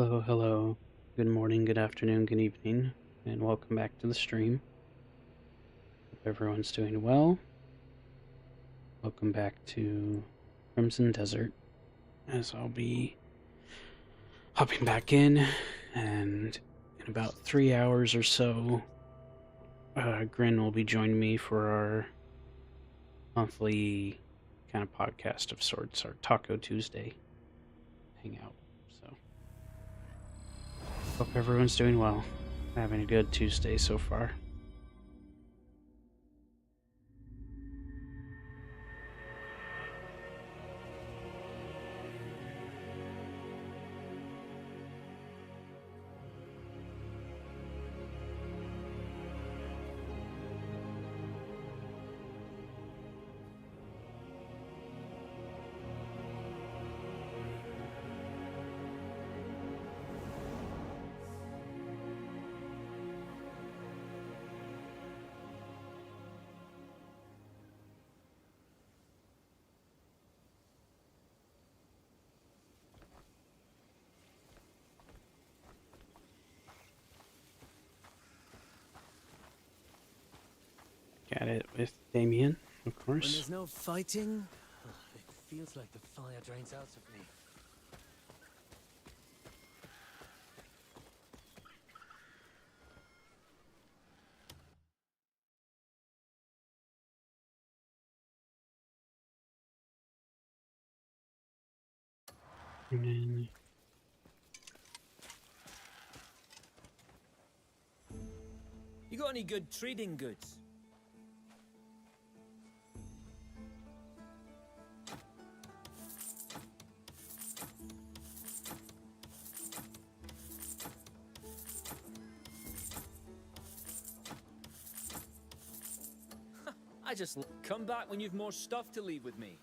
Hello, hello. Good morning, good afternoon, good evening, and welcome back to the stream. Hope everyone's doing well. Welcome back to Crimson Desert, as I'll be hopping back in, and in about 3 hours or so, Grin will be joining me for our monthly kind of podcast of sorts, our Taco Tuesday hangout. So, hope everyone's doing well. Having a good Tuesday so far. Got it with Damien, of When course. there's no fighting, it feels like the fire drains out of me. And then You got any good trading goods? I just come back when you've more stuff to leave with me.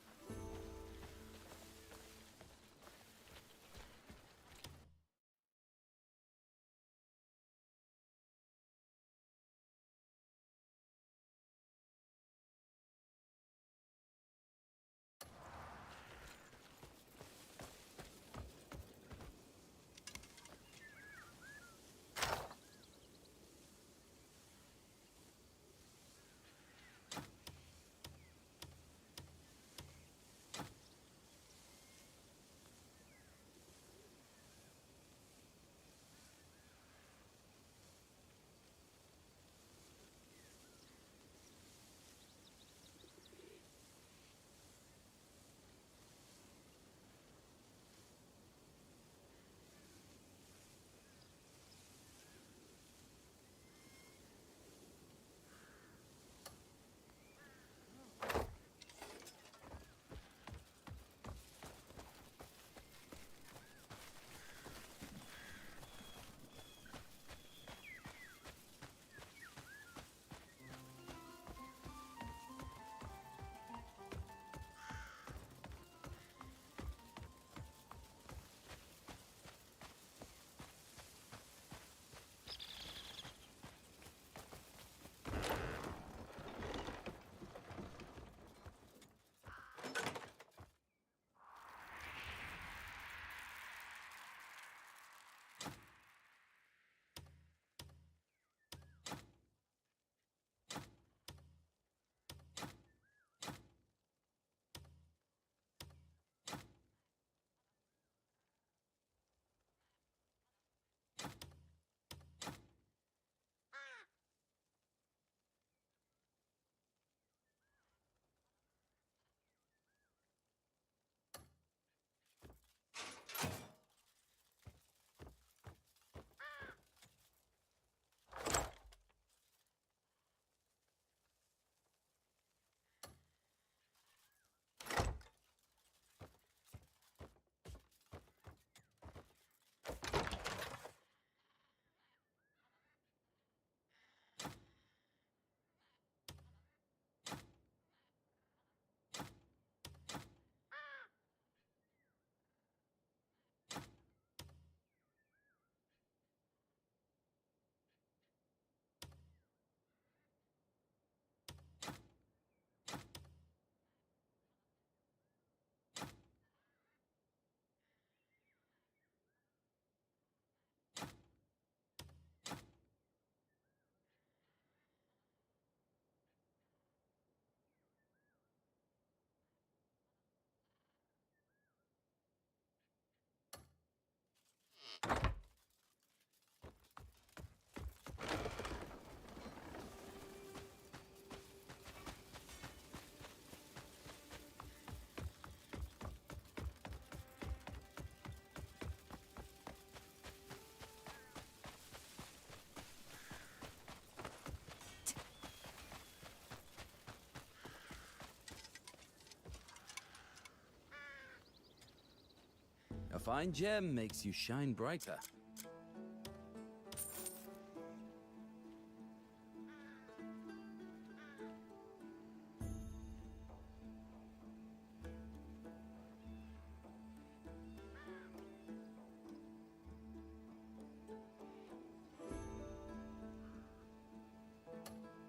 A fine gem makes you shine brighter.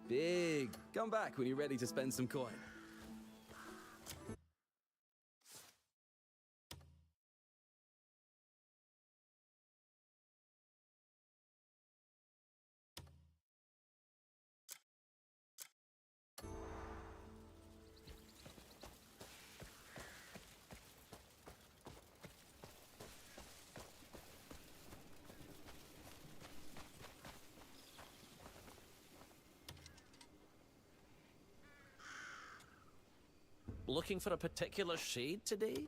Big. Come back when you're ready to spend some coin. Looking for a particular shade today?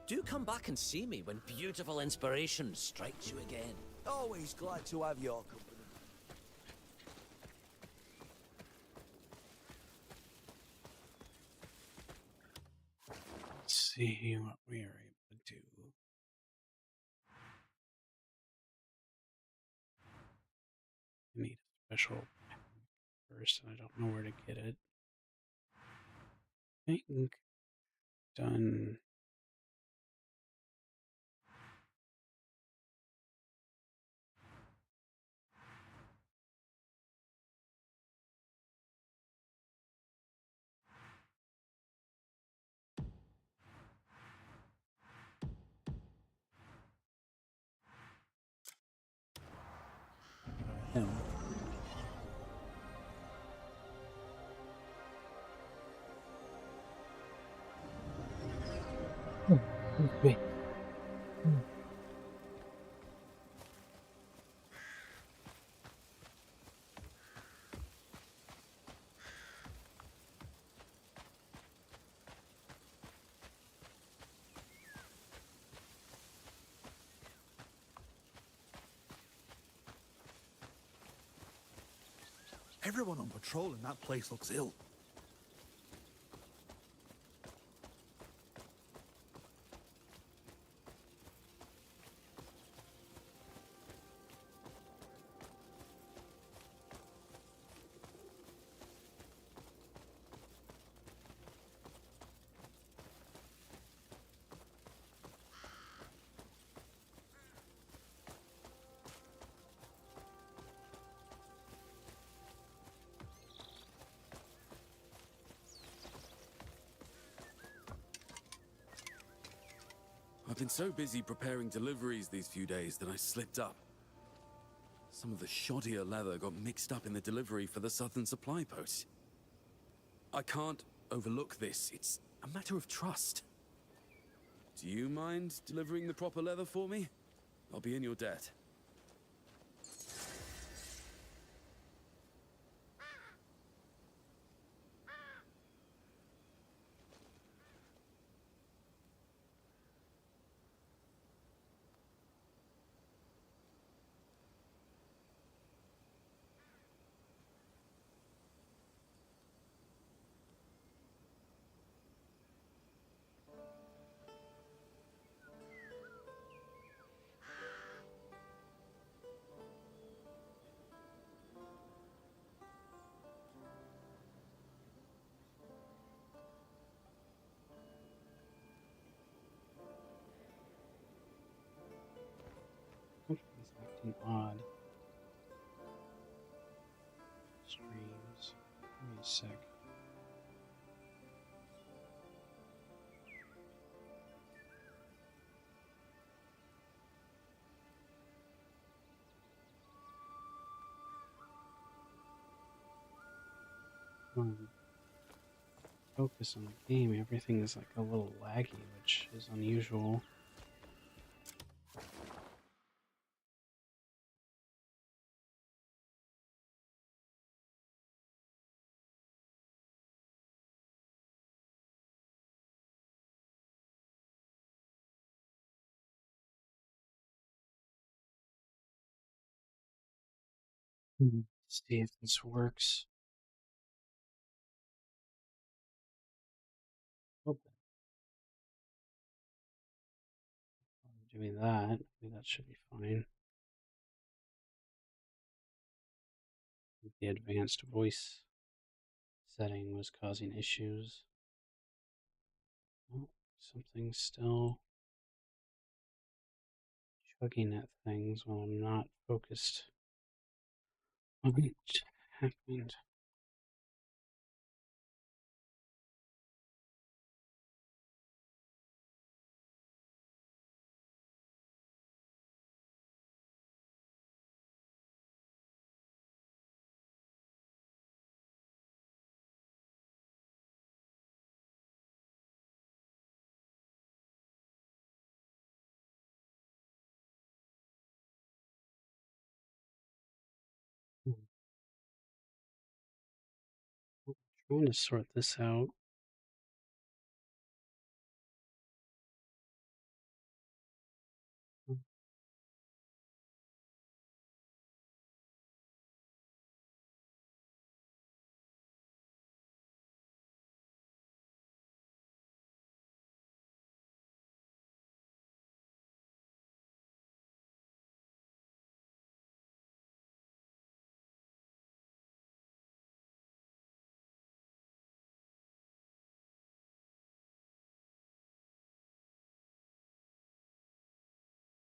Do come back and see me when beautiful inspiration strikes you again. Always glad to have your company. Let's see what we are able to do. I need a special pack first, and I don't know where to get it. I think done. No. Wait. Everyone on patrol in that place looks ill. I've been so busy preparing deliveries these few days that I slipped up. Some of the shoddier leather got mixed up in the delivery for the Southern Supply Post. I can't overlook this. It's a matter of trust. Do you mind delivering the proper leather for me? I'll be in your debt. acting odd. Streams. Give me a sec. Focus on the game. Everything is like a little laggy, which is unusual. See if this works. Oh, doing that. Maybe that should be fine. The advanced voice setting was causing issues. Oh, something's still chugging at things when I'm not focused on what happened. I'm trying to sort this out.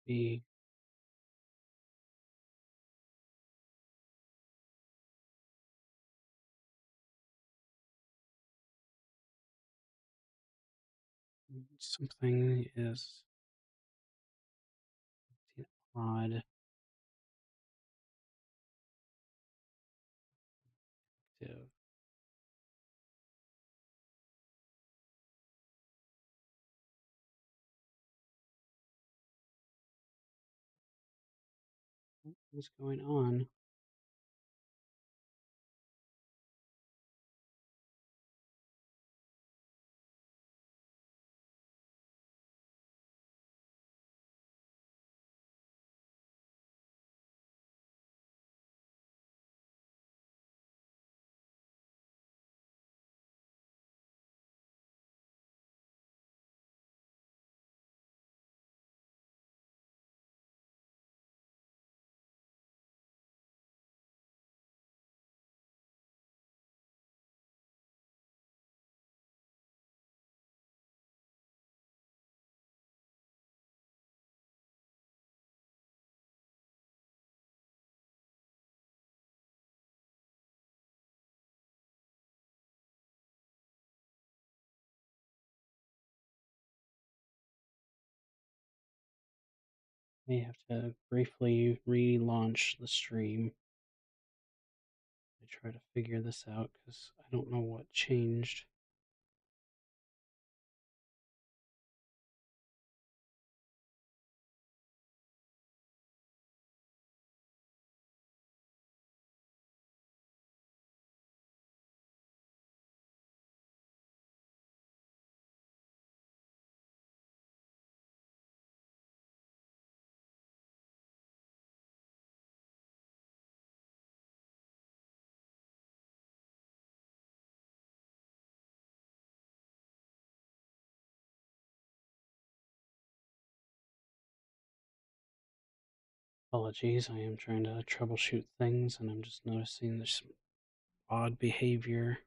Be something is odd. Active. What's going on? May have to briefly relaunch the stream to try to figure this out because I don't know what changed. Apologies, I am trying to troubleshoot things and I'm just noticing there's some odd behavior.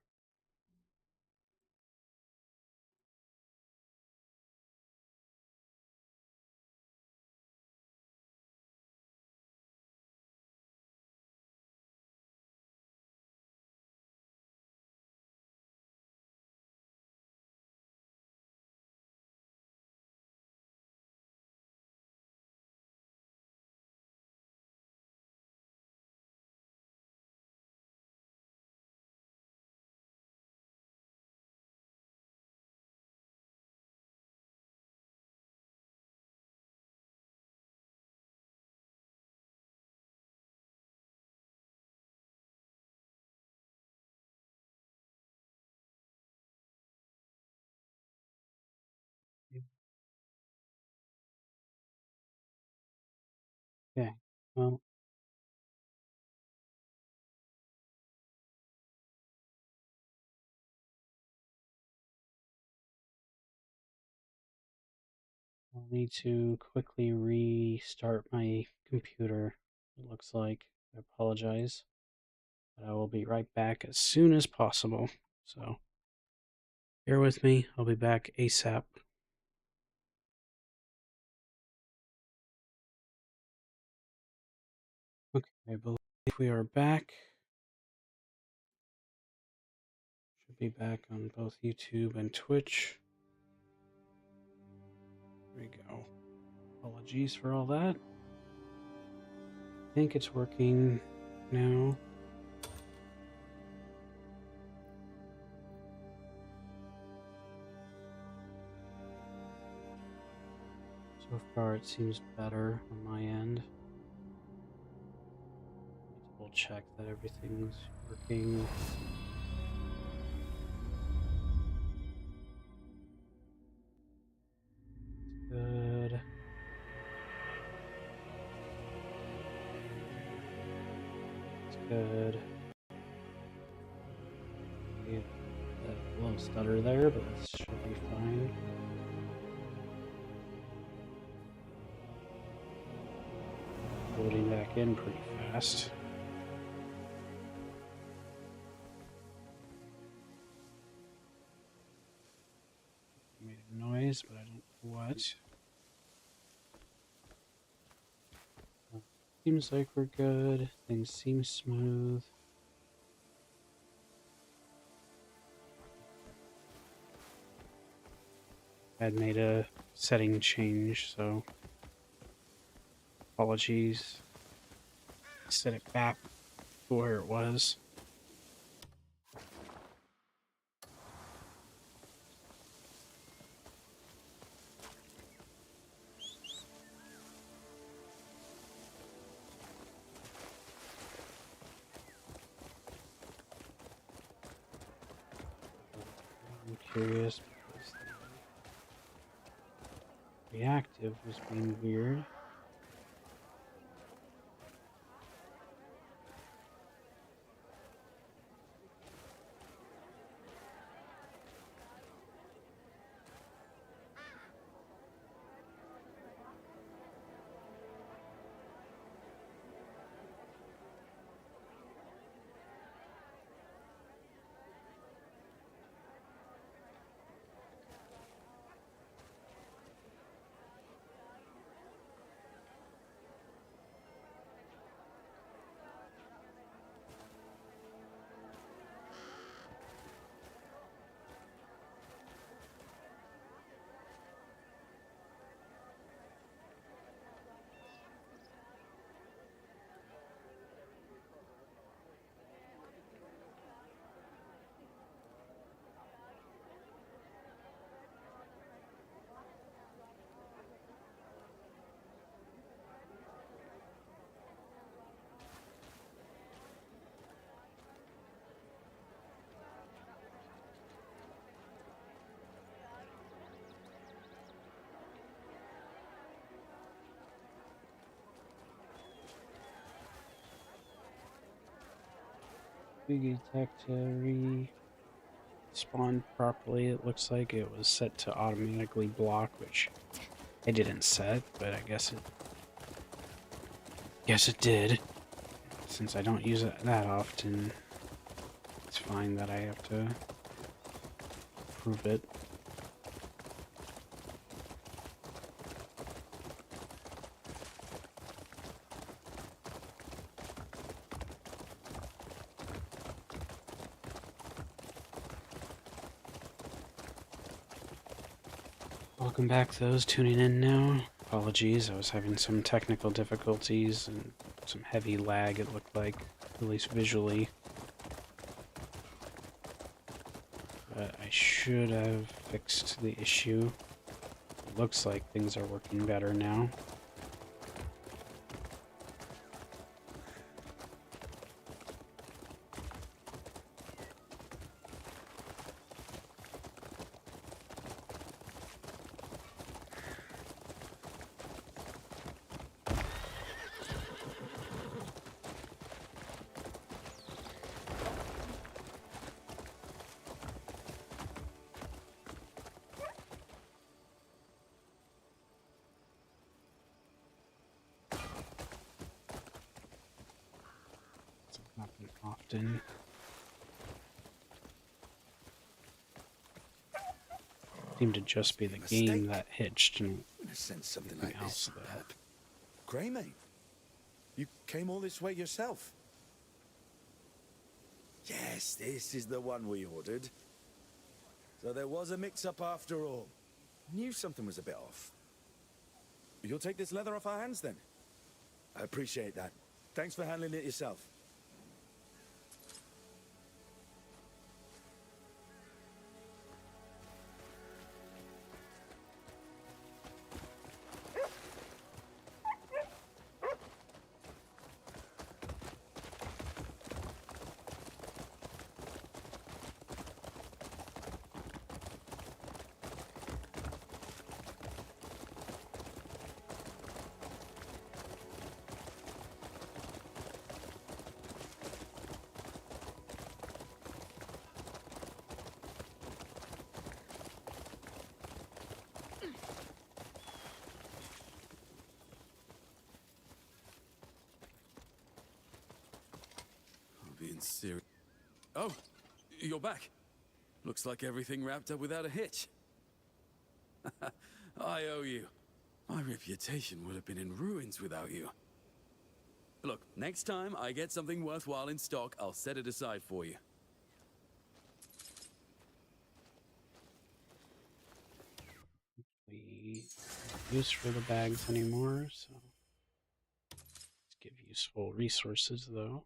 Okay, well, I'll need to quickly restart my computer. It looks like. I apologize, but I will be right back as soon as possible. So, bear with me. I'll be back ASAP. Okay, I believe we are back. Should be back on both YouTube and Twitch. There we go. Apologies for all that. I think it's working now. So far, it seems better on my end. Double check that everything's working. Good. It's good. We had a little stutter there, but this should be fine. Loading back in pretty fast. Made a noise, but I don't know what. Seems like we're good. Things seem smooth. I had made a setting change, so apologies. Set it back to where it was. I'm curious because the reactive was being weird. Detect respawn properly. It looks like it was set to automatically block, which I didn't set, but I guess it did. Since I don't use it that often, it's fine that I have to prove it. Welcome back to those tuning in now. Apologies, I was having some technical difficulties and some heavy lag, it looked like, at least visually. But I should have fixed the issue. It looks like things are working better now. often. Seemed to just be the game that hitched and In a sense, something anything like else, this. though. Grey, mate. You came all this way yourself? Yes, this is the one we ordered. So there was a mix-up after all. Knew something was a bit off. You'll take this leather off our hands, then? I appreciate that. Thanks for handling it yourself. Being serious. Oh, you're back. Looks like everything wrapped up without a hitch. I owe you. My reputation would have been in ruins without you. Look, next time I get something worthwhile in stock, I'll set it aside for you. We don't use for the bags anymore, so let's give useful resources though.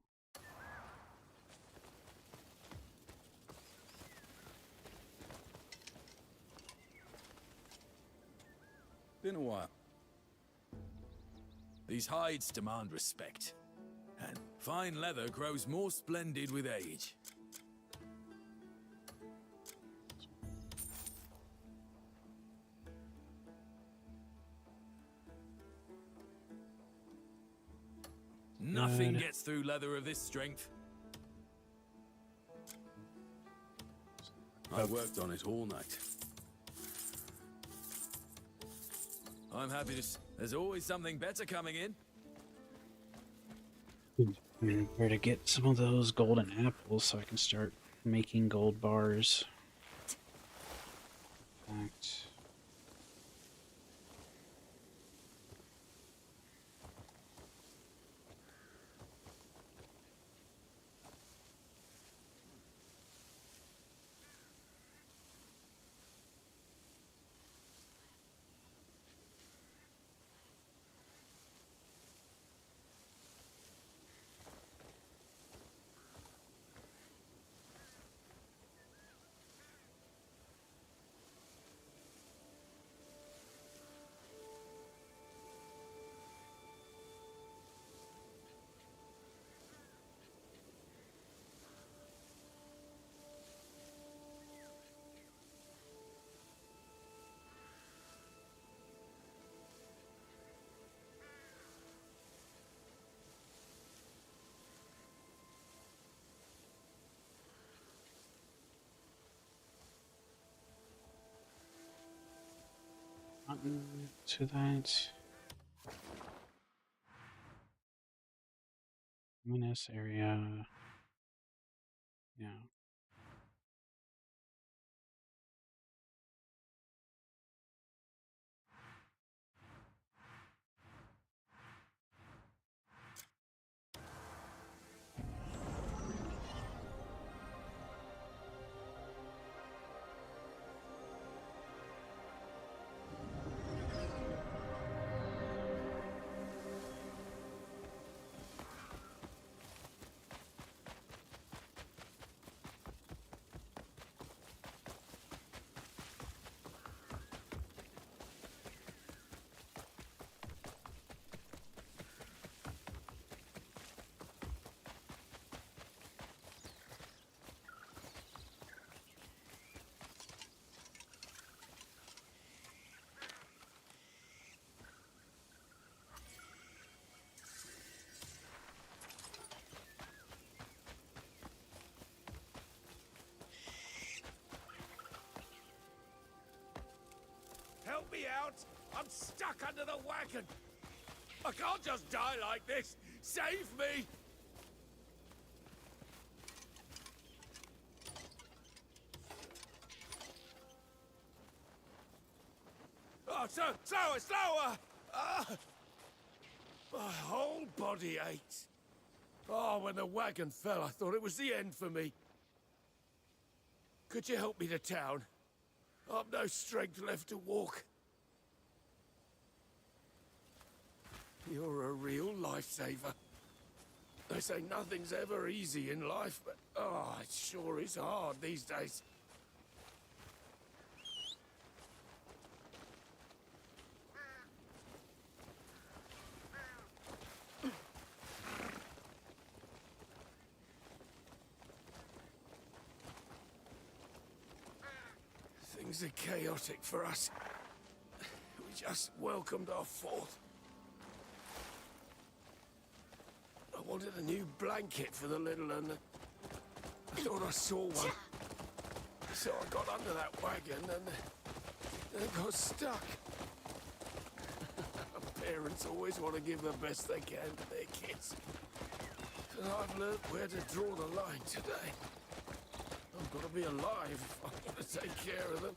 Been a while. These hides demand respect, and fine leather grows more splendid with age. Nothing gets through leather of this strength. I worked on it all night. I'm happy to. There's always something better coming in. I mean, where to get some of those golden apples so I can start making gold bars. In fact, to that. Luminous area. Yeah. Help me out! I'm stuck under the wagon! I can't just die like this! Save me! Oh, slower, slower! My whole body aches. Oh, when the wagon fell, I thought it was the end for me. Could you help me to town? I've no strength left to walk. You're a real lifesaver. They say nothing's ever easy in life, but oh, it sure is hard these days. Things are chaotic for us. We just welcomed our fourth. I wanted a new blanket for the little one. I thought I saw one. So I got under that wagon and it got stuck. Parents always want to give the best they can to their kids. And I've learned where to draw the line today. I've got to be alive if I want to take care of them.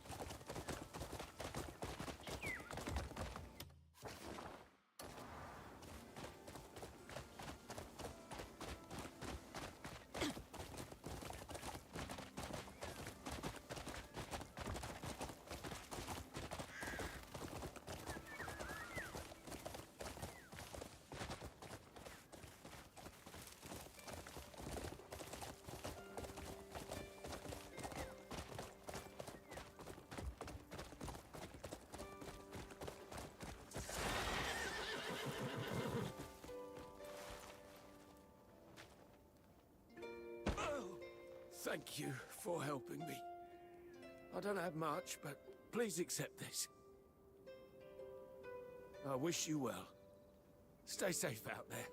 Thank you for helping me. I don't have much, but please accept this. I wish you well. Stay safe out there.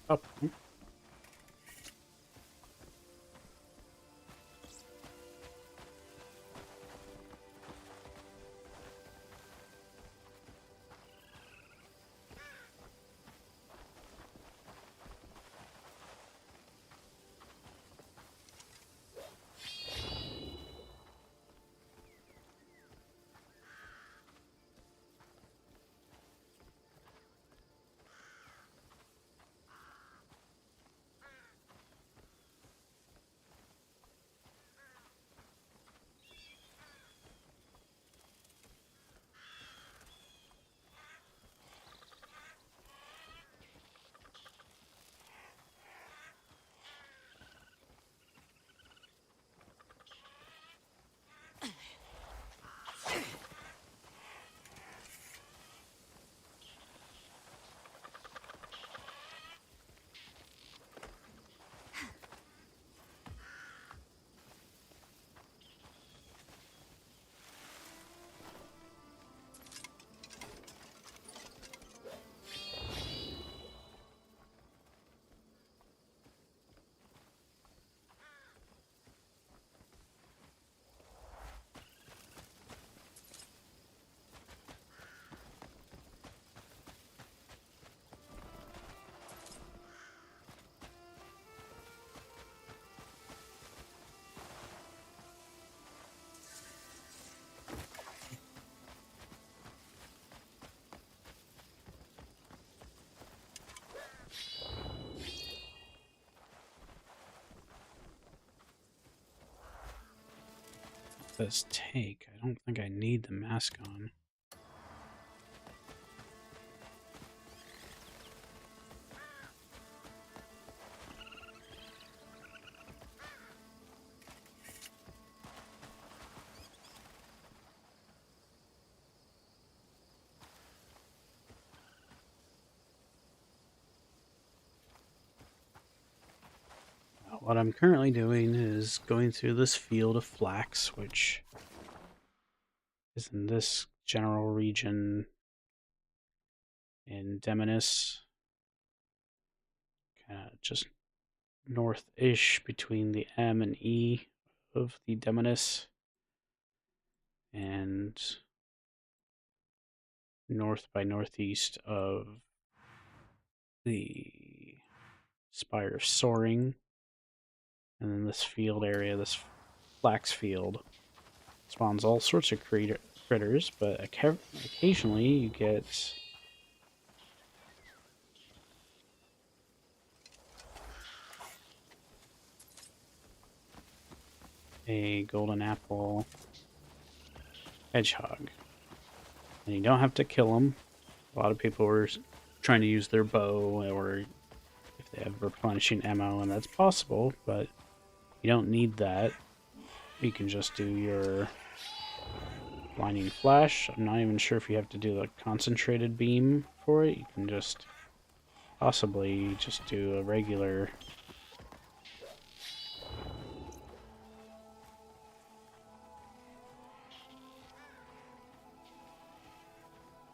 couple. Does take. I don't think I need the mask on. What I'm currently doing is going through this field of flax, which is in this general region in Demonis, kind of just north-ish between the M and E of the Demonis, and north by northeast of the Spire of Soaring. And then this field area, this flax field, spawns all sorts of critters, but occasionally you get a golden apple hedgehog. And you don't have to kill them. A lot of people are trying to use their bow, or if they have replenishing ammo, and that's possible, but you don't need that. You can just do your blinding flash. I'm not even sure if you have to do the concentrated beam for it. You can just possibly just do a regular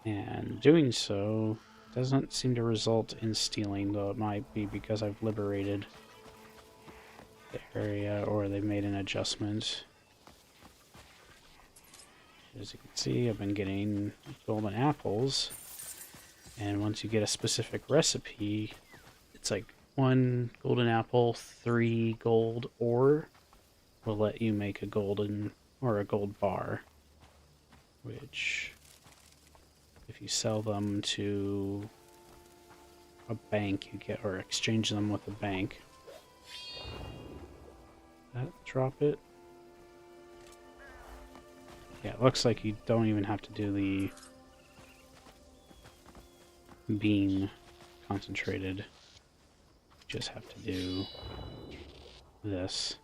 and doing so doesn't seem to result in stealing, though it might be because I've liberated the area or they've made an adjustment. As you can see, I've been getting golden apples, and once you get a specific recipe, it's like 1 golden apple, 3 gold ore will let you make a golden or a gold bar, which if you sell them to a bank, you get, or exchange them with a bank. That drop it? Yeah, it looks like you don't even have to do the bean concentrated. You just have to do this.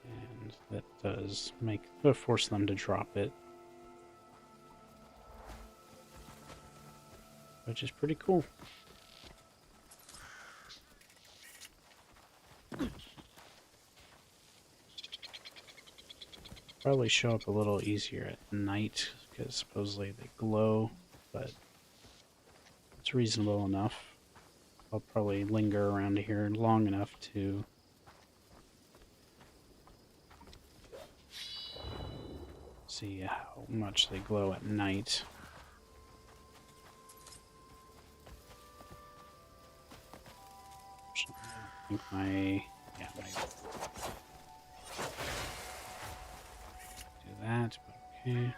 And that does force them to drop it, which is pretty cool. Probably show up a little easier at night because supposedly they glow, but it's reasonable enough. I'll probably linger around here long enough to see how much they glow at night. I think my do that, but okay.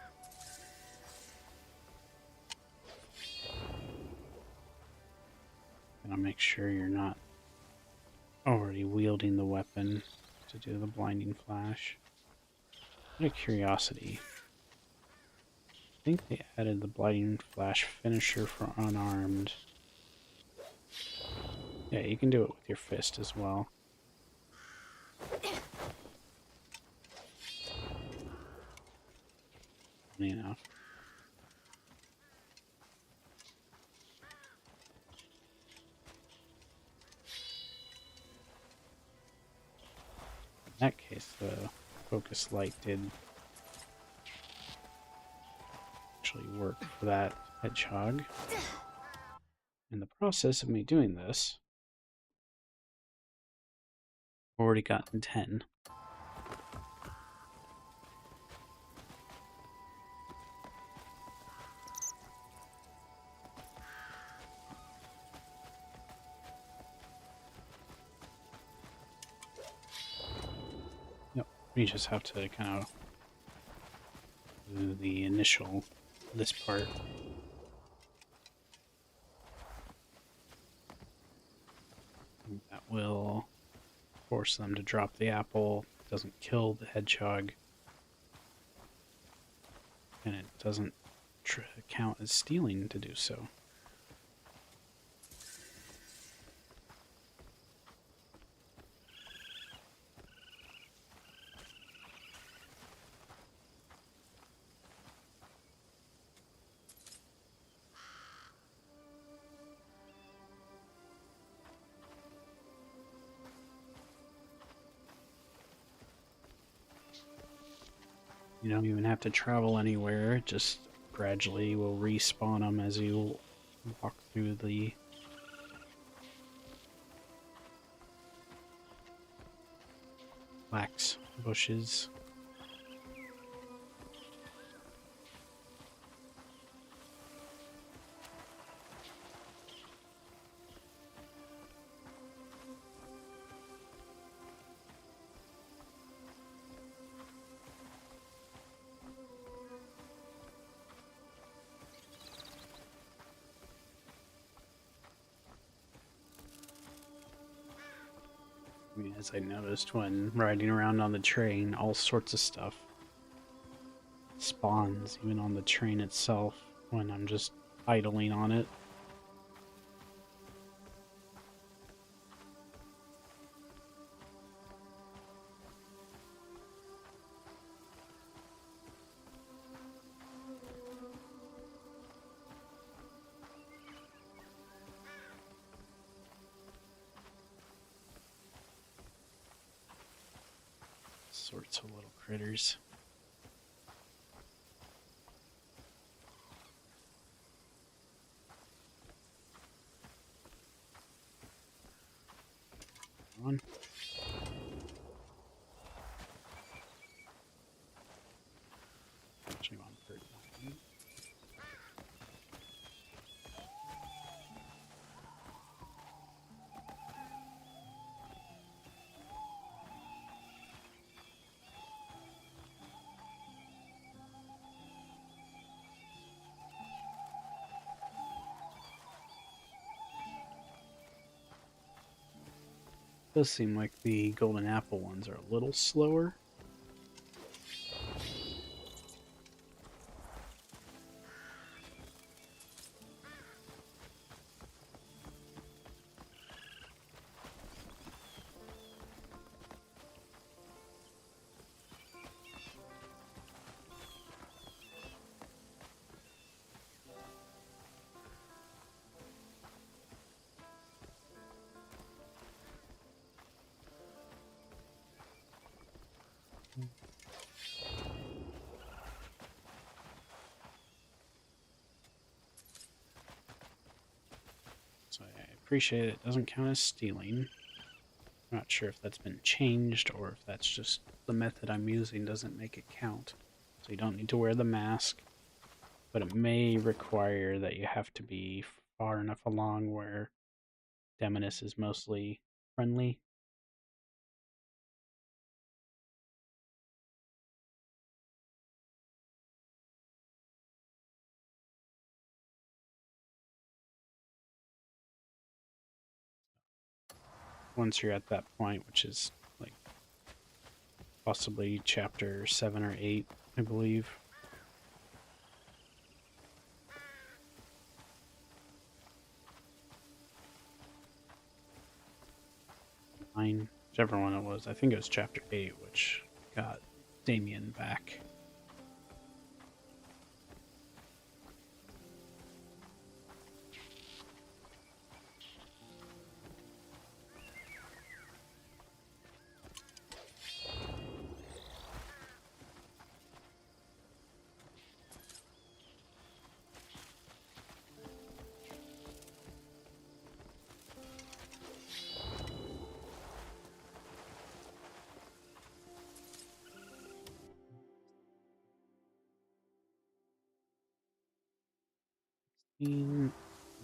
Gotta make sure you're not already wielding the weapon to do the blinding flash. Out of curiosity, I think they added the blinding flash finisher for unarmed. Yeah, you can do it with your fist as well. Funny enough. In that case, the focus light did actually work for that hedgehog. In the process of me doing this, I've already gotten 10. Yep, we just have to kind of do the initial, this part. That will force them to drop the apple. It doesn't kill the hedgehog. And it doesn't count as stealing to do so. You don't even have to travel anywhere, just gradually will respawn them as you walk through the flax bushes. I mean, as I noticed when riding around on the train, all sorts of stuff spawns, even on the train itself, when I'm just idling on it. Sorts of little critters. On. Actually, on for 9. Does seem like the golden apple ones are a little slower. appreciate it doesn't count as stealing. I'm not sure if that's been changed or if that's just the method I'm using doesn't make it count. So you don't need to wear the mask, but it may require that you have to be far enough along where Demonis is mostly friendly. Once you're at that point, which is like possibly chapter 7 or 8, I believe. 9, whichever one it was. I think it was chapter 8, which got Damien back.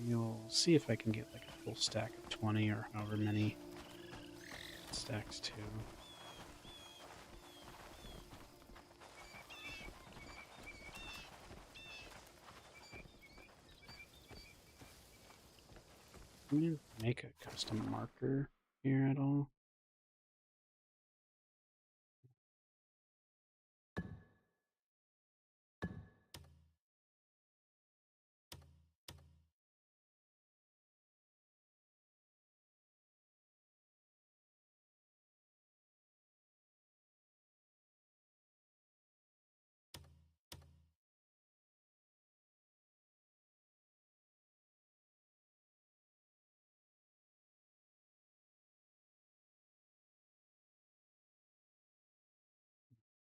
You'll see if I can get like a full stack of 20 or however many stacks to. Can you make a custom marker here at all?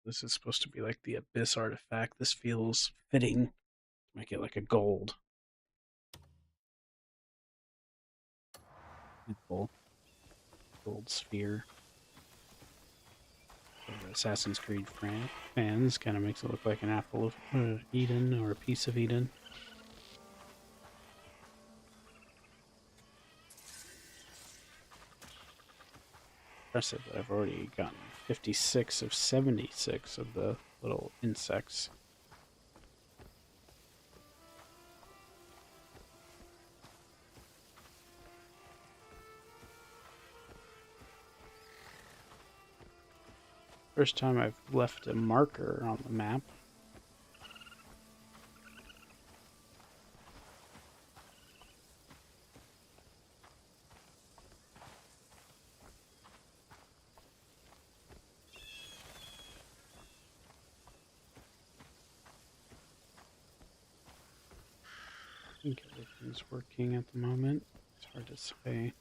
This is supposed to be like the Abyss artifact. This feels fitting. Make it like a gold. Gold sphere. For Assassin's Creed fans, kind of makes it look like an apple of Eden or a piece of Eden. Impressive that I've already gotten 56 of 76 of the little insects. First time I've left a marker on the map. I think everything's working at the moment. It's hard to say.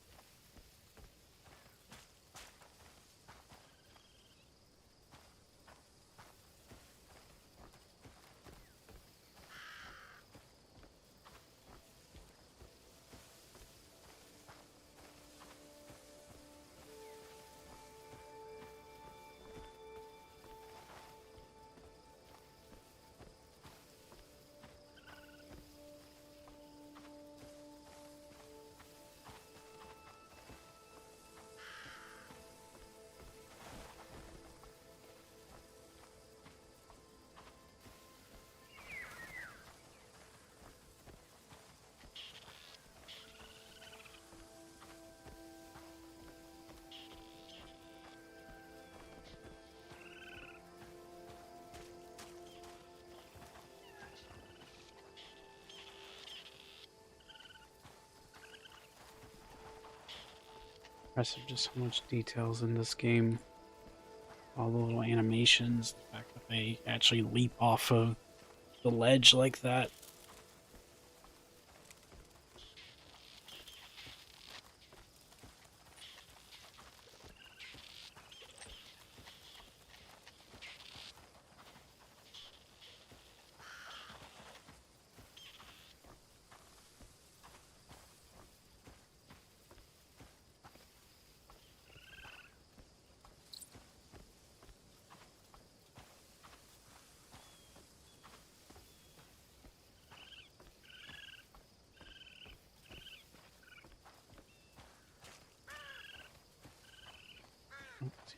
Impressive just how much details in this game. All the little animations, the fact that they actually leap off of the ledge like that.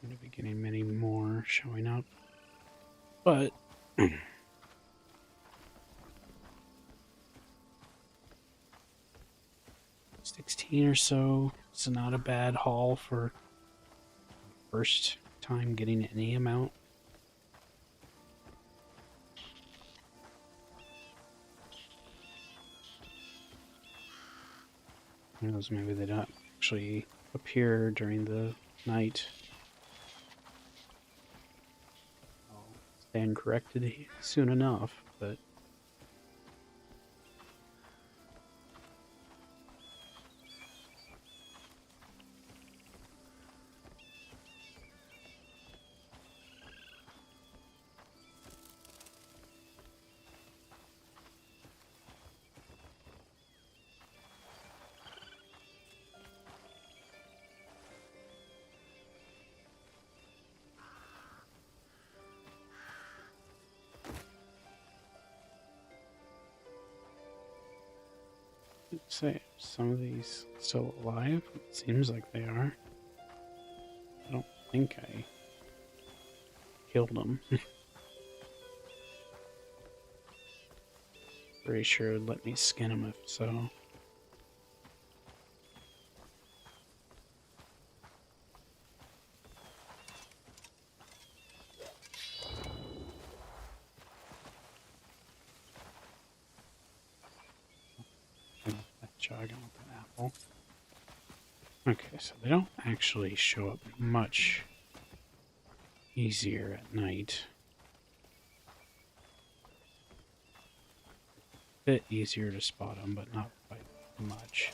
seem to be getting many more showing up. But 16 or so is not a bad haul for first time getting any amount. Who knows, maybe they don't actually appear during the night. I'll stand corrected soon enough, but I'd say some of these still alive. It seems like they are. I don't think I killed them. Pretty sure it would let me skin them if so. I want that apple. Okay, so they don't actually show up much easier at night. A bit easier to spot them, but not quite much.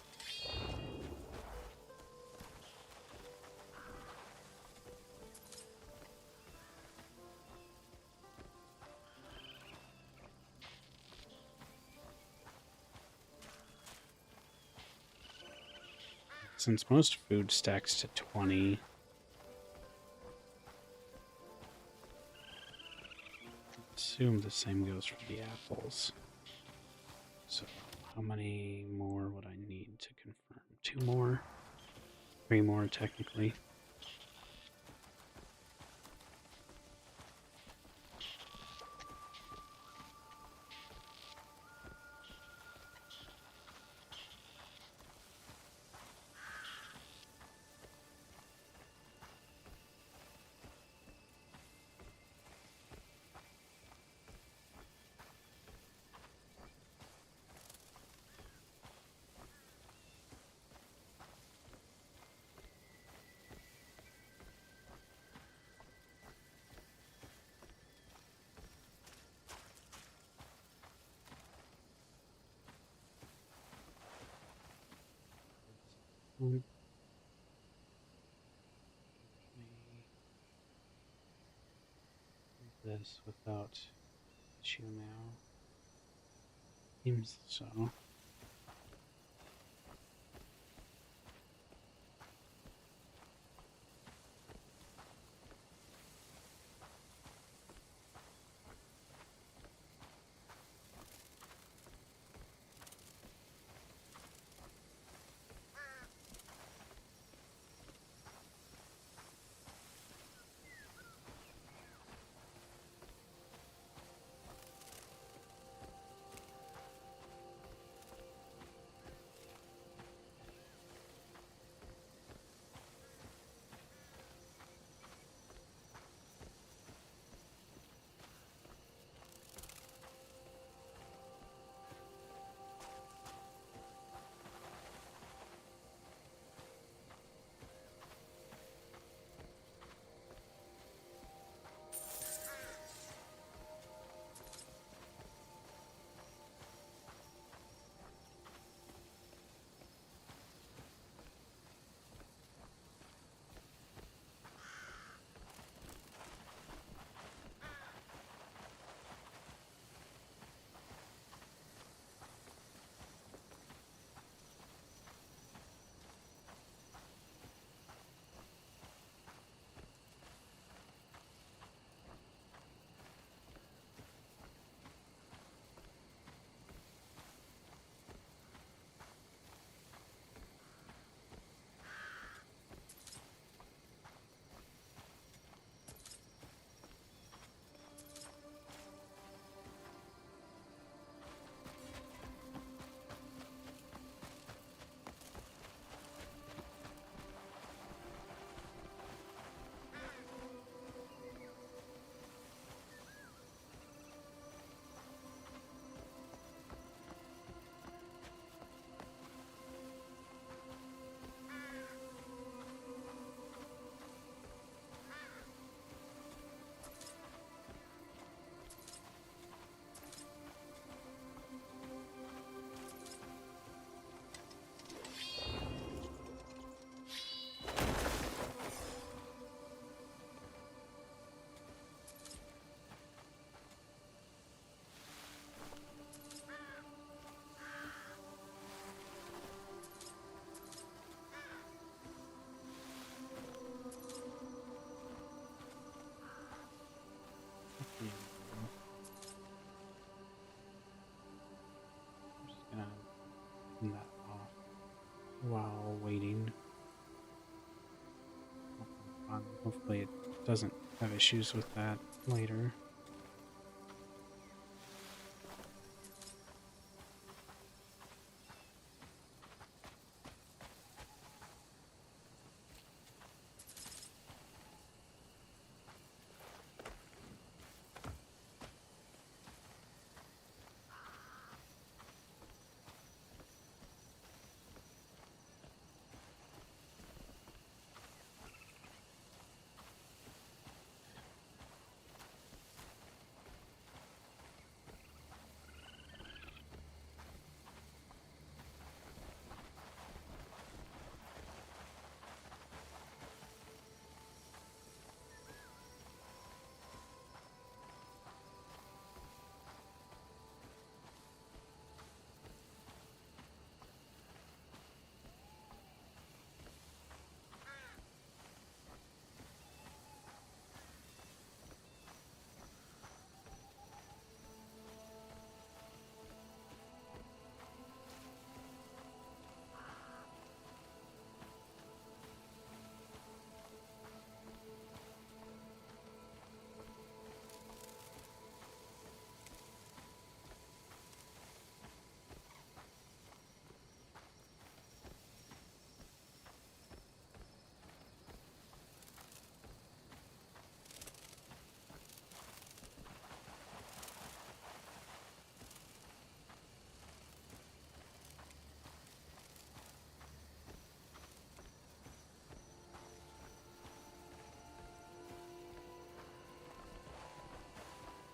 Since most food stacks to 20, I assume the same goes for the apples. So how many more would I need to confirm? 2 more? 3 more, technically. This without issue now. Seems so. on. Hopefully it doesn't have issues with that later.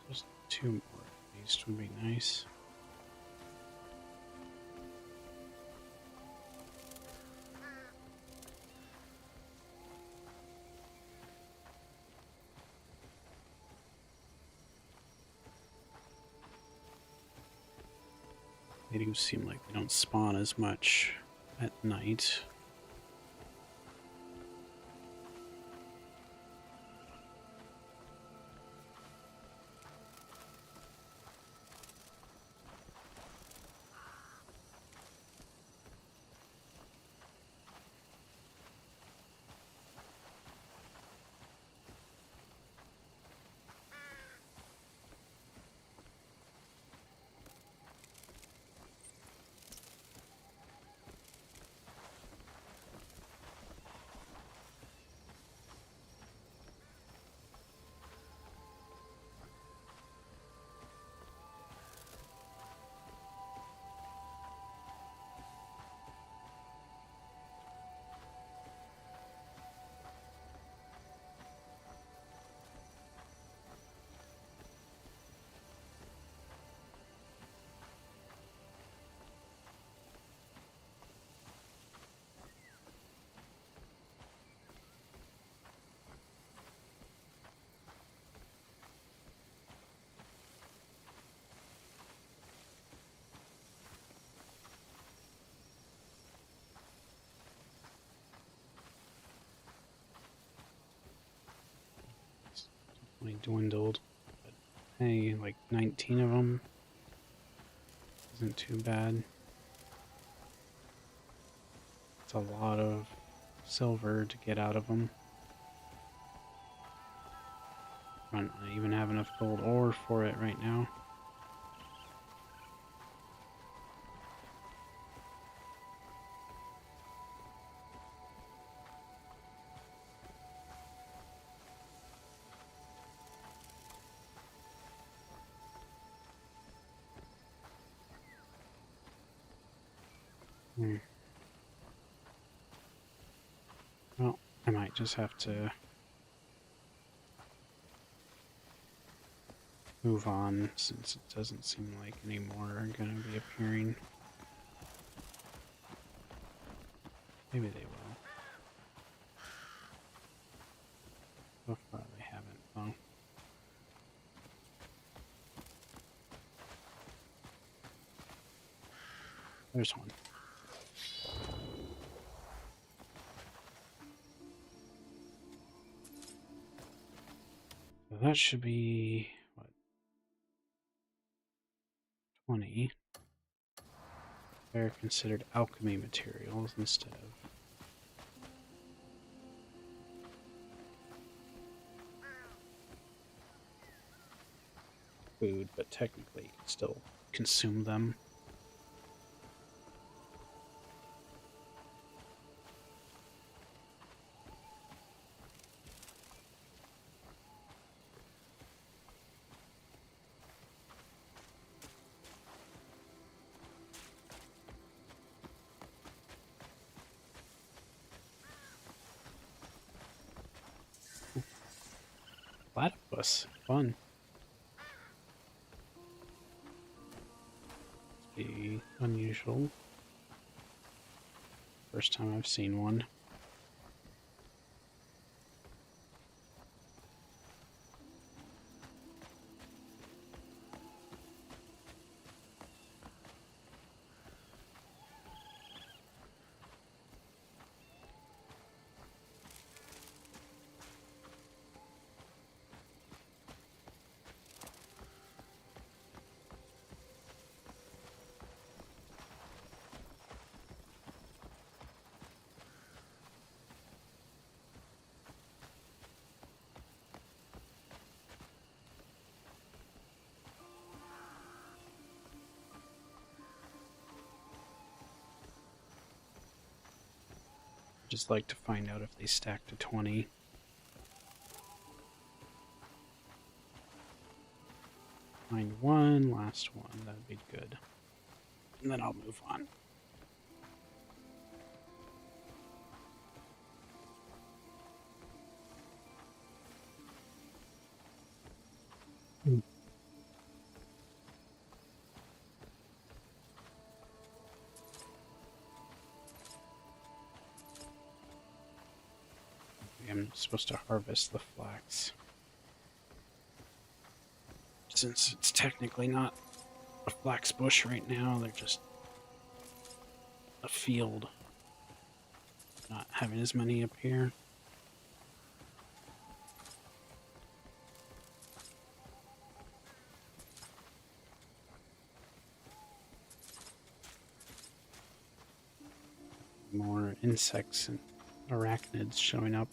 Just 2 more at least would be nice. They do seem like they don't spawn as much at night. Definitely dwindled. But hey, like 19 of them isn't too bad. It's a lot of silver to get out of them. I don't even have enough gold ore for it right now. Well, I might just have to move on since it doesn't seem like any more are going to be appearing. Maybe they will. So far they haven't, though. There's one. So that should be, what, 20. They're considered alchemy materials instead of food, but technically you still consume them. Platypus, fun. Must be unusual. First time I've seen one. Just like to find out if they stack to 20. Find one, last one, that'd be good. And then I'll move on. I'm supposed to harvest the flax. Since it's technically not a flax bush right now, they're just a field. Not having as many up here. More insects and arachnids showing up.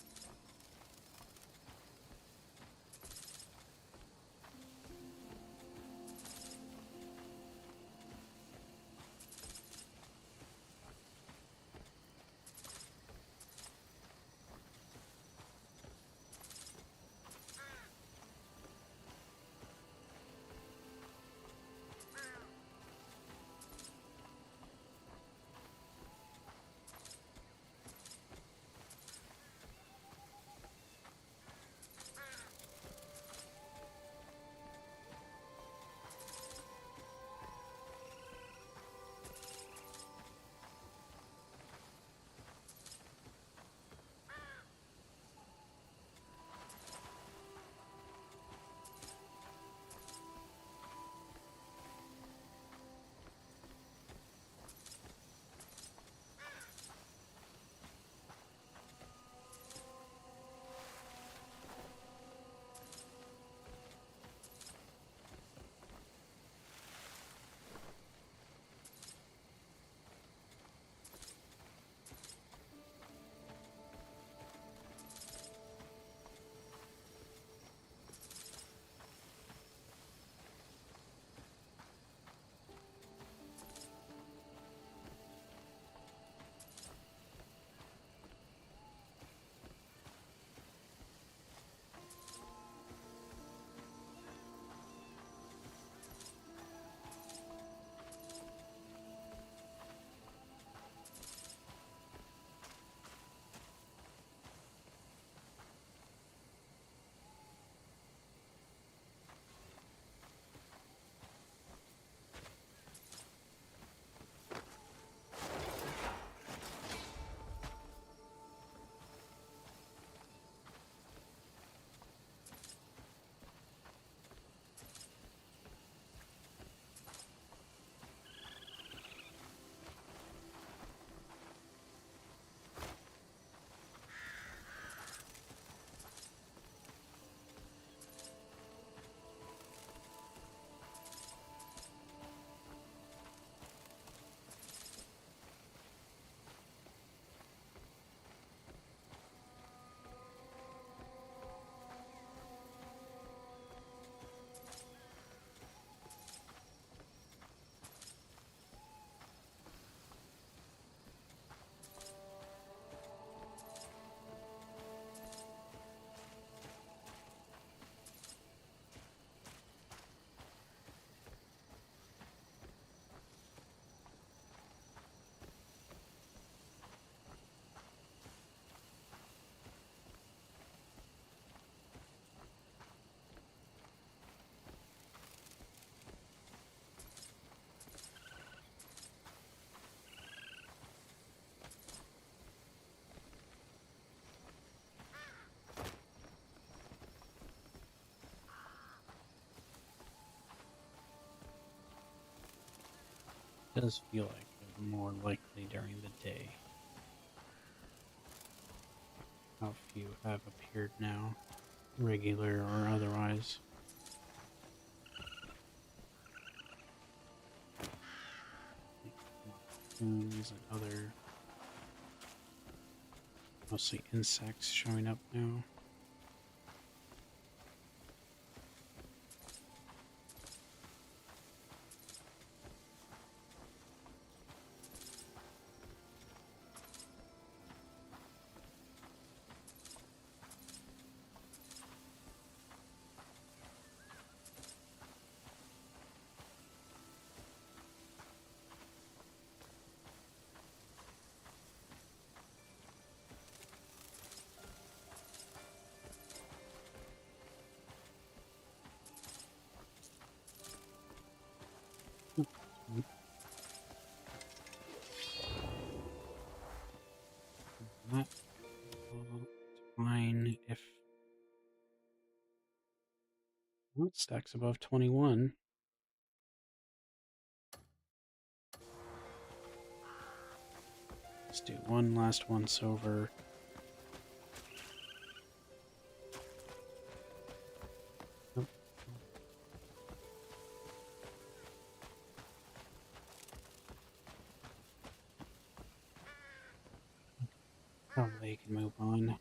does feel like it more likely during the day. How few have appeared now, regular or otherwise. Raccoons and other, mostly insects showing up now. That will decline if well, it stacks above 21. Let's do one last once over. Nope. Probably can move on.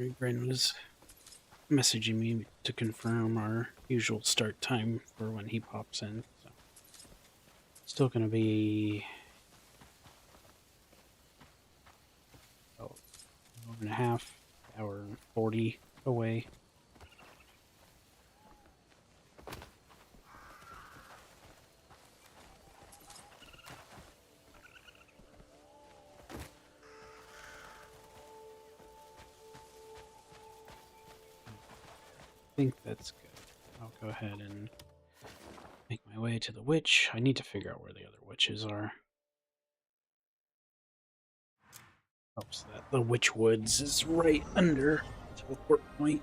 Grin was messaging me to confirm our usual start time for when he pops in. So still going to be hour and a half, hour and 40 away. I think that's good. I'll go ahead and make my way to the witch. I need to figure out where the other witches are. Helps that the Witch Woods is right under teleport point.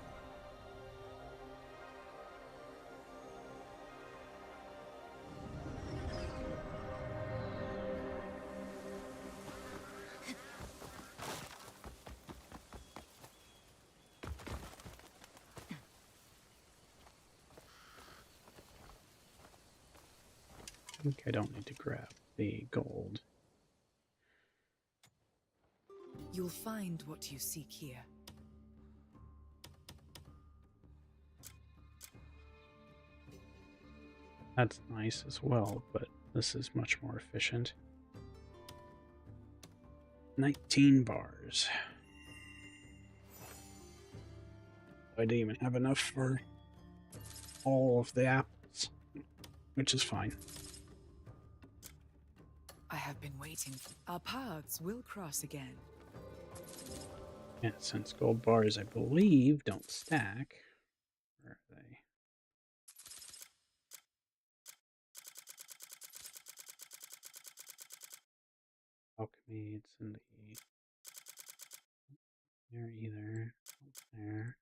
I think I don't need to grab the gold. You'll find what you seek here. That's nice as well, but this is much more efficient. 19 bars. I didn't even have enough for all of the apples, which is fine. I have been waiting. Our paths will cross again. And since gold bars, I believe, don't stack, where are they? Alchemy, it's in the... There either. There.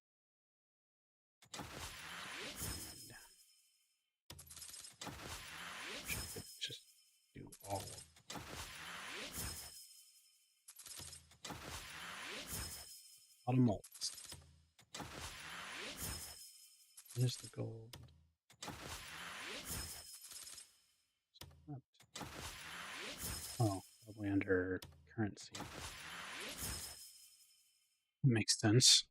Just do all of them. A lot of molds. There's the gold. Oh, probably under currency. Makes sense.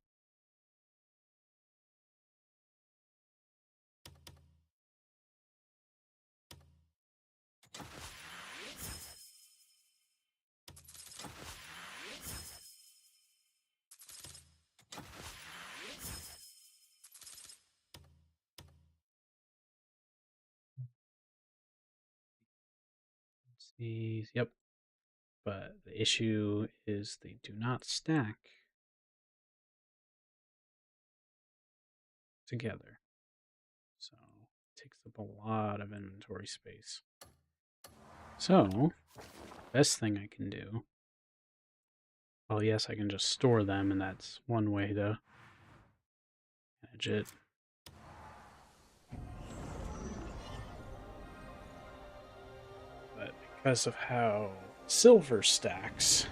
These, yep. But the issue is they do not stack together. So it takes up a lot of inventory space. So, best thing I can do. Well, yes, I can just store them, and that's one way to manage it. But because of how silver stacks,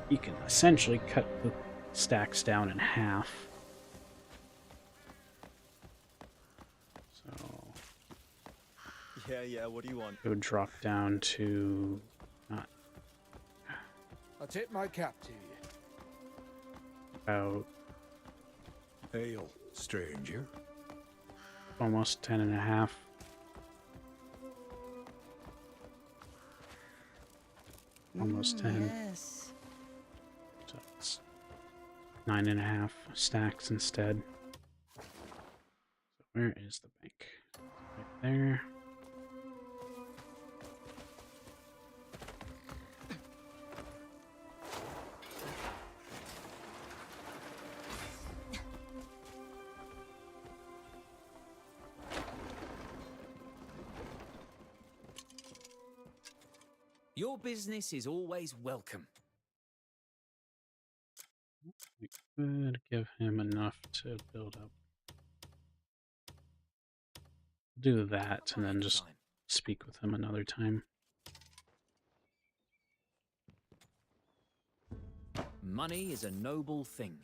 you can essentially cut the stacks down in half. So Yeah, what do you want? it would drop down to not I tip my cap to you. about Hail, stranger. almost 10 and a half. Almost 10. Yes. So it's 9.5 stacks instead. So where is the bank? Right there. Your business is always welcome. We could give him enough to build up. Do that and then just speak with him another time. Money is a noble thing.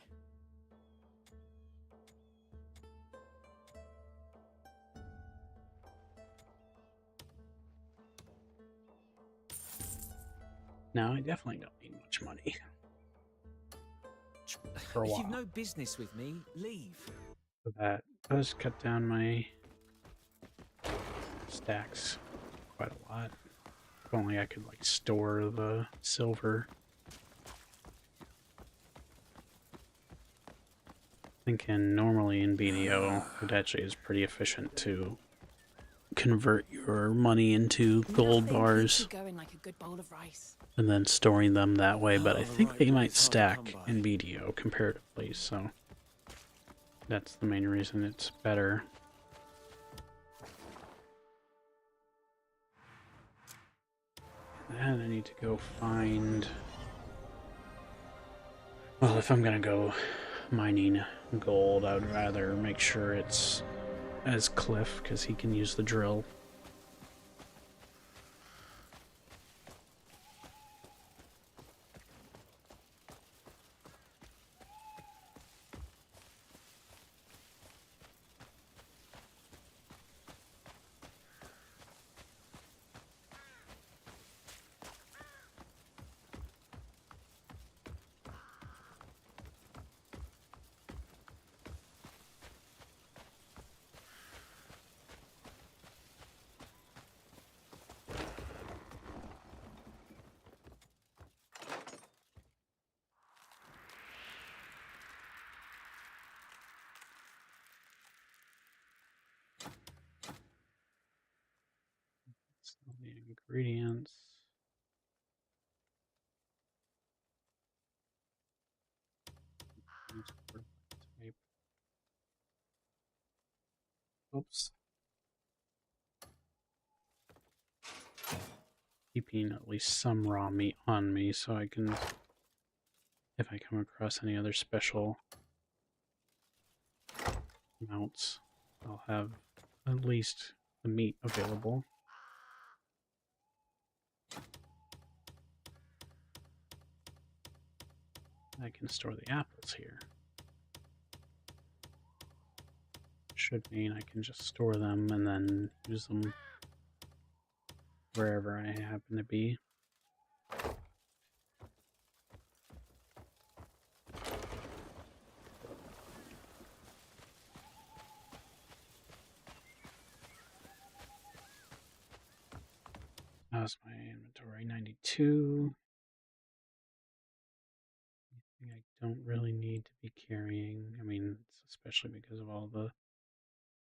No, I definitely don't need much money. for a If while. you've no business with me, leave. So that does cut down my stacks quite a lot. If only I could like store the silver. Thinking normally in BDO it actually is pretty efficient to convert your money into gold Nothing keeps you bars going like a good bowl of rice. and then storing them that way, but I the think right they way might is hard to come stack by. in BDO comparatively, so that's the main reason it's better. And I need to go find... Well, if I'm gonna go mining gold, I would rather make sure it's as Cliff, because he can use the drill. So the ingredients. Oops. Keeping at least some raw meat on me so I can, if I come across any other special amounts, I'll have at least the meat available. I can store the apples here. Should mean I can just store them and then use them wherever I happen to be. How's my inventory? 92. I don't really need to be carrying. I mean, especially because of all the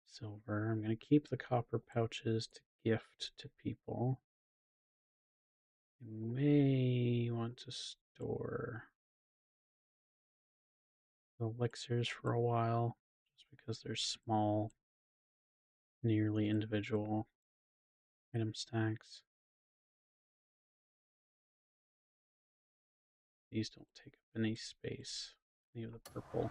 silver. I'm going to keep the copper pouches to gift to people. I may want to store the elixirs for a while, just because they're small, nearly individual item stacks. These don't take up any space. Any of the purple.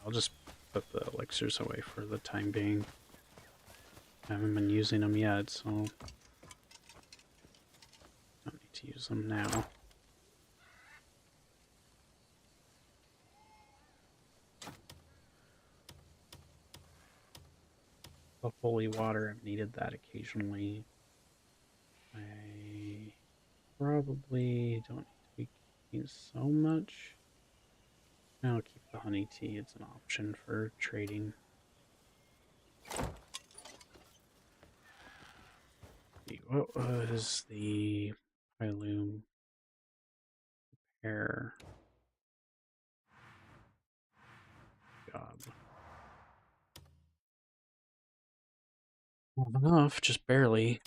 I'll just put the elixirs away for the time being. I haven't been using them yet, so don't need to use them now. The holy water, I've needed that occasionally. I probably don't need to be keeping so much. I'll keep the honey tea, it's an option for trading. What was the Pyloom repair job? Well, enough, just barely.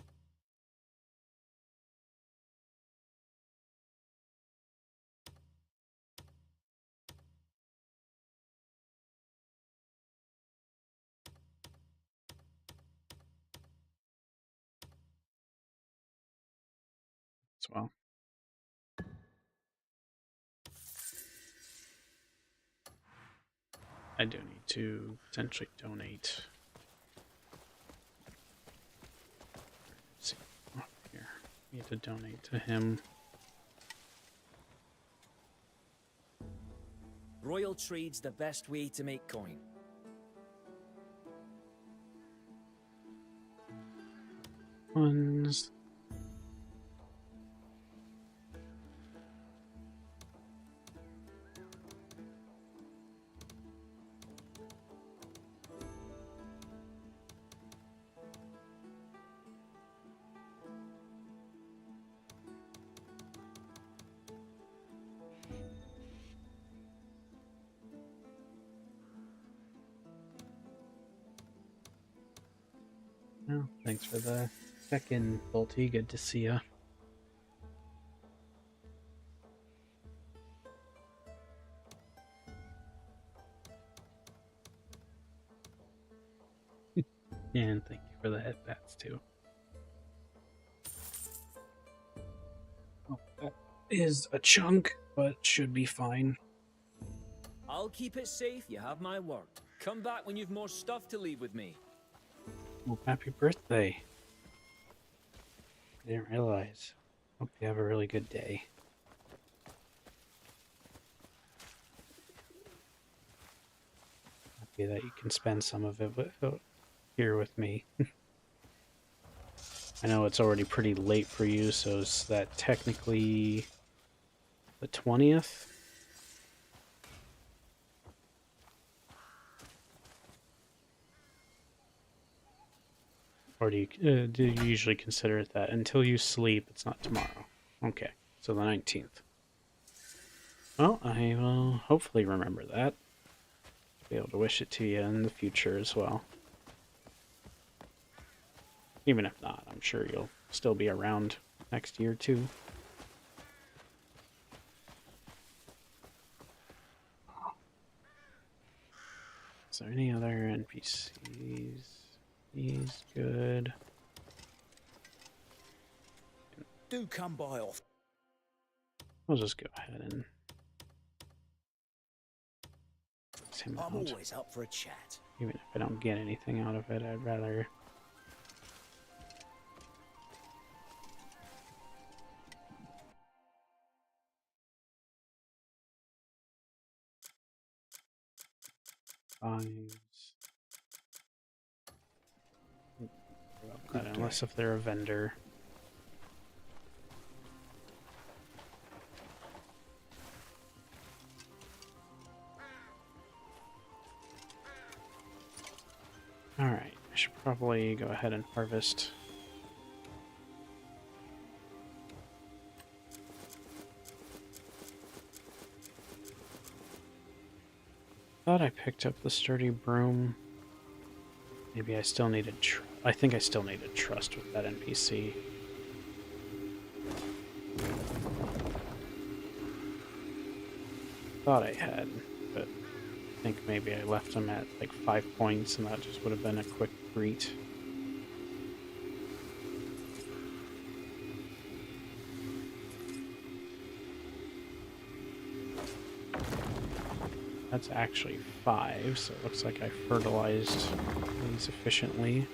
As well. I do need to potentially donate. Let's see, oh, here. I need to donate to him. Royal trade's the best way to make coin. Ones. Well, thanks for the check-in, Bolty. Good to see ya. And thank you for the headbats, too. Oh, that is a chunk, but should be fine. I'll keep it safe, you have my word. Come back when you've more stuff to leave with me. Well, happy birthday. I didn't realize. Hope you have a really good day. Happy that you can spend some of it here with me. I know it's already pretty late for you, so is that technically the 20th? Or do you usually consider it that? Until you sleep, it's not tomorrow. Okay, so the 19th. Well, I will hopefully remember that. Be able to wish it to you in the future as well. Even if not, I'm sure you'll still be around next year too. Is there any other NPCs? He's good. Do come by off. I'll just go ahead and fix him I'm out. always up for a chat. Even if I don't get anything out of it, I'd rather... Fives. Unless if they're a vendor. Alright, I should probably go ahead and harvest. Thought I picked up the sturdy broom. Maybe I still need I think I still need to trust with that NPC. Thought I had, but I think maybe I left him at like 5 points and that just would have been a quick greet. That's actually 5, so it looks like I fertilized these efficiently.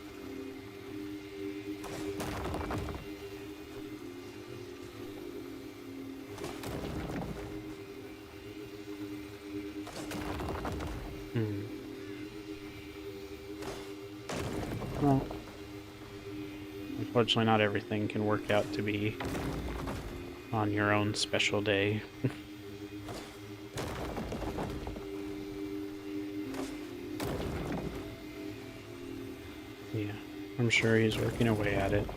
Well, unfortunately not everything can work out to be on your own special day. Yeah, I'm sure he's working away at it.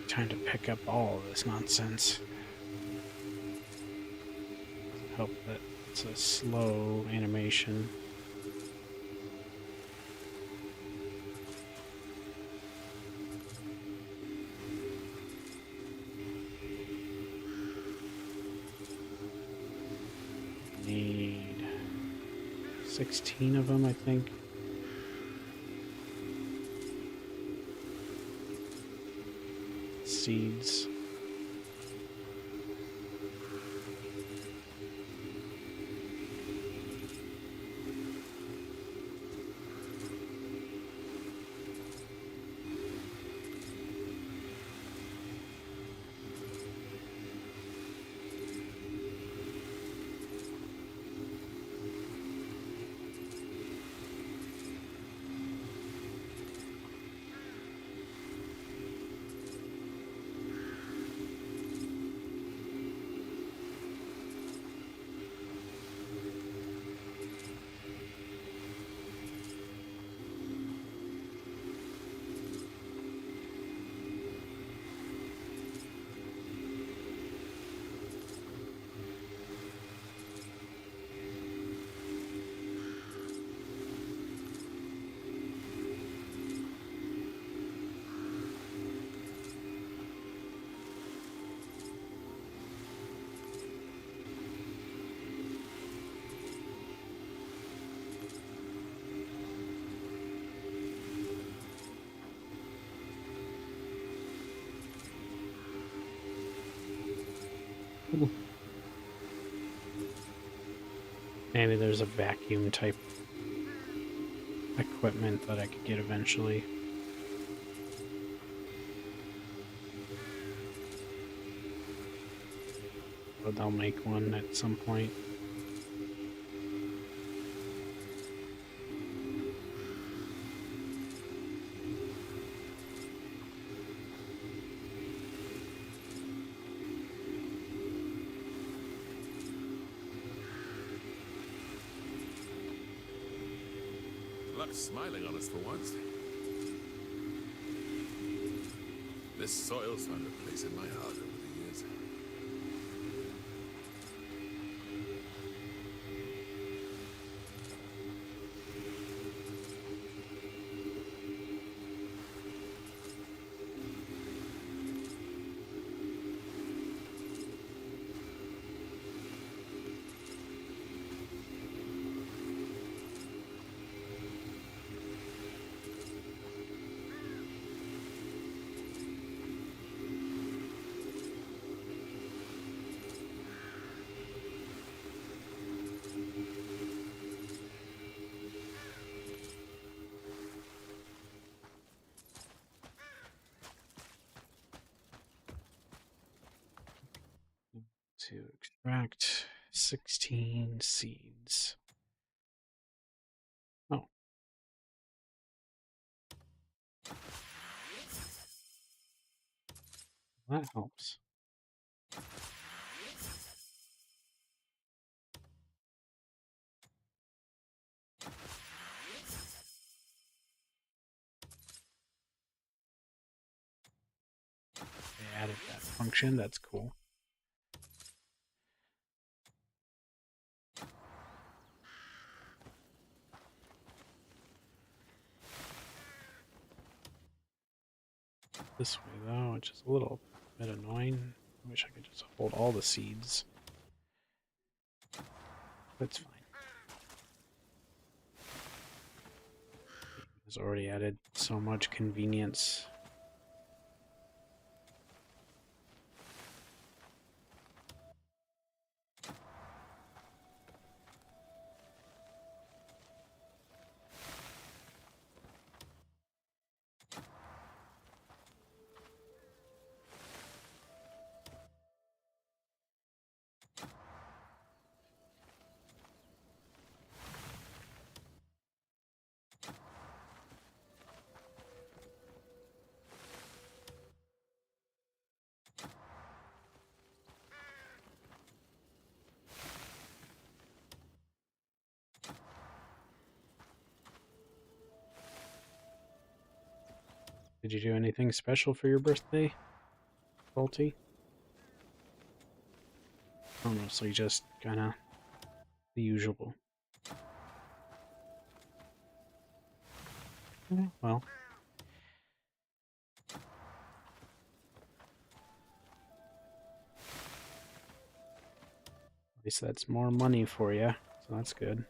Trying to pick up all of this nonsense. Hope that it's a slow animation. Need 16 of them, I think. Seeds. Maybe there's a vacuum type equipment that I could get eventually. But they'll make one at some point. Luck's smiling on us for once. This soil's found a place in my heart over the years. To extract 16 seeds. Oh. That helps. They added that function, that's cool. This way though, which is a little bit annoying. I wish I could just hold all the seeds. That's fine. It's already added so much convenience. Did you do anything special for your birthday, Salty? Or mostly just kinda the usual. Well. At least that's more money for you, so that's good.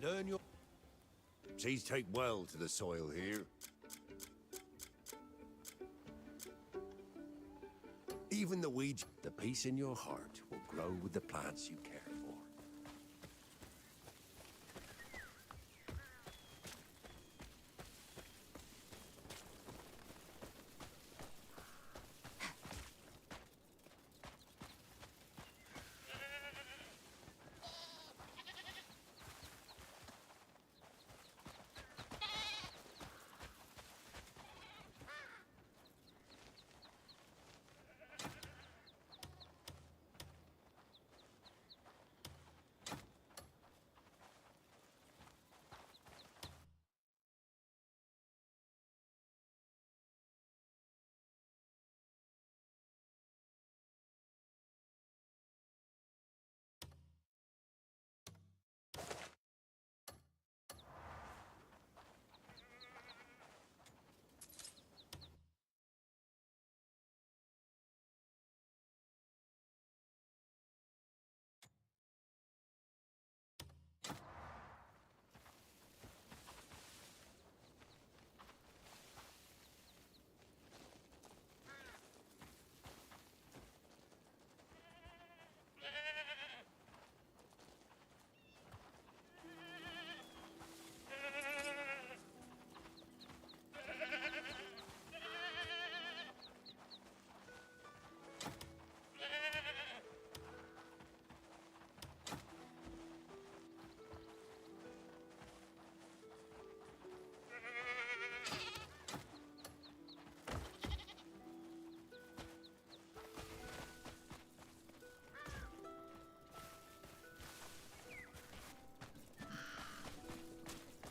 Learn your... Seeds take well to the soil here. Even the weeds, the peace in your heart will grow with the plants you care for.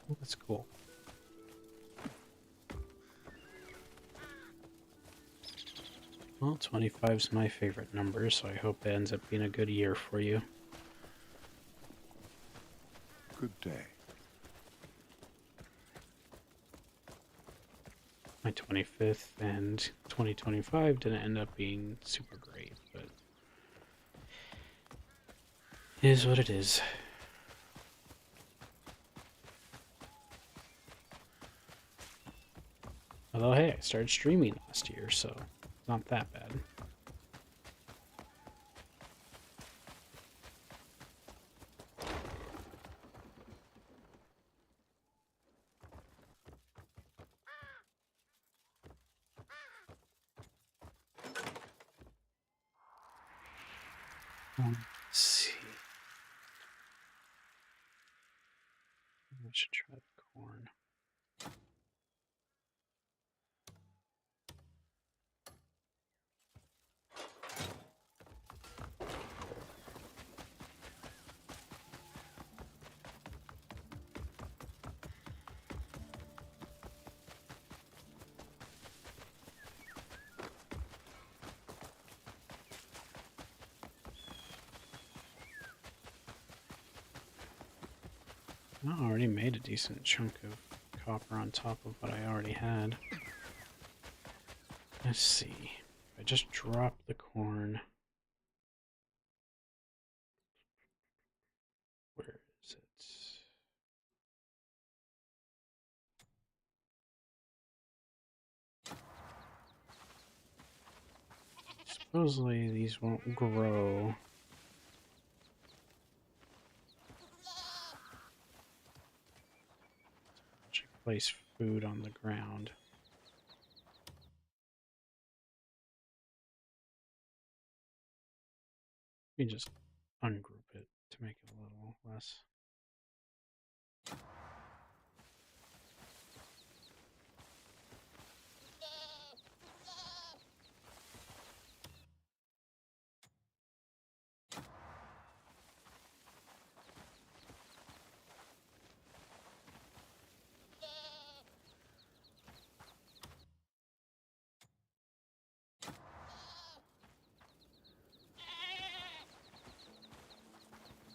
Oh, that's cool. Well, 25 is my favorite number, so I hope it ends up being a good year for you. Good day. My 25th and 2025 didn't end up being super great, but it is what it is. Although, hey, I started streaming last year, so not that bad. Let's see. I should try the corn. I already made a decent chunk of copper on top of what I already had. Let's see. If I just drop the corn. Where is it? Supposedly these won't grow. Place food on the ground. Let me just ungroup it to make it a little less.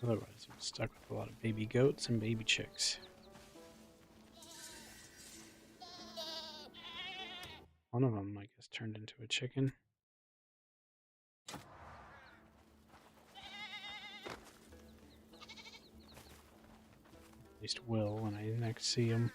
Otherwise, I'm stuck with a lot of baby goats and baby chicks. One of them, I guess, turned into a chicken. At least will when I next see him.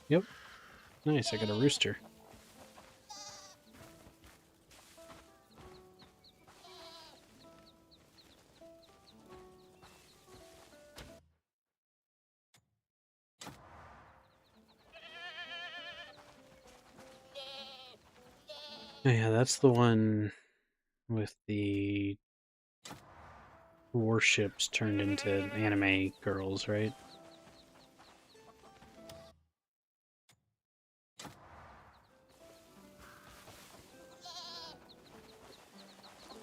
Yep. Nice, I got a rooster. Oh, yeah, that's the one with the warships turned into anime girls, right?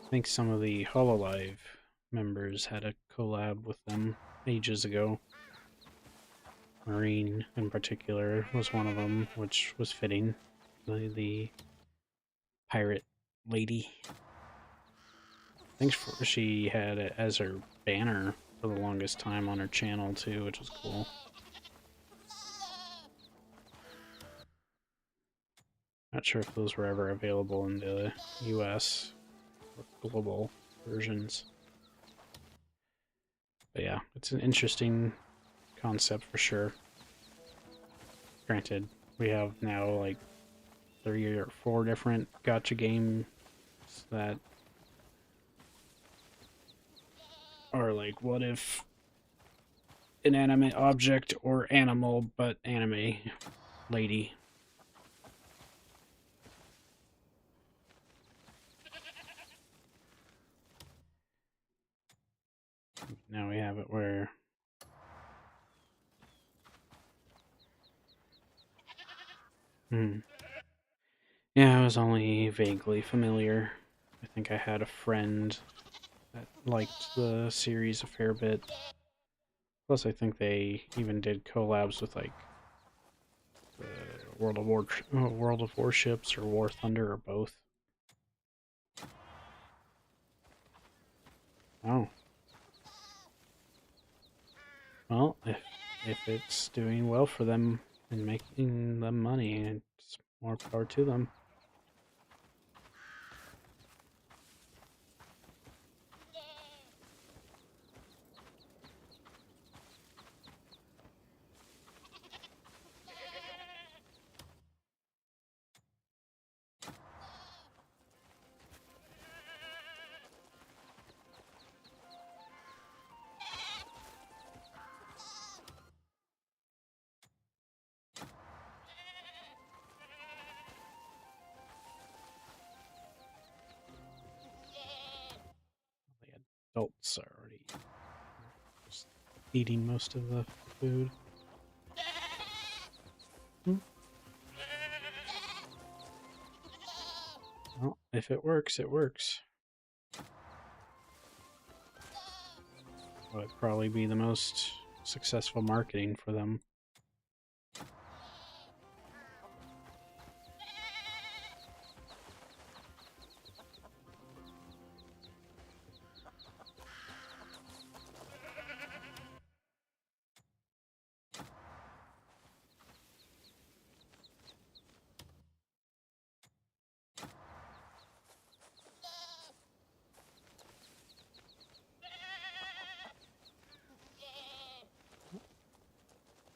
I think some of the Hololive members had a collab with them ages ago. Marine, in particular, was one of them, which was fitting. The pirate lady. I think she had it as her banner for the longest time on her channel, too, which was cool. Not sure if those were ever available in the US or global versions. But yeah, it's an interesting concept for sure. Granted, we have now like 3 or 4 different gacha games that are like, what if inanimate object or animal, but anime lady? Now we have it where yeah, I was only vaguely familiar. I think I had a friend that liked the series a fair bit. Plus, I think they even did collabs with like the World of Warships or War Thunder or both. Oh, well, if it's doing well for them and making them money, it's more power to them. The adults are already just eating most of the food. Well, if it works, it works. Would probably be the most successful marketing for them.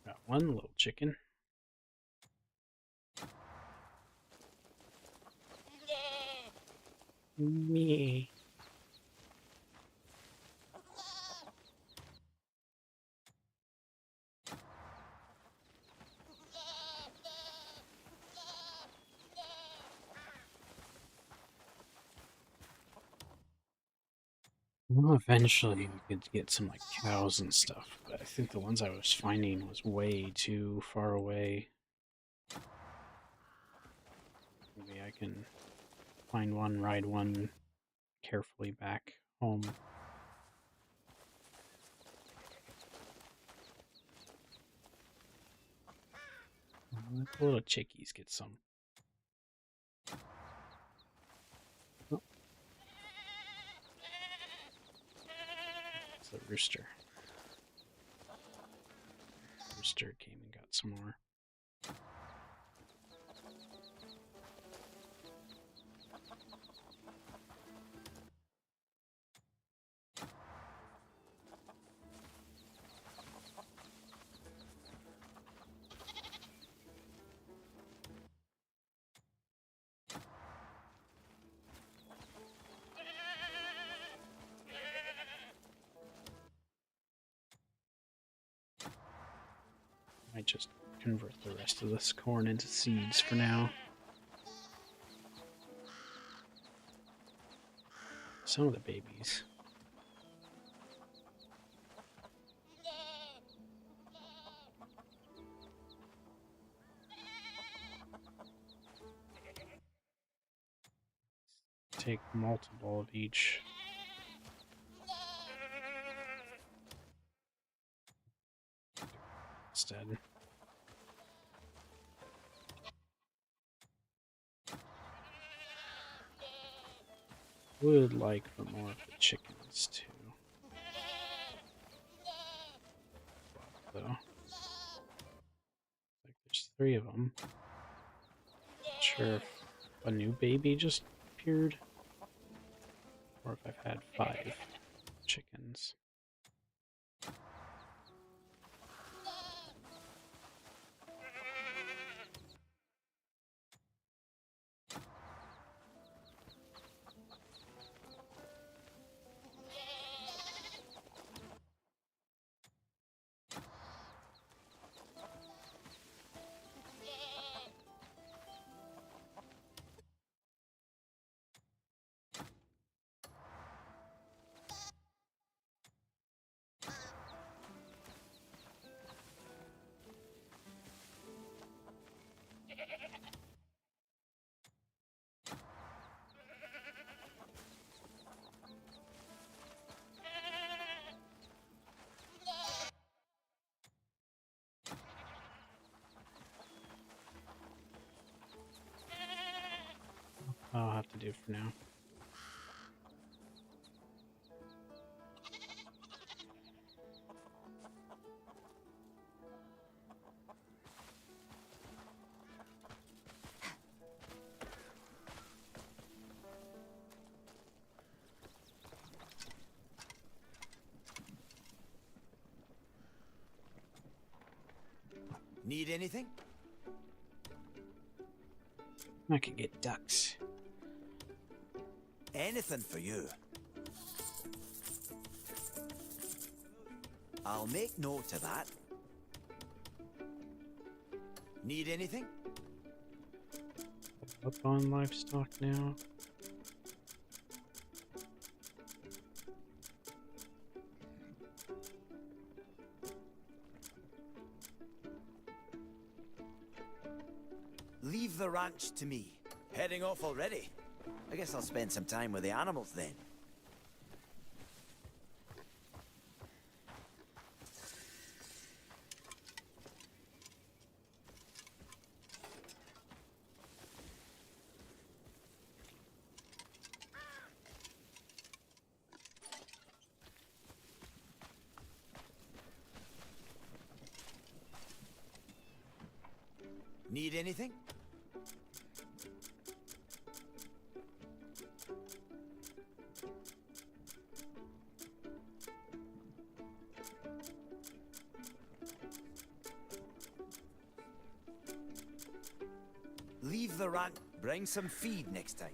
Got one little chicken. Me. Well, eventually we could get some like cows and stuff, but I think the ones I was finding was way too far away. Maybe I can find one, ride one carefully back home. Let the little chickies get some. Oh. It's the rooster. Rooster came and got some more. Might just convert the rest of this corn into seeds for now. Some of the babies. Take multiple of each. Instead. Would like for more of the chickens too. Though. Like there's 3 of them. Not sure if a new baby just appeared or if I've had 5 chickens. I'll have to do for now. Need anything? I can get ducks. Anything for you. I'll make note of that. Need anything? Up on livestock now. Leave the ranch to me. Heading off already. I guess I'll spend some time with the animals then. Need anything? Leave the ranch. Bring some feed next time.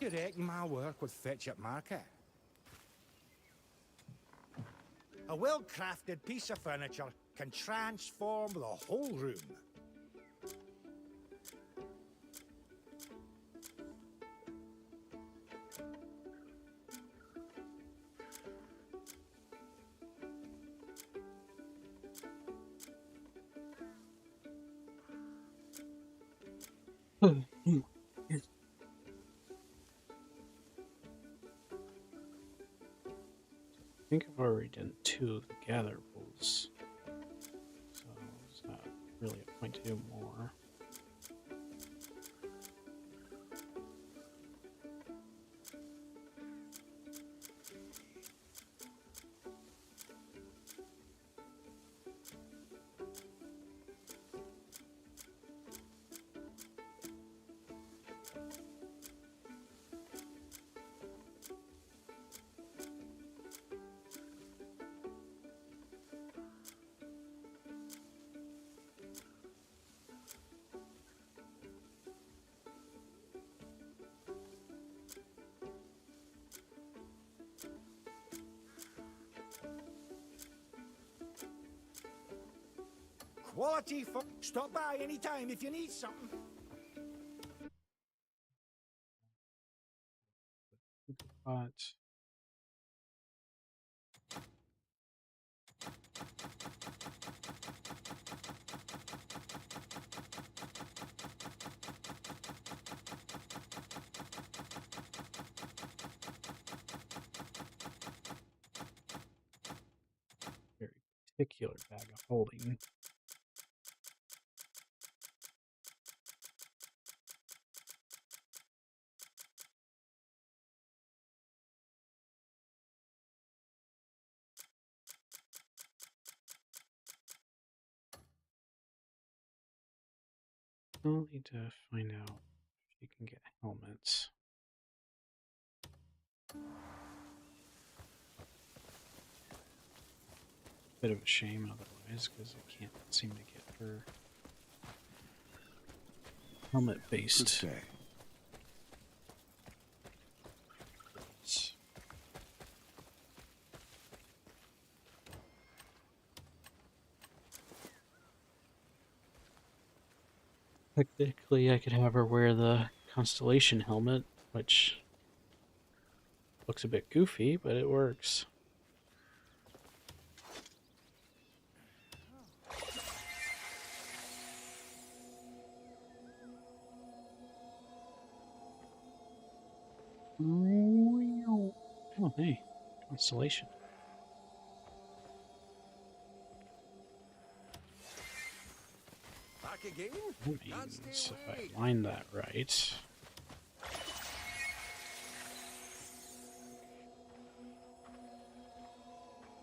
You reckon my work would fetch up market? A well-crafted piece of furniture can transform the whole room. I think I've already done 2 of the gatherables, so there's not really a point to do more. Quality folk. Stop by anytime if you need something. But very particular bag of holding. I'll need to find out if you can get helmets. Bit of a shame otherwise, because I can't seem to get her helmet-based. Technically, I could have her wear the Constellation helmet, which looks a bit goofy, but it works. Oh, hey, Constellation. Back again? That means if I line that right.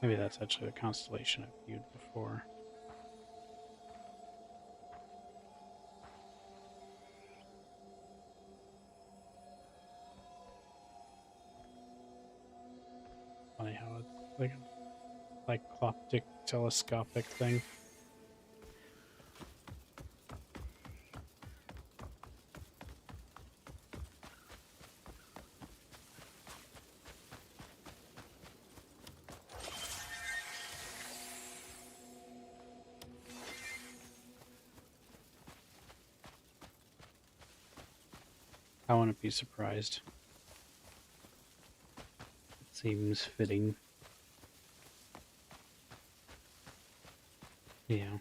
Maybe that's actually the Constellation I've viewed before. Funny how it's like a cycloptic telescopic thing. I wouldn't be surprised. It seems fitting. Yeah.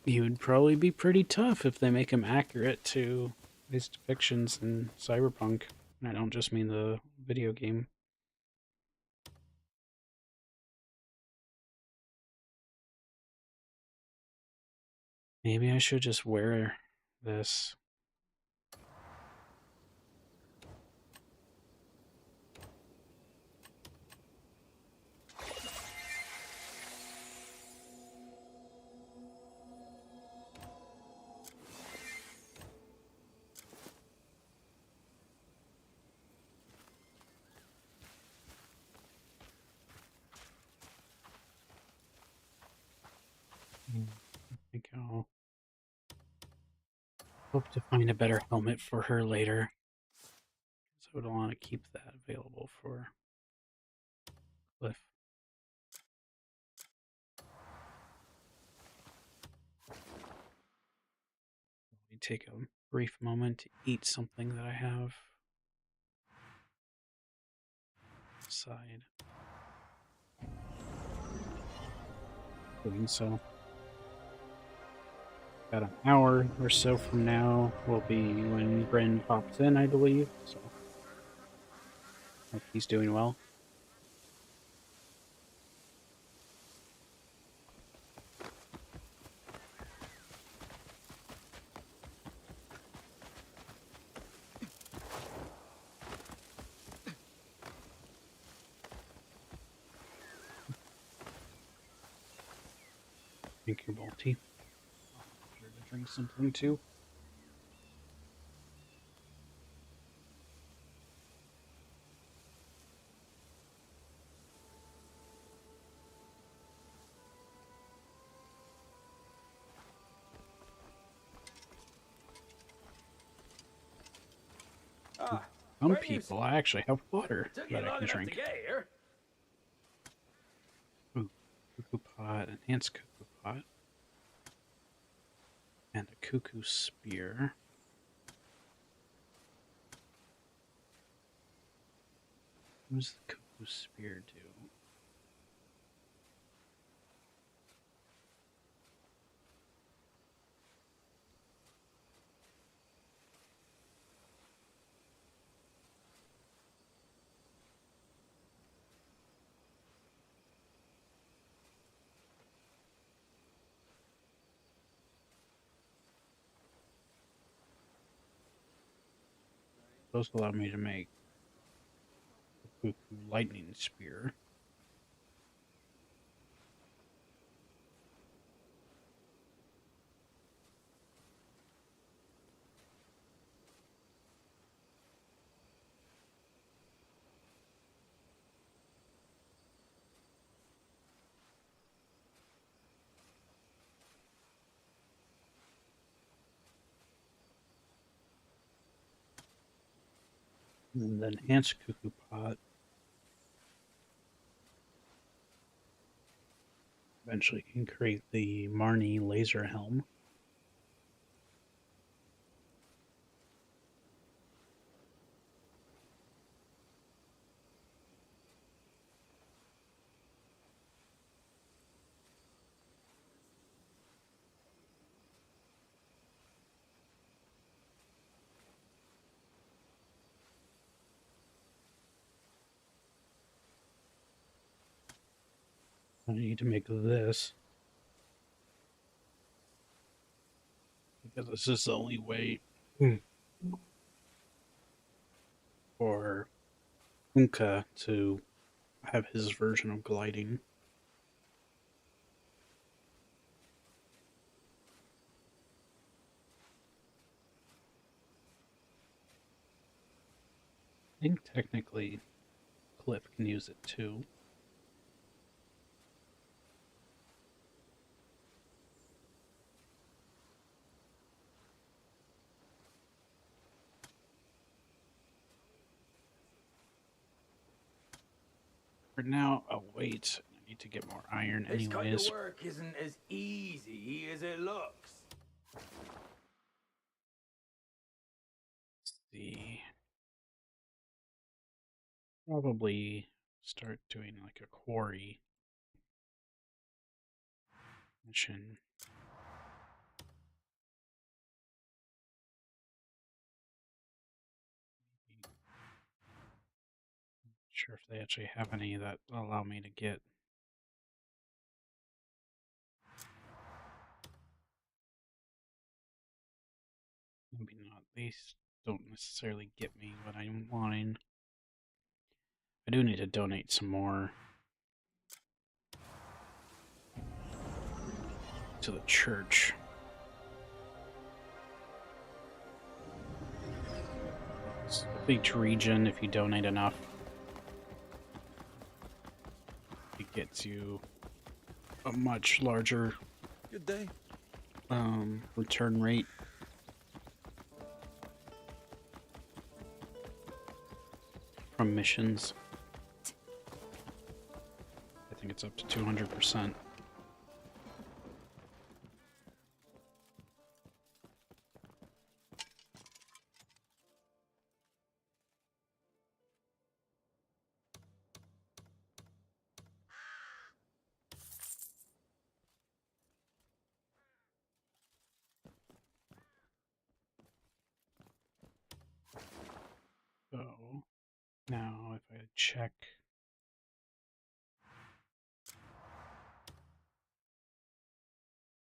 He would probably be pretty tough if they make him accurate to his depictions in Cyberpunk. And I don't just mean the video game. Maybe I should just wear this. I think I'll hope to find a better helmet for her later. would want to keep that available for Cliff. Let me take a brief moment to eat something that I have aside. Doing so. About an hour or so from now will be when Bryn pops in, I believe. So, hope he's doing well. Thank you, Balti. I'm sure to drink something too. Some people actually have water that I can drink. Ooh, cuckoo pot, enhanced cuckoo pot, and a cuckoo spear. What does the cuckoo spear do? Those allow me to make a cuckoo lightning spear. And the enhanced cuckoo pot eventually can create the Marnie laser helm. I need to make this because this is the only way for Unka to have his version of gliding. I think technically Cliff can use it too. For now, oh wait, I need to get more iron anyways. This kind of work isn't as easy as it looks. Let's see. Probably start doing like a quarry mission. Not sure if they actually have any that allow me to get. Maybe not. These don't necessarily get me what I'm wanting. I do need to donate some more to the church. So each region, if you donate enough, it gets you a much larger Good day. return rate. from missions. I think it's up to 200%. So now if I check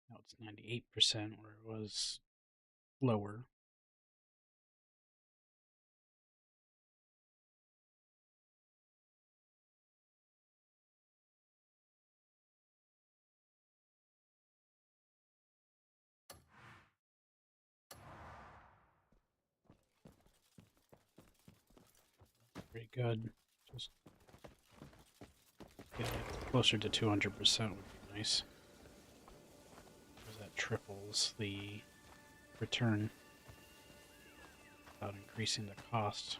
now it's 98% where it was lower. Pretty good. Just get it closer to 200% would be nice. Because that triples the return without increasing the cost.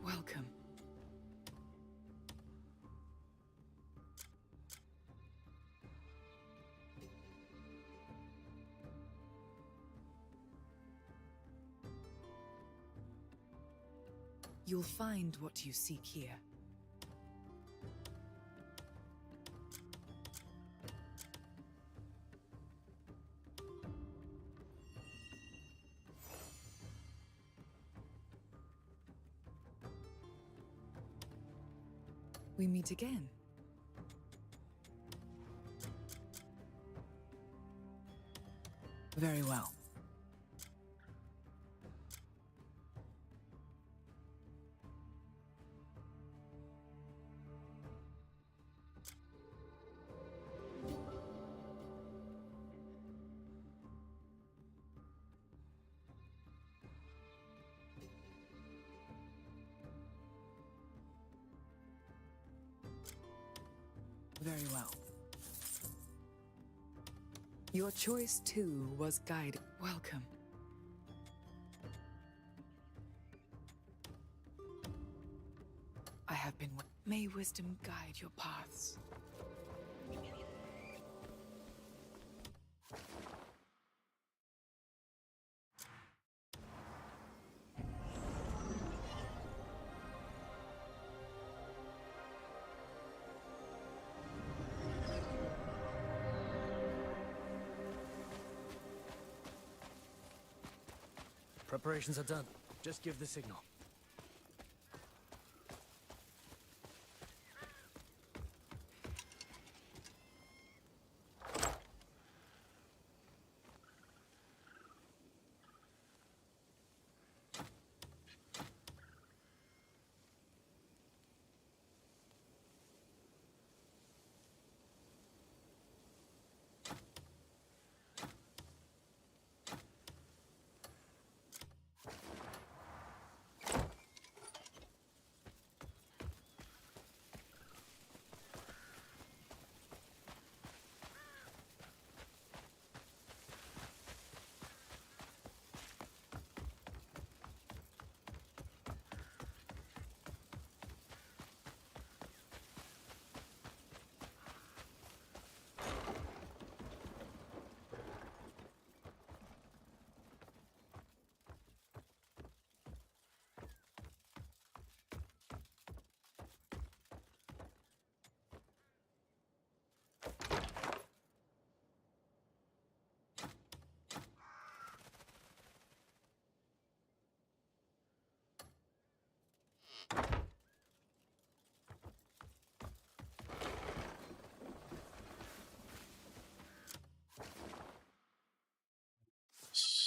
Welcome. You'll find what you seek here. We meet again. Very well. Very well. Your choice, too, was guided. Welcome. I have been... May wisdom guide your paths. Preparations are done. Just give the signal.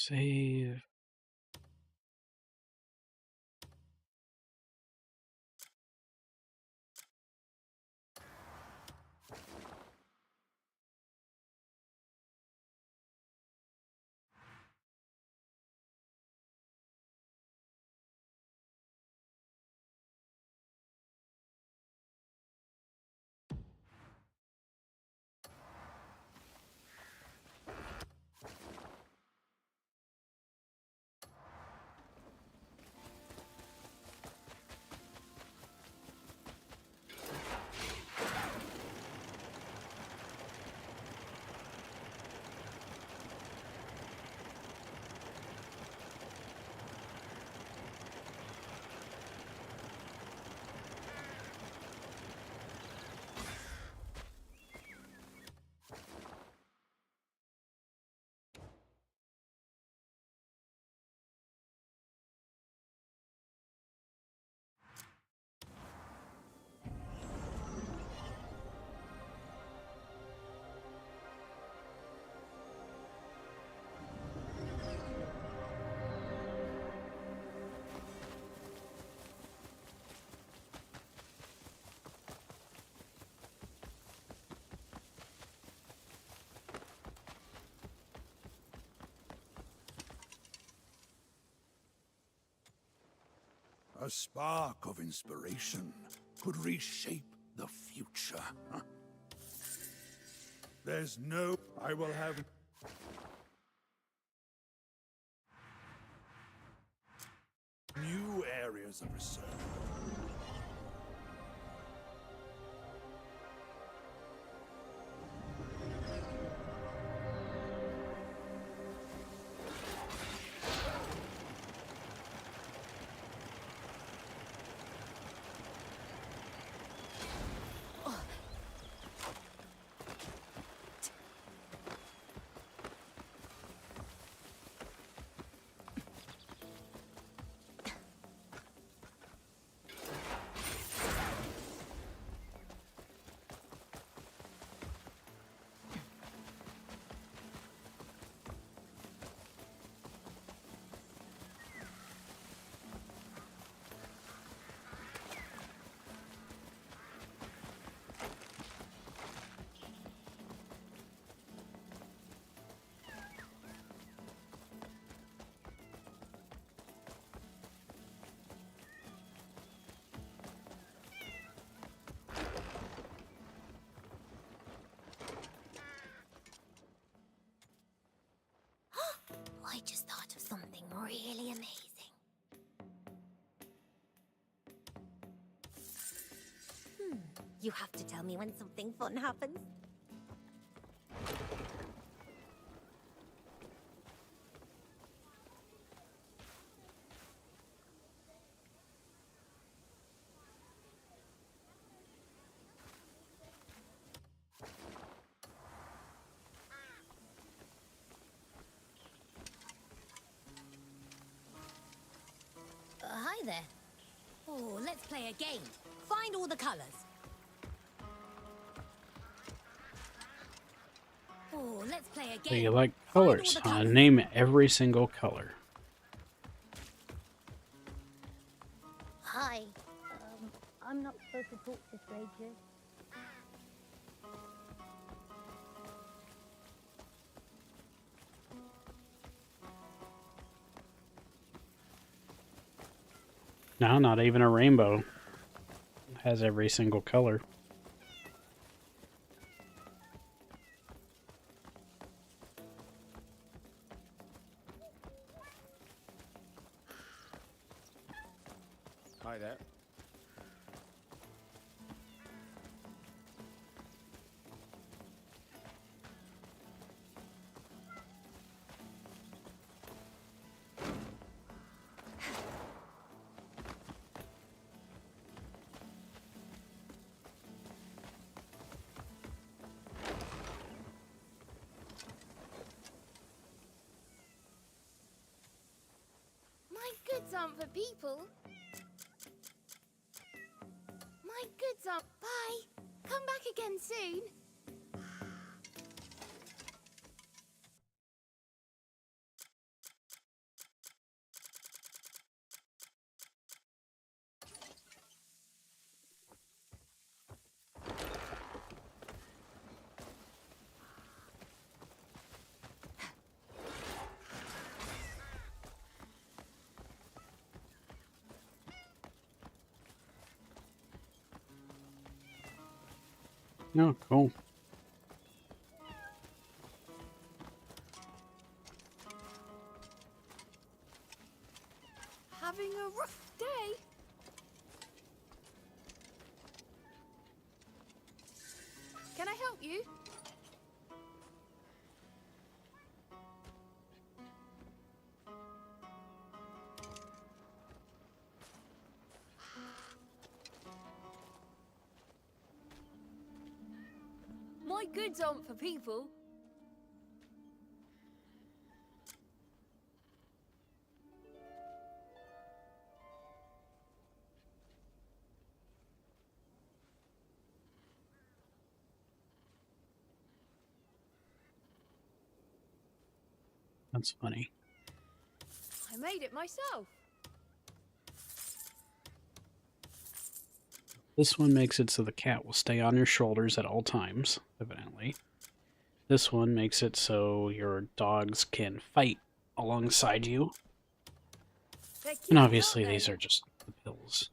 Save. A spark of inspiration could reshape the future. Huh? There's no... I will have... New areas of research. I just thought of something really amazing. You have to tell me when something fun happens. Hi there. Oh, let's play a game. Find all the colors. Oh, let's play a game. So you like Find all colors, the huh? colours. Name every single color. Hi. I'm not supposed to talk to strangers. No, not even a rainbow has every single color. Hi there. My goods aren't for people. My goods aren't... Bye. Come back again soon. Oh, cool. Having a rough day? Can I help you? My goods aren't for people. That's funny. I made it myself. This one makes it so the cat will stay on your shoulders at all times, evidently. This one makes it so your dogs can fight alongside you. They're And cute, obviously aren't these they? are just the pills.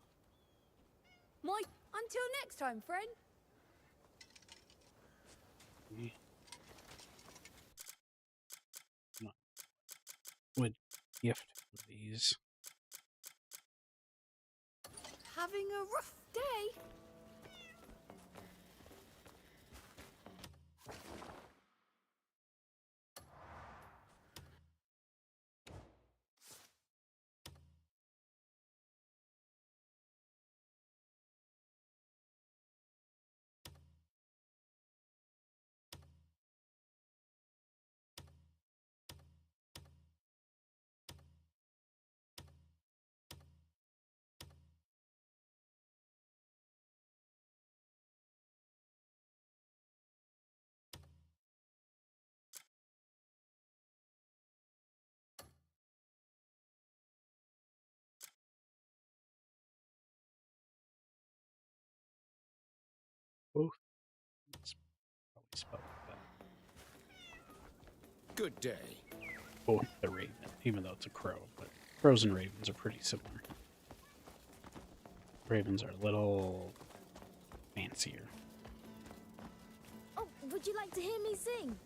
Until next time, friend. Would gift these. Having a rough day? Both. It's probably spelled like that. Good day. Both the raven, even though it's a crow, but crows and ravens are pretty similar. Ravens are a little fancier. Oh, would you like to hear me sing?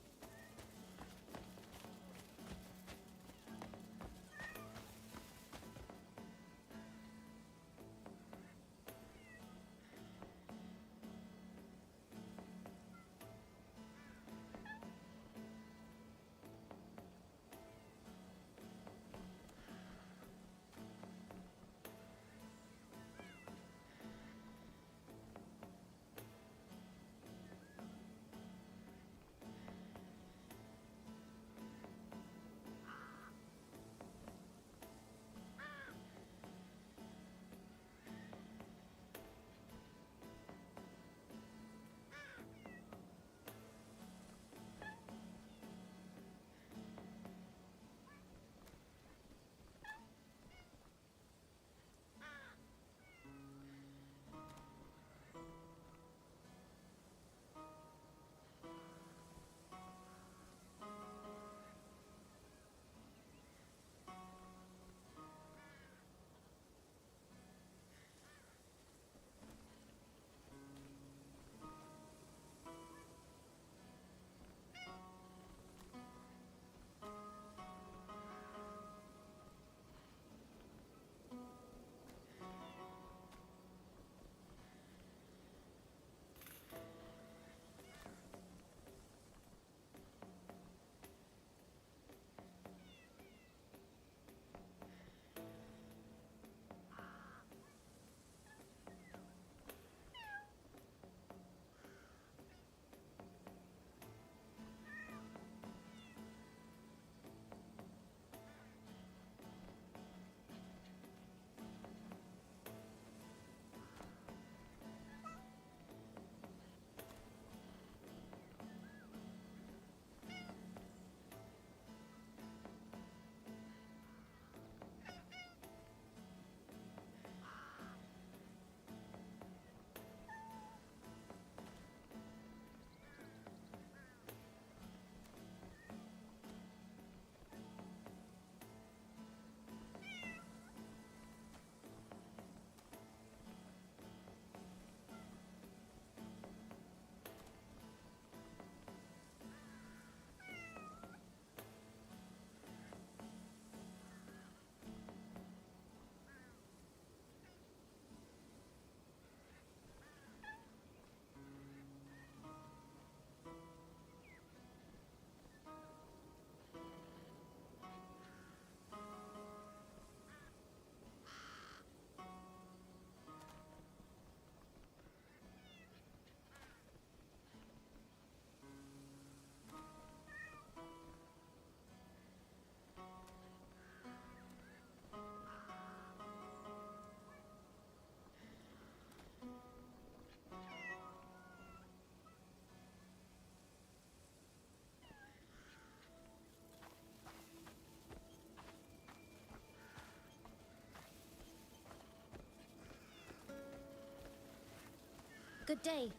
Good day.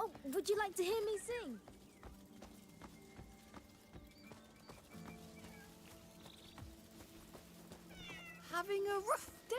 Oh, would you like to hear me sing? Having a rough day?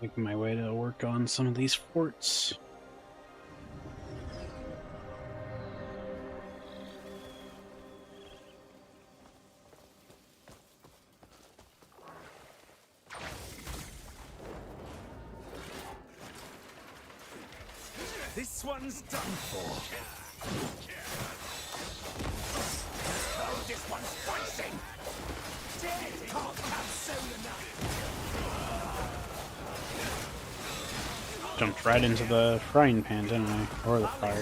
Making my way to work on some of these forts. This one's done for. Oh, this one's fighting. Dead can't come soon enough. Jumped right into the frying pan, didn't I? Or the fire. Are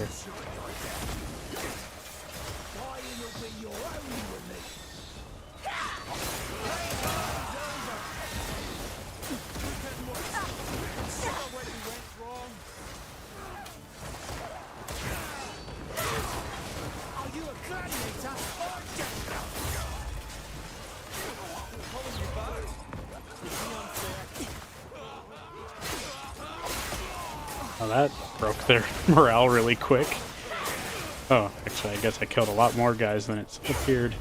you a gladiator or Oh, that broke their morale really quick. Oh, actually, I guess I killed a lot more guys than it appeared.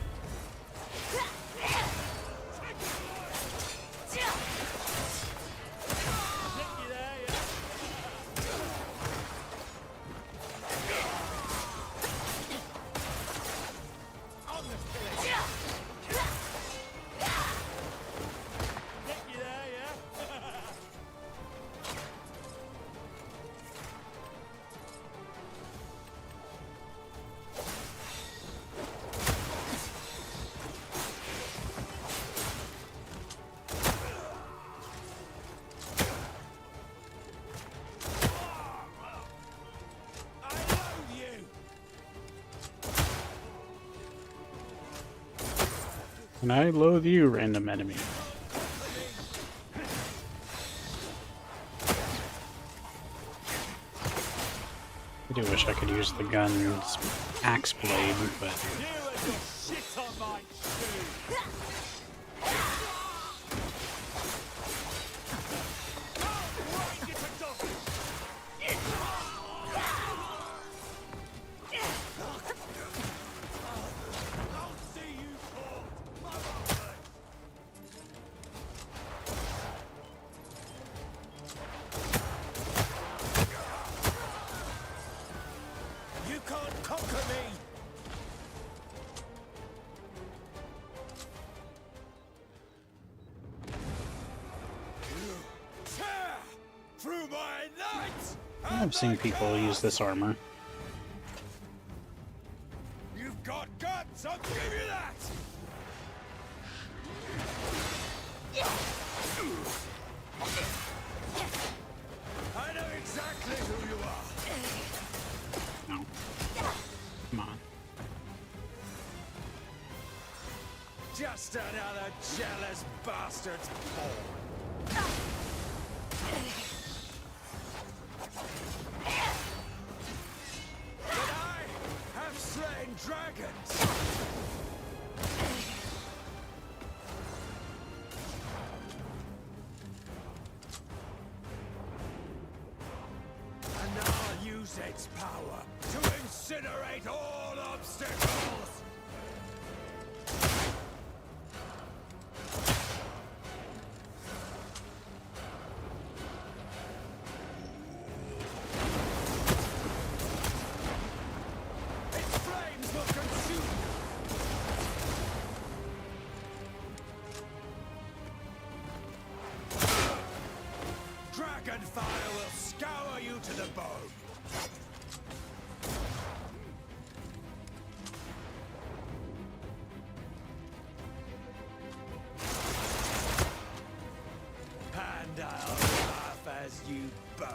And I loathe you, random enemy. I do wish I could use the gun's axe blade, but... I've seen people use this armor. You've got guts, I'll give you that! I know exactly who you are. No. Come on. Just another jealous bastard's born. But I have slain dragons! And I'll use its power to incinerate all obstacles! Its flames will consume you! Dragonfire will scour you to the bone! And I'll laugh as you burn.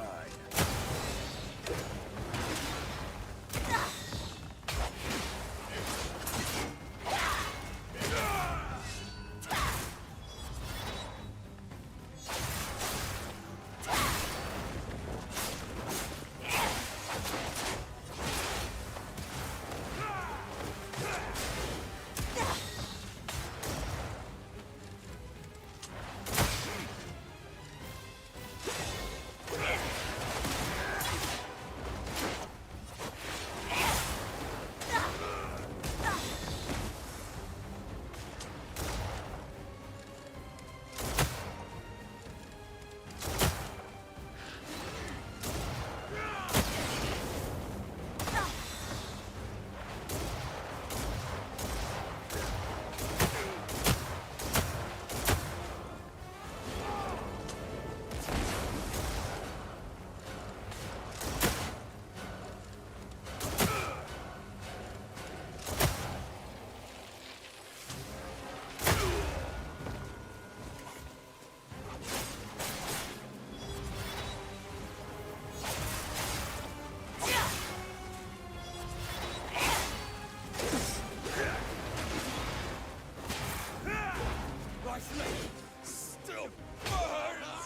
My flame still burns!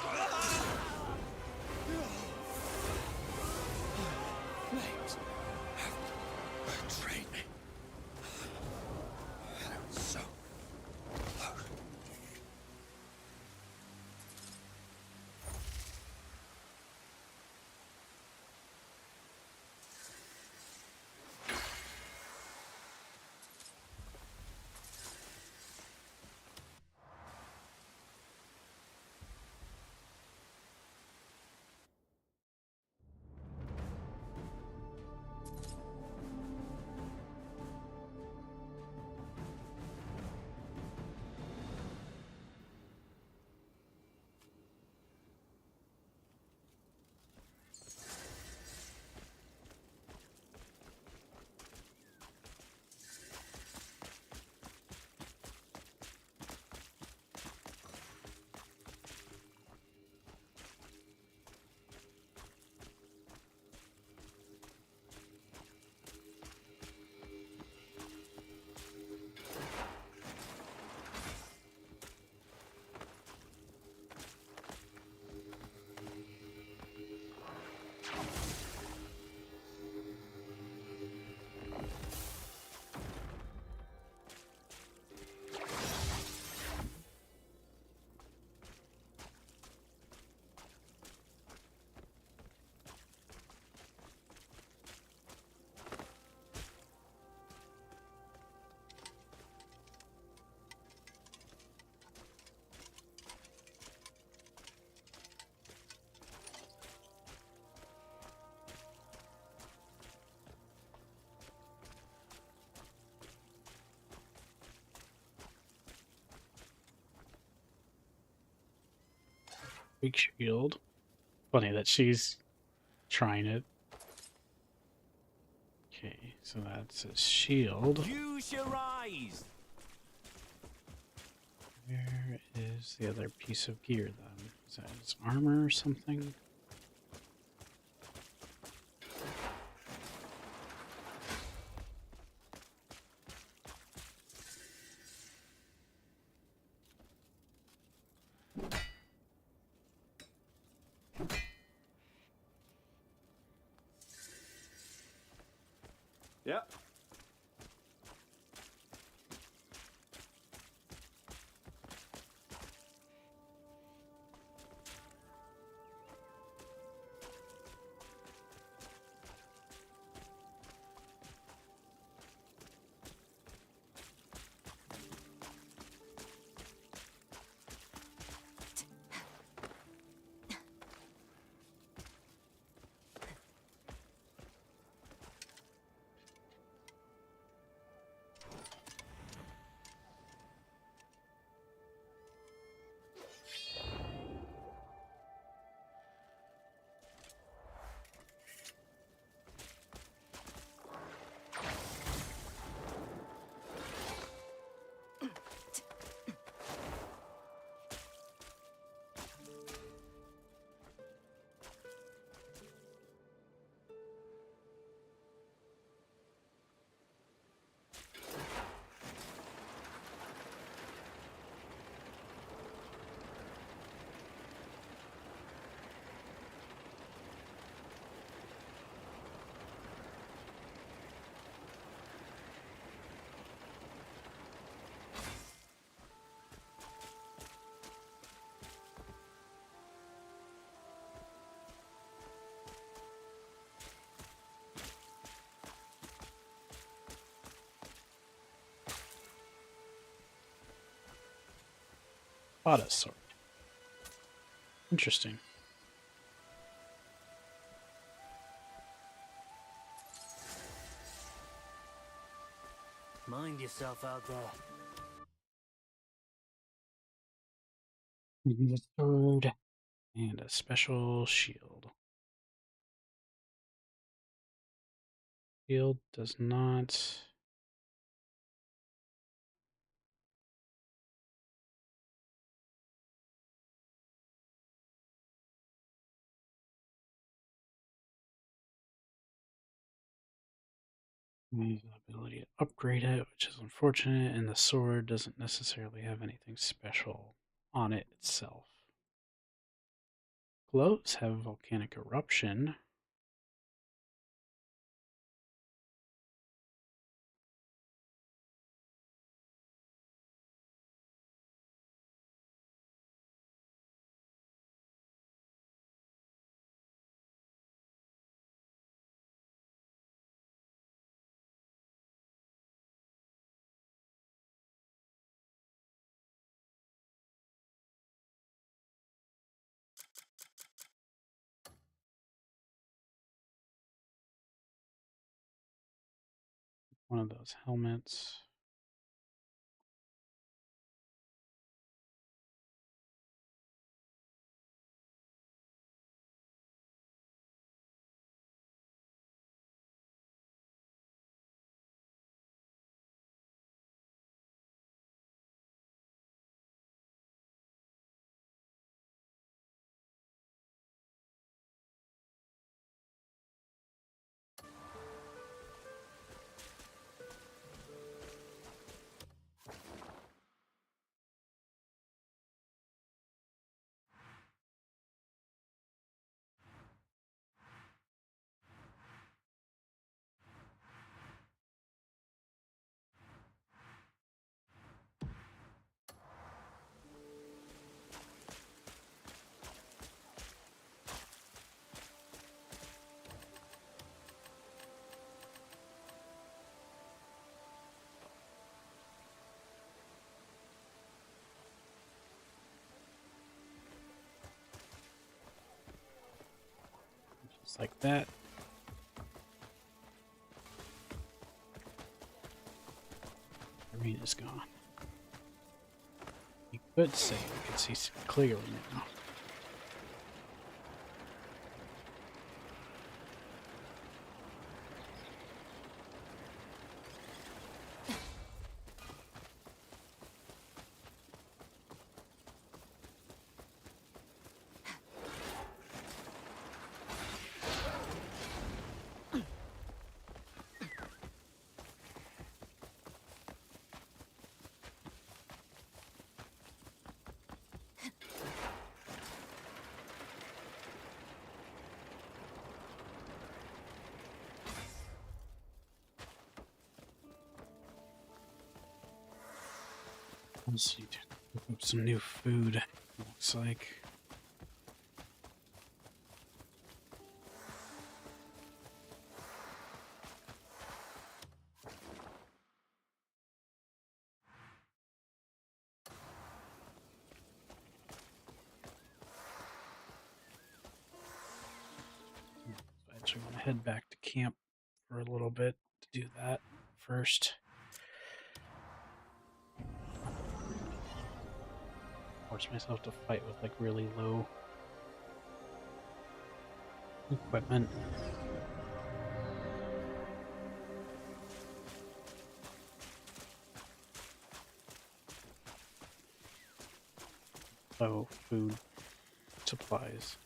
Flames have betrayed me. I'm so close. Big shield. Funny that she's trying it. Okay, so that's a shield. Use your eyes. Where is the other piece of gear then? Is that his armor or something? Yep. Spada sword. Interesting. Mind yourself out there. The sword and a special shield. Shield does not. The ability to upgrade it, which is unfortunate, and the sword doesn't necessarily have anything special on it itself. Gloves have volcanic eruption. One of those helmets. Just like that. Arena's gone. You could say we can see clearly now. Let's see. Look up some new food. Looks like. I actually want to head back to camp for a little bit to do that first. Force myself to fight with like really low equipment. Low food supplies.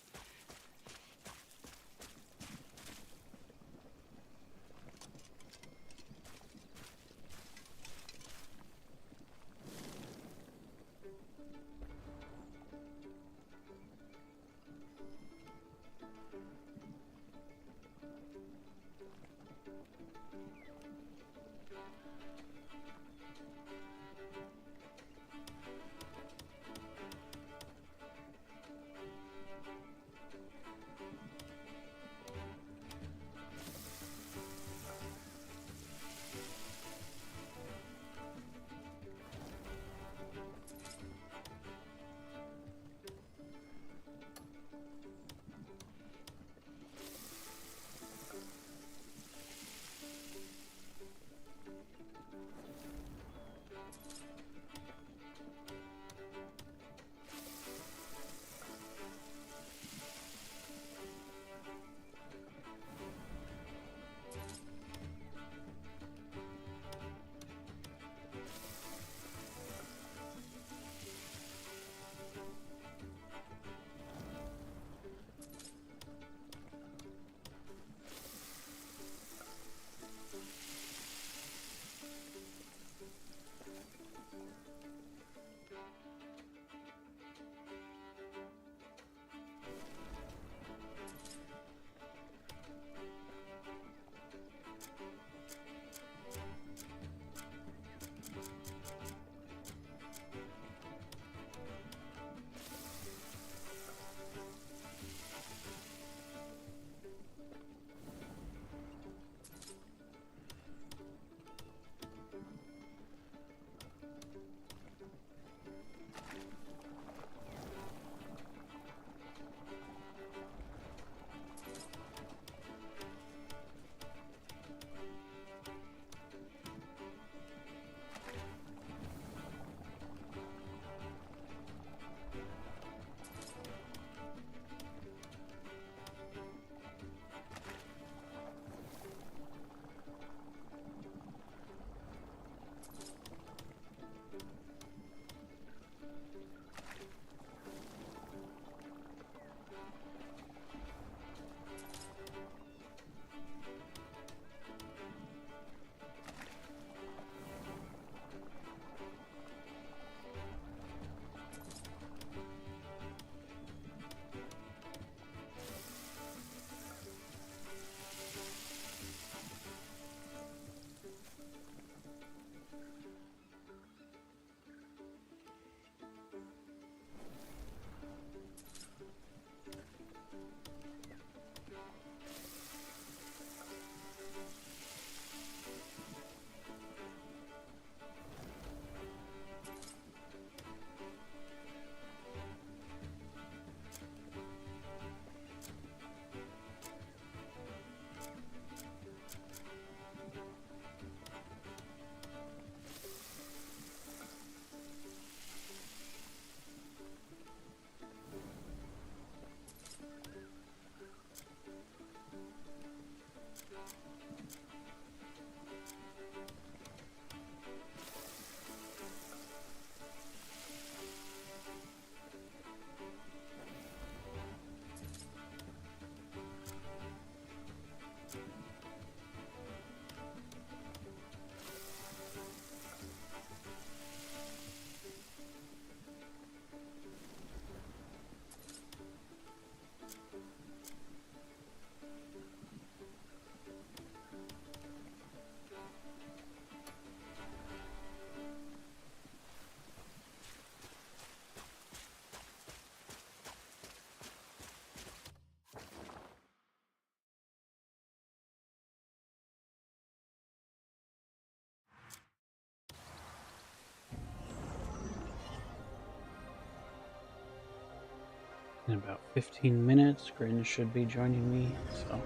In about 15 minutes, Grin should be joining me, so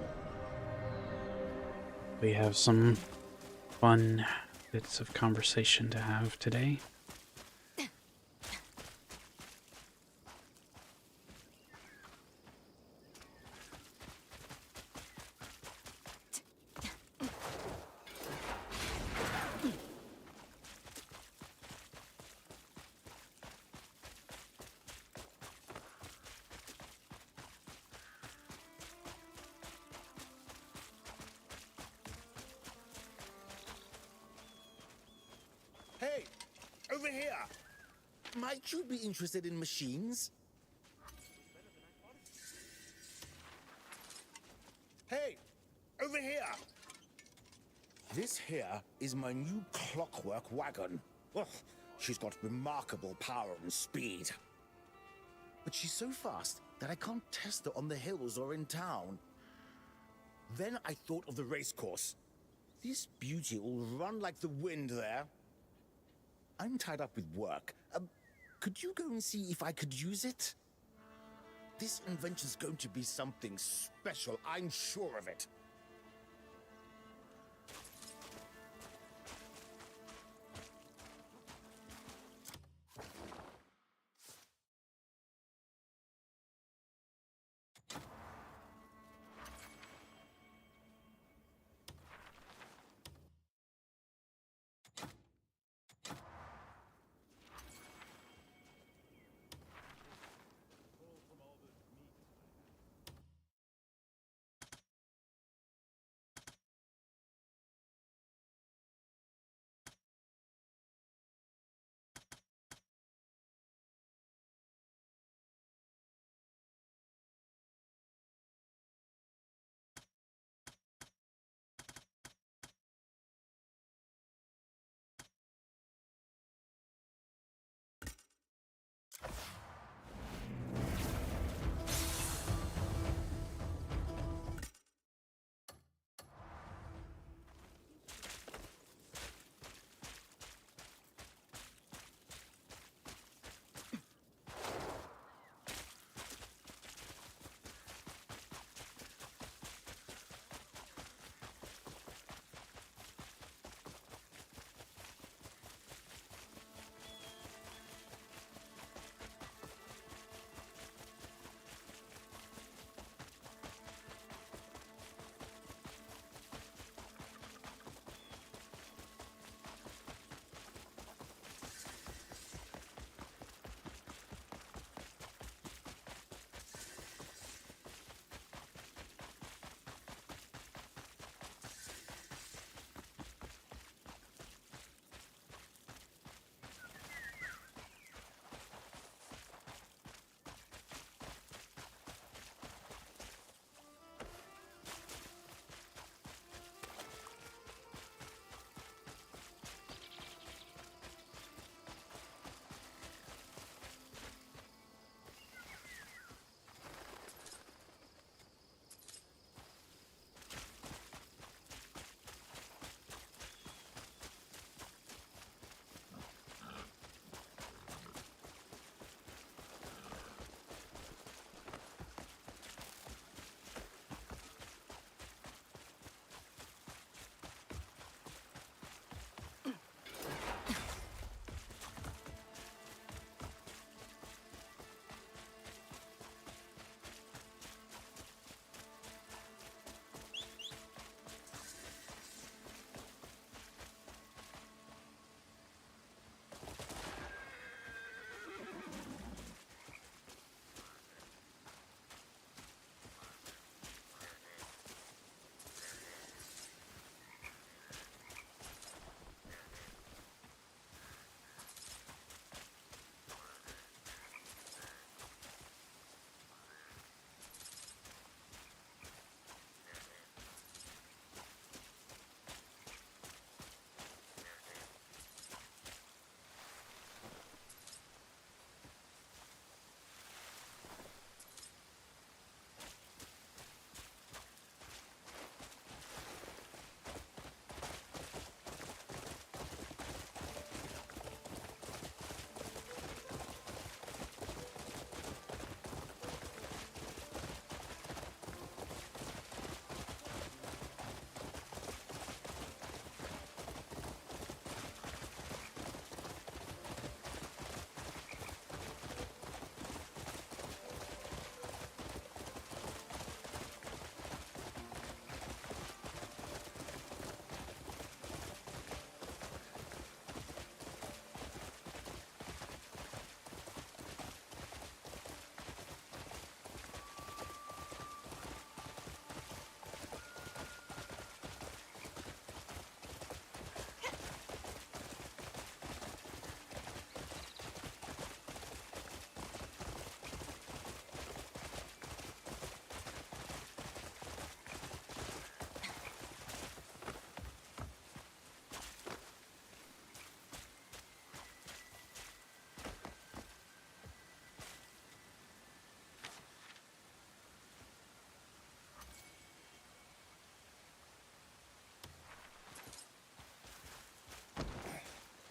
we have some fun bits of conversation to have today. Hey, over here. Might you be interested in machines? Hey, over here. This here is my new clockwork wagon. Oh, she's got remarkable power and speed. But she's so fast that I can't test her on the hills or in town. Then I thought of the racecourse. This beauty will run like the wind there. I'm tied up with work. Could you go and see if I could use it? This invention's going to be something special, I'm sure of it.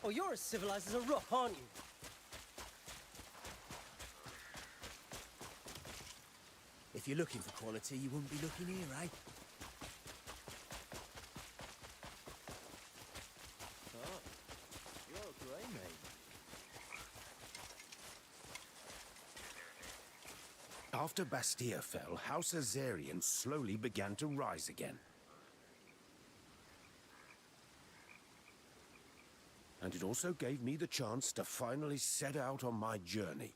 Oh, you're as civilized as a rook, aren't you? If you're looking for quality, you wouldn't be looking here, eh? Oh, you're a grey mate. After Bastia fell, House Azarian slowly began to rise again. And it also gave me the chance to finally set out on my journey.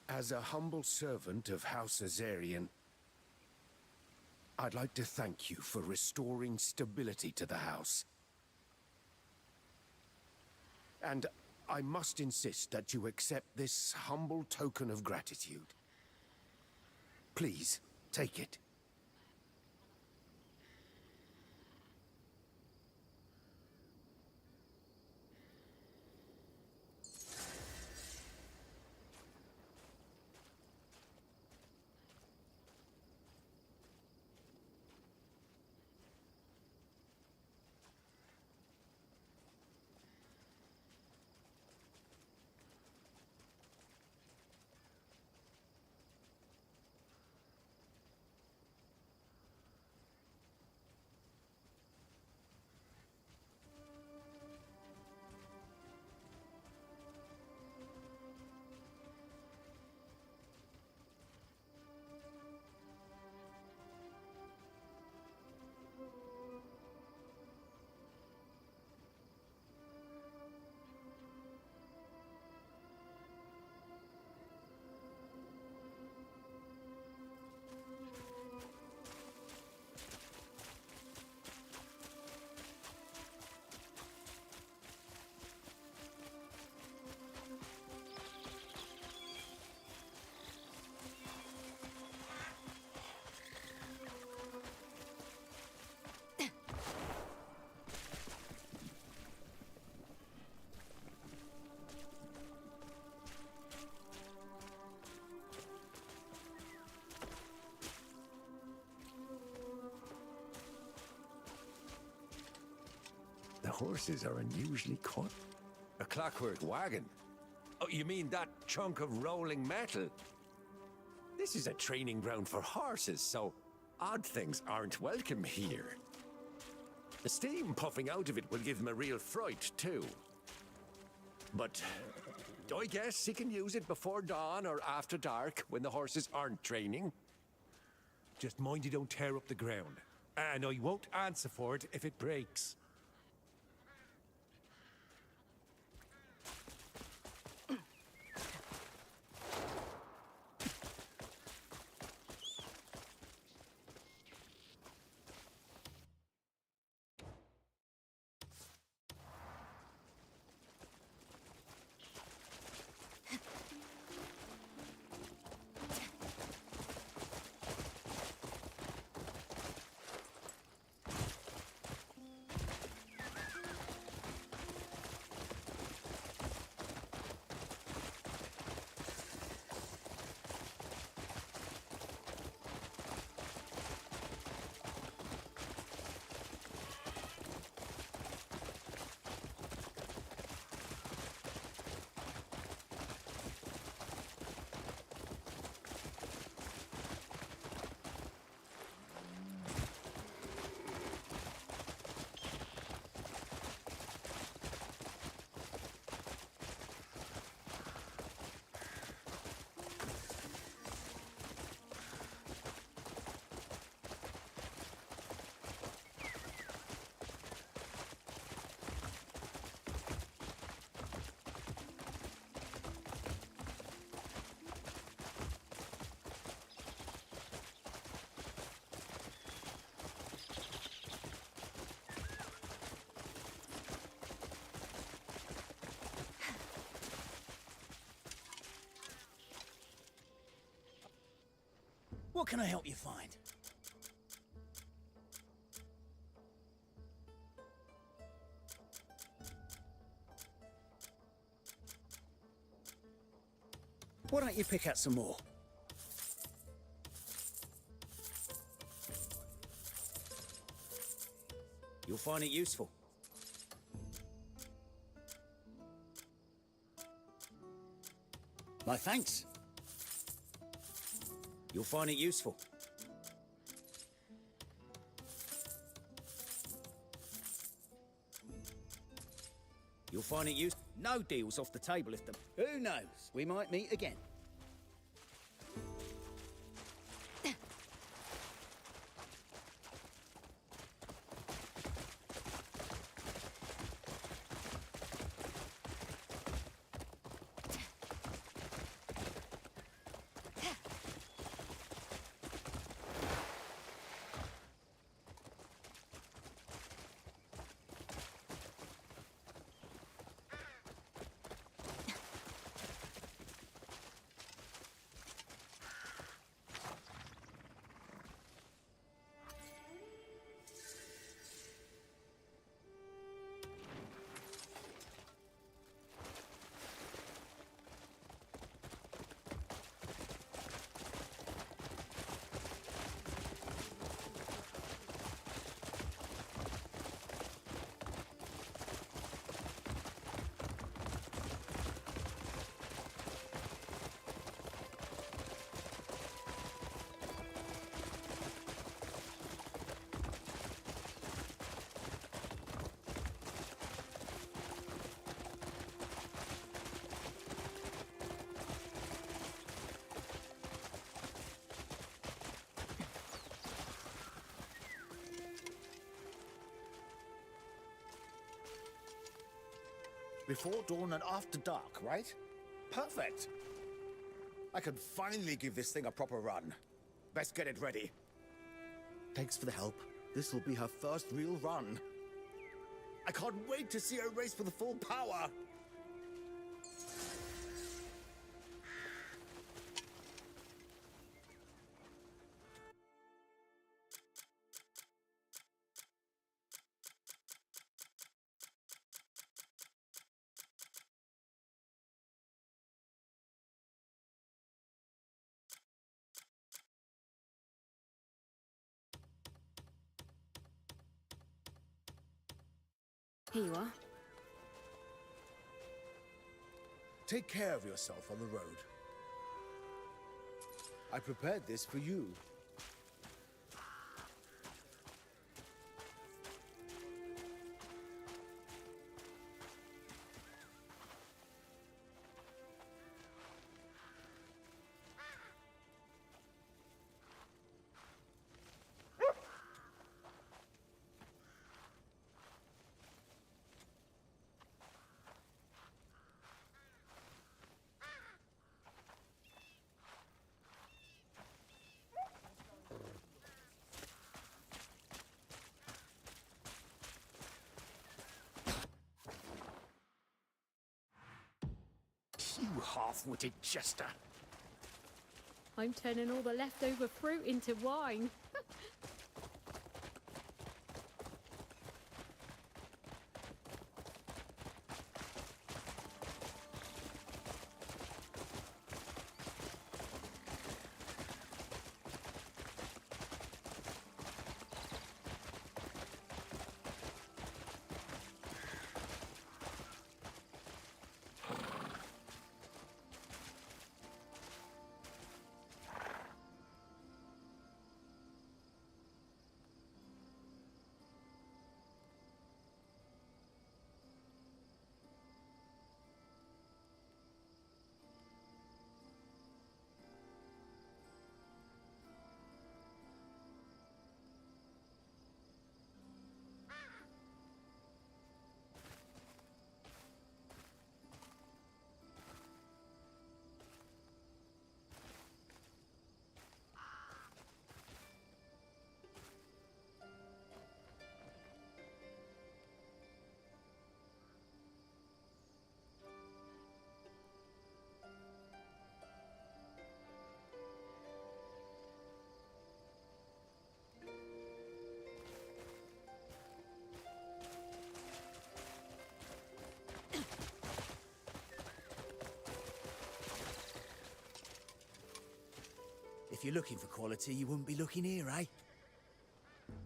As a humble servant of House Azarian, I'd like to thank you for restoring stability to the house. And I must insist that you accept this humble token of gratitude. Please, take it. The horses are unusually quiet. A clockwork wagon? Oh, you mean that chunk of rolling metal? This is a training ground for horses, so odd things aren't welcome here. The steam puffing out of it will give them a real fright, too. But I guess he can use it before dawn or after dark when the horses aren't training. Just mind you don't tear up the ground. And I won't answer for it if it breaks. What can I help you find? Why don't you pick out some more? You'll find it useful. My thanks. You'll find it useful. You'll find it useful. No deals off the table if the... Who knows? We might meet again. Before dawn and after dark, right? Perfect. I can finally give this thing a proper run. Best get it ready. Thanks for the help. This will be her first real run. I can't wait to see her race for the full power. Here you are. Take care of yourself on the road. I prepared this for you. You half-witted jester. I'm turning all the leftover fruit into wine. If you're looking for quality, you wouldn't be looking here, eh?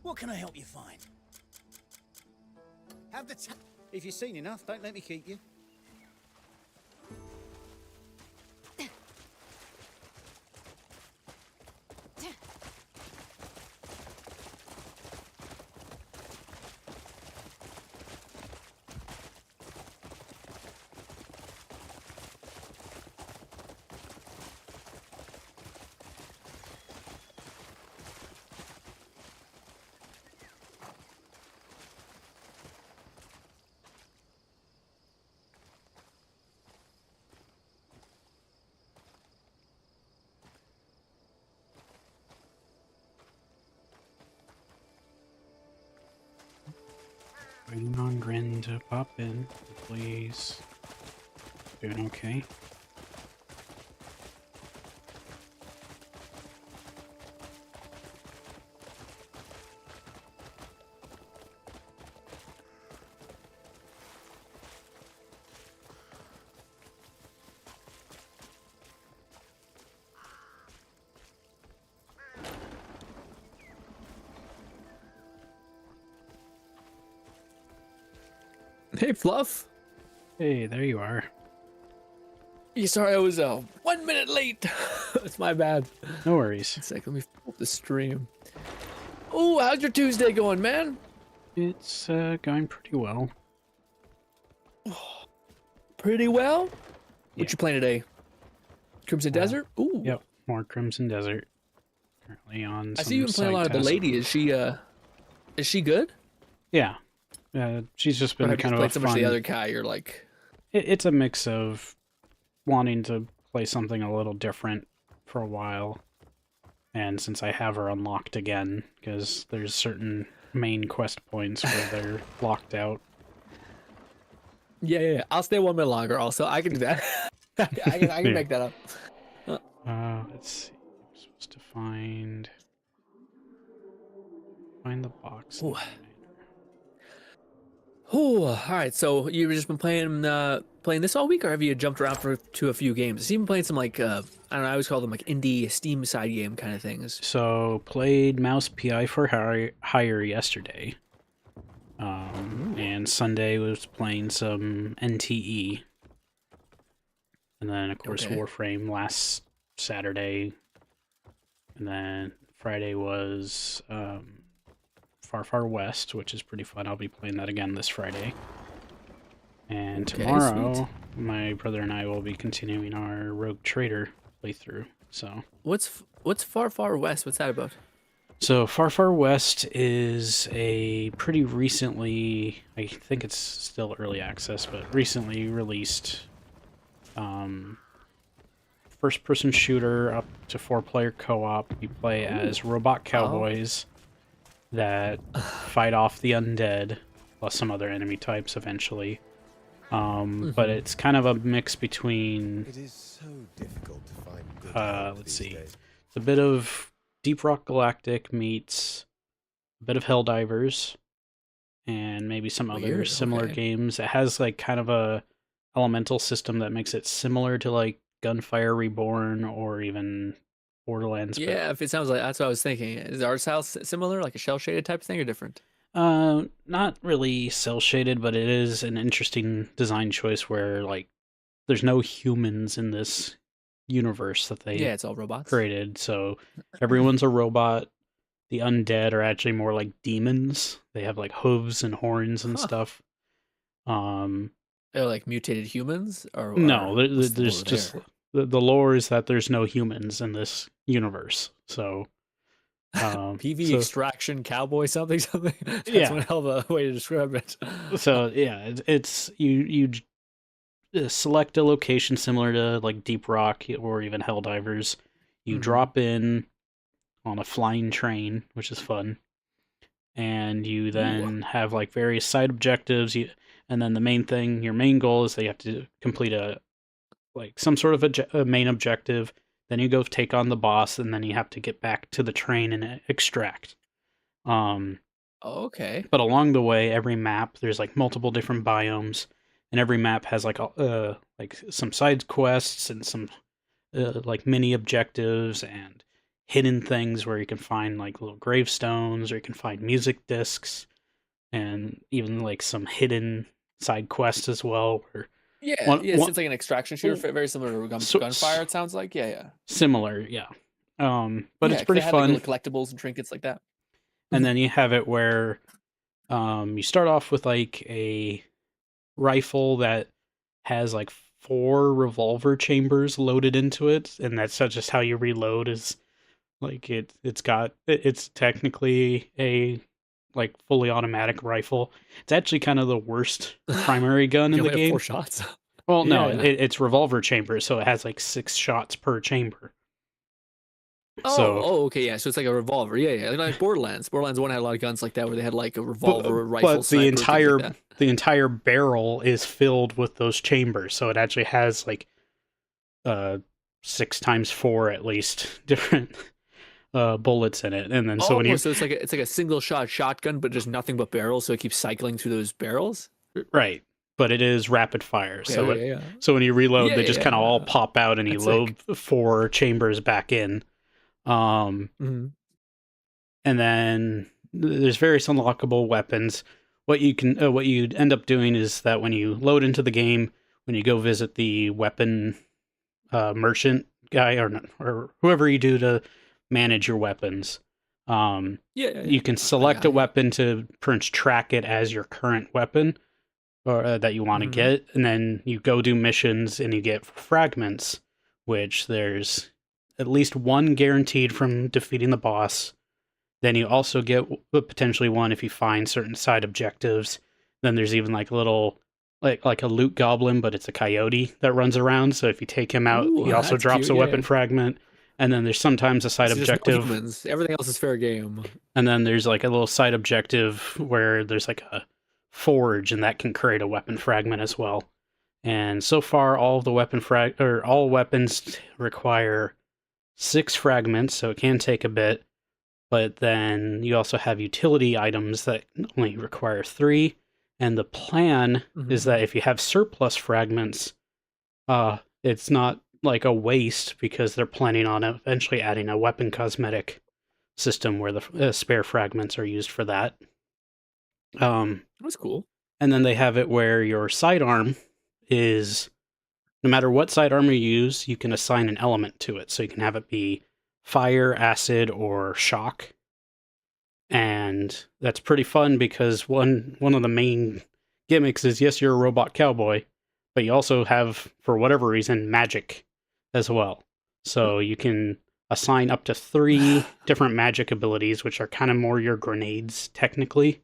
What can I help you find? Have the time. If you've seen enough, don't let me keep you. Waiting on Grin to pop in. Please. Doing okay. Hey, Fluff. Hey, there you are. Yeah, sorry I was 1 minute late. That's my bad. No worries. It's like, let me pull up the stream. Oh, how's your Tuesday going, man? It's going pretty well. Pretty well? What you playing today? Crimson Desert? Ooh. Yep, more Crimson Desert. Currently on I see you been playing a lot of the lady. Is she good? Yeah. She's just been kind of played a so fun... much of the other Kai, you're like... It's a mix of wanting to play something a little different for a while, and since I have her unlocked again, because there's certain main quest points where they're locked out. Yeah. I'll stay 1 minute longer also. I can do that. I can make that up. Let's see. I'm supposed to find the box. Ooh. Ooh, all right. So you've just been playing this all week, or have you jumped around to a few games? You've been playing some like I don't know. I always call them like indie Steam side game kind of things. So played Mouse PI for Hire yesterday, and Sunday was playing some NTE, and then of course Warframe last Saturday, and then Friday was Far West, which is pretty fun. I'll be playing that again this Friday. And tomorrow, my brother and I will be continuing our Rogue Trader playthrough. So what's Far West? What's that about? So Far West is a pretty recently, I think it's still early access, but recently released first-person shooter up to 4-player co-op. You play as robot cowboys that fight off the undead, plus some other enemy types eventually. But it's kind of a mix between... It is so difficult to find good let's see. It's a bit of Deep Rock Galactic meets a bit of Helldivers, and maybe some other similar games. It has like kind of a elemental system that makes it similar to like Gunfire Reborn or even Borderlands. Yeah, if it sounds like that's what I was thinking. Is the art style similar, like a shell shaded type thing, or different? Not really cell shaded, but it is an interesting design choice where like there's no humans in this universe that they it's all robots created. So everyone's a robot. The undead are actually more like demons. They have like hooves and horns and stuff. They're like mutated humans, or no? There's just the lore is that there's no humans in this universe. So. PV extraction cowboy something. That's one hell of a way to describe it. So yeah, it's you select a location similar to like Deep Rock or even Helldivers. You drop in on a flying train, which is fun, and you then have like various side objectives. And then the main thing, your main goal is that you have to complete some sort of a main objective. Then you go take on the boss, and then you have to get back to the train and extract. Okay. But along the way, every map, there's like multiple different biomes, and every map has like some side quests and some like mini objectives and hidden things where you can find like little gravestones, or you can find music discs, and even like some hidden side quests as well. Where it's like an extraction shooter, very similar to Gunfire. It sounds like, similar, yeah. But it's pretty fun. Like collectibles and trinkets like that. And then you have it where you start off with like a rifle that has like 4 revolver chambers loaded into it, and that's just how you reload. Is like it's technically a like fully automatic rifle. It's actually kind of the worst primary gun in the game. 4 shots. Well, no, it's revolver chambers, so it has like 6 shots per chamber. Oh, okay, yeah. So it's like a revolver. Yeah, yeah. Like Borderlands. Borderlands 1 had a lot of guns like that where they had like a revolver, a rifle, but the sniper, things like entire that. the entire barrel is filled with those chambers, so it actually has like 6 times 4 at least different bullets in it. And then so when you So it's like a single shot shotgun, but just nothing but barrels, so it keeps cycling through those barrels. right, but it is rapid fire. Okay, So yeah. so when you reload, Yeah, they just kind of all pop out, and you That's load sick. 4 chambers back in. Mhm. And then there's various unlockable weapons. What you end up doing is that when you load into the game, when you go visit the weapon merchant guy or whoever you do to manage your weapons, you can select a weapon to pretty much track it as your current weapon or that you want to get, and then you go do missions and you get fragments, which there's at least one guaranteed from defeating the boss. Then you also get potentially one if you find certain side objectives. Then there's even like a little, like a loot goblin, but it's a coyote that runs around. So if you take him out, Ooh, he also that's drops cute, a weapon yeah. fragment. And then there's sometimes a side So just no objective. humans. Everything else is fair game. And then there's like a little side objective where there's like a forge, and that can create a weapon fragment as well. And so far, all of the all weapons require 6 fragments, so it can take a bit. But then you also have utility items that only require 3. And the plan is that if you have surplus fragments, it's not like a waste, because they're planning on eventually adding a weapon cosmetic system where the spare fragments are used for that. That's cool. And then they have it where your sidearm is, no matter what sidearm you use, you can assign an element to it. So you can have it be fire, acid, or shock. And that's pretty fun because one of the main gimmicks is, yes, you're a robot cowboy, but you also have, for whatever reason, magic as well. So you can assign up to 3 different magic abilities, which are kind of more your grenades, technically.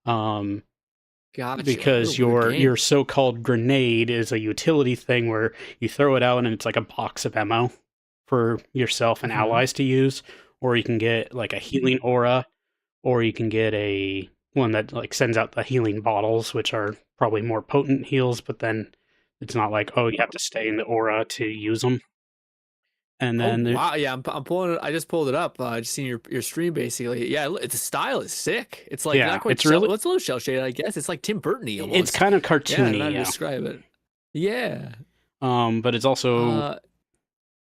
Gotcha. Because your so-called grenade is a utility thing where you throw it out and it's like a box of ammo for yourself and allies to use, or you can get like a healing aura, or you can get a one that like sends out the healing bottles, which are probably more potent heals, but then it's not like, oh, you have to stay in the aura to use them. And then wow, yeah, I'm pulling it. I just pulled it up. I just seen your stream basically. Yeah, the style is sick. It's like not quite. it's really, what's a little shell shaded, I guess. It's like Tim Burton-y almost. It's kind of cartoony. Yeah, I don't know how to describe it. Yeah. But it's also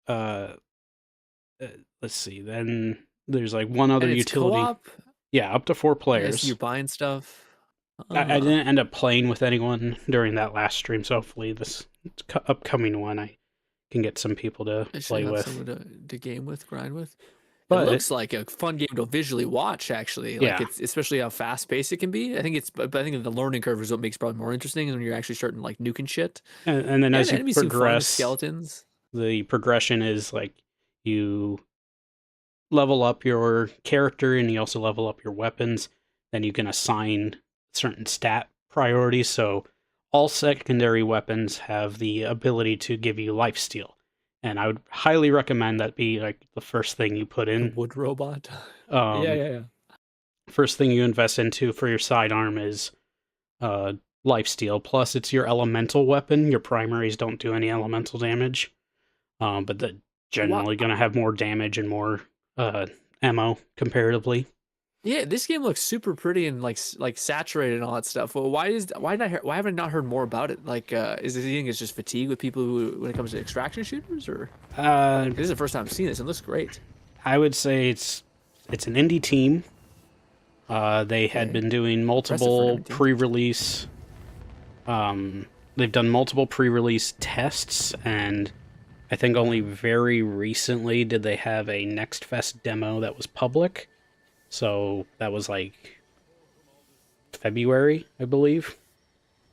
let's see. Then there's like one other utility. Co-op? Yeah, up to 4 players. Yeah, so you're buying stuff. I didn't end up playing with anyone during that last stream, so hopefully this upcoming one I can get some people to play with. To game with, grind with. But it looks like a fun game to visually watch, actually. Like it's especially how fast paced it can be. I think the learning curve is what makes it probably more interesting when you're actually starting like nuking shit. And then as you progress, skeletons. The progression is like you level up your character and you also level up your weapons. Then you can assign certain stat priorities. So all secondary weapons have the ability to give you lifesteal. And I would highly recommend that be like the first thing you put in. A wood robot. Yeah. First thing you invest into for your sidearm is lifesteal. Plus, it's your elemental weapon. Your primaries don't do any elemental damage, but they're generally going to have more damage and more ammo comparatively. Yeah, this game looks super pretty and like saturated and all that stuff. Well, why haven't I not heard more about it? Like, is it it's just fatigue with people when it comes to extraction shooters, or this is the first time I've seen this. It looks great. I would say it's an indie team. They had been doing multiple pre-release. They've done multiple pre-release tests, and I think only very recently did they have a Next Fest demo that was public. So that was like February, I believe.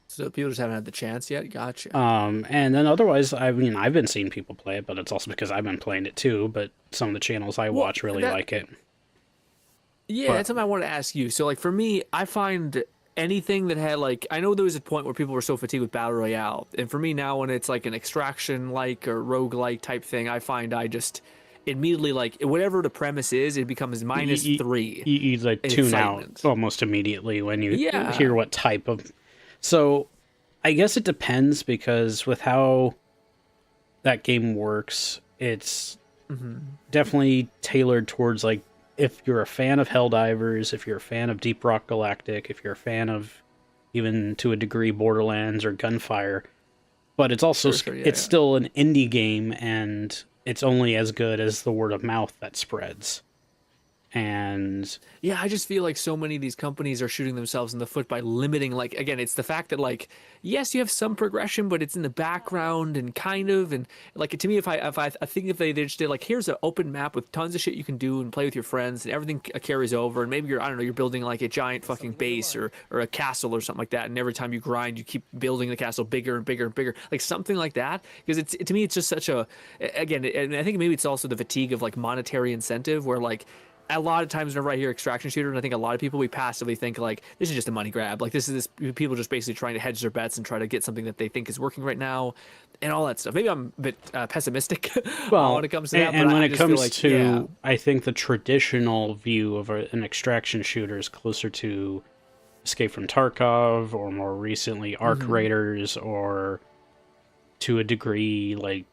So people just haven't had the chance yet. Gotcha. And then otherwise, I mean, I've been seeing people play it, but it's also because I've been playing it too. But some of the channels I watch really like it. Yeah, that's something I wanted to ask you. So, like, for me, I find anything that had, like, I know there was a point where people were so fatigued with Battle Royale. And for me now, when it's like an extraction-like or rogue-like type thing, I find immediately like whatever the premise is, it becomes minus 3. You like tune out almost immediately when you hear what type of. So, I guess it depends, because with how that game works, it's definitely tailored towards like if you're a fan of Helldivers, if you're a fan of Deep Rock Galactic, if you're a fan of even to a degree Borderlands or Gunfire. But it's also still an indie game, and it's only as good as the word of mouth that spreads. And yeah, I just feel like so many of these companies are shooting themselves in the foot by limiting, like, again, it's the fact that, like, yes, you have some progression, but it's in the background and kind of, and like, to me, I think if they just did like, here's an open map with tons of shit you can do and play with your friends, and everything carries over, and maybe you're building like a giant fucking base or a castle or something like that, and every time you grind, you keep building the castle bigger and bigger and bigger, like something like that, because to me, it's just such a, again, and I think maybe it's also the fatigue of like monetary incentive, where like, a lot of times whenever I hear extraction shooter, and I think a lot of people, we passively think like, this is just a money grab. Like this people just basically trying to hedge their bets and try to get something that they think is working right now and all that stuff. Maybe I'm a bit pessimistic when it comes to that. And when it comes to, I think the traditional view of an extraction shooter is closer to Escape from Tarkov, or more recently Arc Raiders, or to a degree like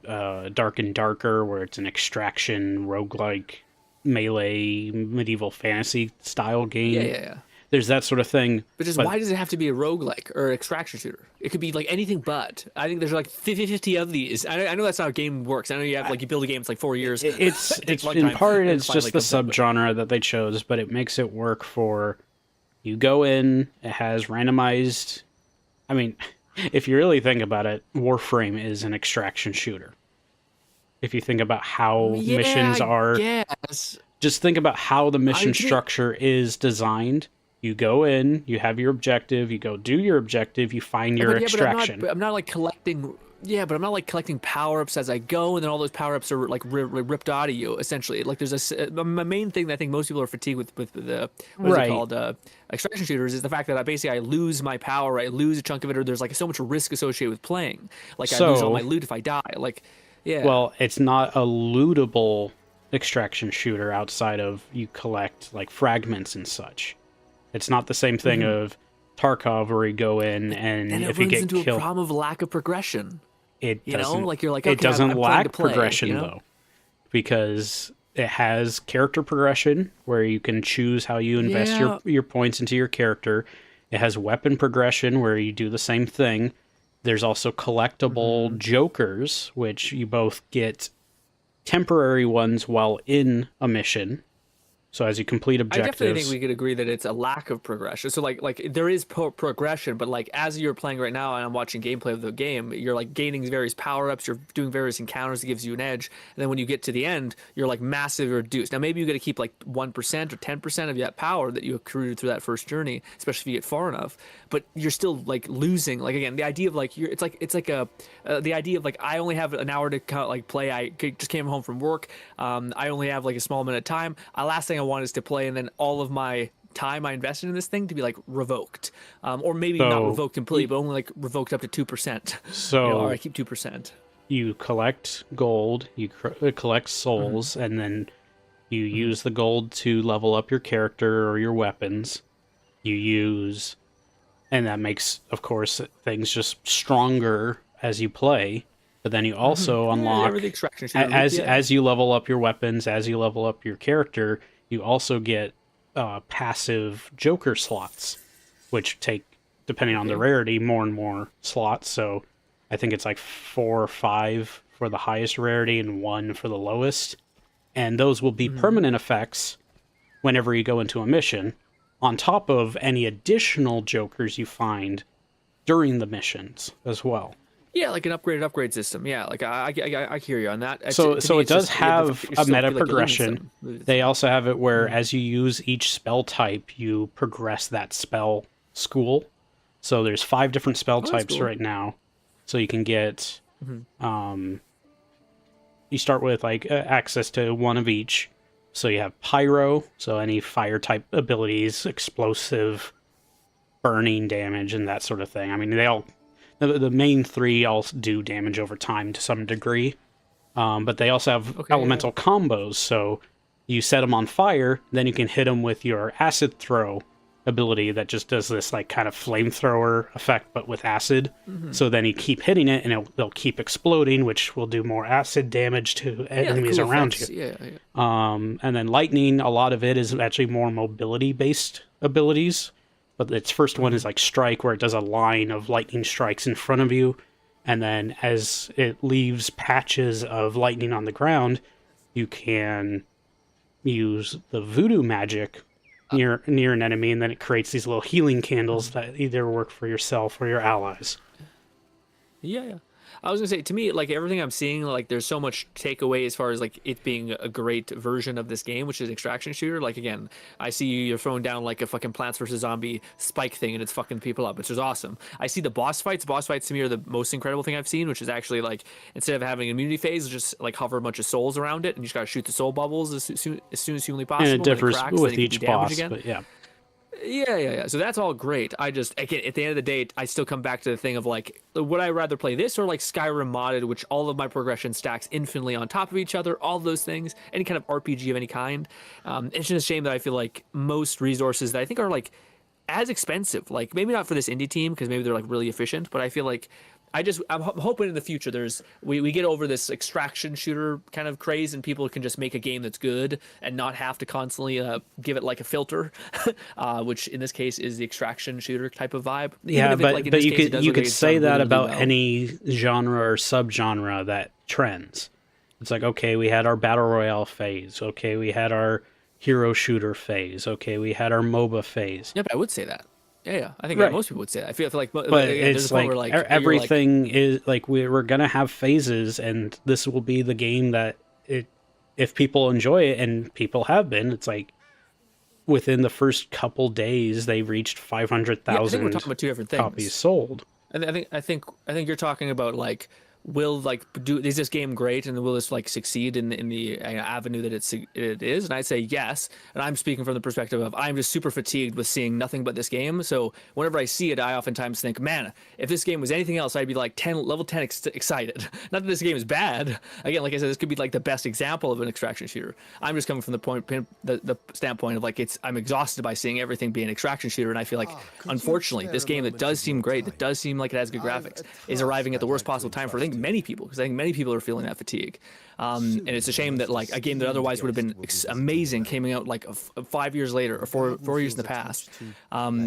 Dark and Darker, where it's an extraction roguelike melee medieval fantasy style game. Yeah. There's that sort of thing. But why does it have to be a roguelike or extraction shooter? It could be like anything but. I think there's like 50 of these. I know that's how a game works. I know you have like, you build a game, it's like 4 years. It's in part, it's just the subgenre that they chose, but it makes it work for, you go in, it has randomized. I mean, if you really think about it, Warframe is an extraction shooter. If you think about how missions are, just think about how the mission structure is designed. You go in, you have your objective, you go do your objective, you find your extraction. But I'm not like collecting. Yeah, but I'm not like collecting power-ups as I go, and then all those power-ups are like ripped out of you, essentially. Like there's my main thing that I think most people are fatigued with the what is it called, extraction shooters, is the fact that I lose my power, I lose a chunk of it, or there's like so much risk associated with playing. Like I lose all my loot if I die. Like, yeah. Well, it's not a lootable extraction shooter outside of you collect like fragments and such. It's not the same thing of Tarkov, where you go in and if you get into killed, a problem of lack of progression. It doesn't, like you're like, it okay, doesn't I'm lack to play, progression though, because it has character progression where you can choose how you invest your points into your character. It has weapon progression where you do the same thing. There's also collectible jokers, which you both get temporary ones while in a mission. So as you complete objectives, I definitely think we could agree that it's a lack of progression. So like there is progression, but like as you're playing right now and I'm watching gameplay of the game, you're like gaining various power-ups, you're doing various encounters that gives you an edge, and then when you get to the end, you're like massively reduced. Now maybe you got to keep like 1% or 10% of that power that you accrued through that first journey, especially if you get far enough. But you're still like losing. Like again, the idea of like the idea of like I only have an hour to like play. I just came home from work. I only have like a small amount of time. Last thing I want is to play, and then all of my time I invested in this thing to be like revoked, or maybe not revoked completely, but only like revoked up to 2%. So or I keep 2%. You collect gold, you collect souls, and then you use the gold to level up your character or your weapons. And that makes, of course, things just stronger as you play. But then you also unlock, as you level up your weapons, as you level up your character, you also get passive joker slots, which take, depending on the rarity, more and more slots. So I think it's like 4 or 5 for the highest rarity and 1 for the lowest. And those will be permanent effects whenever you go into a mission, on top of any additional jokers you find during the missions as well. Yeah, like an upgrade system. Yeah, like I hear you on that. So it does have a meta progression. They also have it where as you use each spell type, you progress that spell school. So there's 5 different spell types right now. So you can get, you start with like access to 1 of each. So you have Pyro, so any fire type abilities, explosive, burning damage, and that sort of thing. I mean, they all, the main 3 all do damage over time to some degree. But they also have elemental combos, so you set them on fire, then you can hit them with your acid throw ability that just does this like kind of flamethrower effect, but with acid. So then you keep hitting it, and they'll keep exploding, which will do more acid damage to enemies cool around effects. you. Yeah. And then lightning, a lot of it is actually more mobility-based abilities. But its first one is like strike, where it does a line of lightning strikes in front of you, and then as it leaves patches of lightning on the ground, you can use the voodoo magic near an enemy, and then it creates these little healing candles that either work for yourself or your allies. Yeah. I was gonna say, to me, like everything I'm seeing, like there's so much takeaway as far as like it being a great version of this game, which is extraction shooter. Like again, I see you're throwing down like a fucking Plants vs Zombie spike thing, and it's fucking people up, which is awesome. I see the boss fights. Boss fights to me are the most incredible thing I've seen, which is actually like instead of having an immunity phase, just like hover a bunch of souls around it, and you just gotta shoot the soul bubbles as soon as humanly possible. And it differs cracks, with each boss, but yeah. Yeah. So that's all great. Again, at the end of the day, I still come back to the thing of like, would I rather play this or like Skyrim modded, which all of my progression stacks infinitely on top of each other, all those things, any kind of RPG of any kind. It's just a shame that I feel like most resources that I think are like as expensive, like maybe not for this indie team because maybe they're like really efficient, but I feel like I'm hoping in the future we get over this extraction shooter kind of craze, and people can just make a game that's good and not have to constantly give it like a filter, which in this case is the extraction shooter type of vibe. Yeah, but you could say that about any genre or subgenre that trends. It's like, okay, we had our battle royale phase. Okay, we had our hero shooter phase. Okay, we had our MOBA phase. Yeah, but I would say that. Yeah. I think right. most people would say that. I feel like, but again, it's like everything is like we're gonna have phases, and this will be the game that if people enjoy it, and people have been, it's like within the first couple days they reached 500,000 we're talking about two different things. copies sold. I think you're talking about like, is this game great, and will this like succeed in the avenue that it is? And I'd say yes. And I'm speaking from the perspective of I'm just super fatigued with seeing nothing but this game. So whenever I see it, I oftentimes think, man, if this game was anything else, I'd be like level 10 excited. Not that this game is bad. Again, like I said, this could be like the best example of an extraction shooter. I'm just coming from the standpoint of like I'm exhausted by seeing everything be an extraction shooter, and I feel like unfortunately this game that does seem great, that does seem like it has good graphics, is arriving at the worst possible time for many people, because I think many people are feeling that fatigue, and it's a shame that like a game that otherwise would have been amazing came out like 5 years later or four years in the past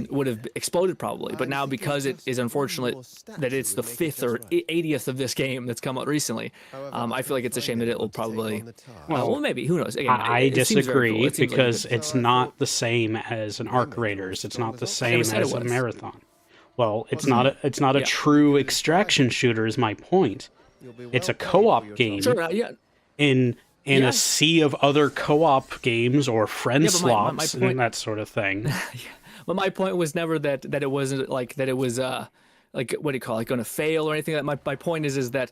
would have exploded probably, but now because it is unfortunate that it's the 5th or 80th of this game that's come out recently, I feel like it's a shame that it will probably well maybe, who knows. Again, I disagree, because it's not the same as an Arc Raiders, it's not the same as a Marathon. Well, it's not a true extraction shooter is my point. It's a co-op game in a sea of other co-op games or friend slots and that sort of thing. But my point was never that it wasn't like that it was like, what do you call it, going to fail or anything. That my point is that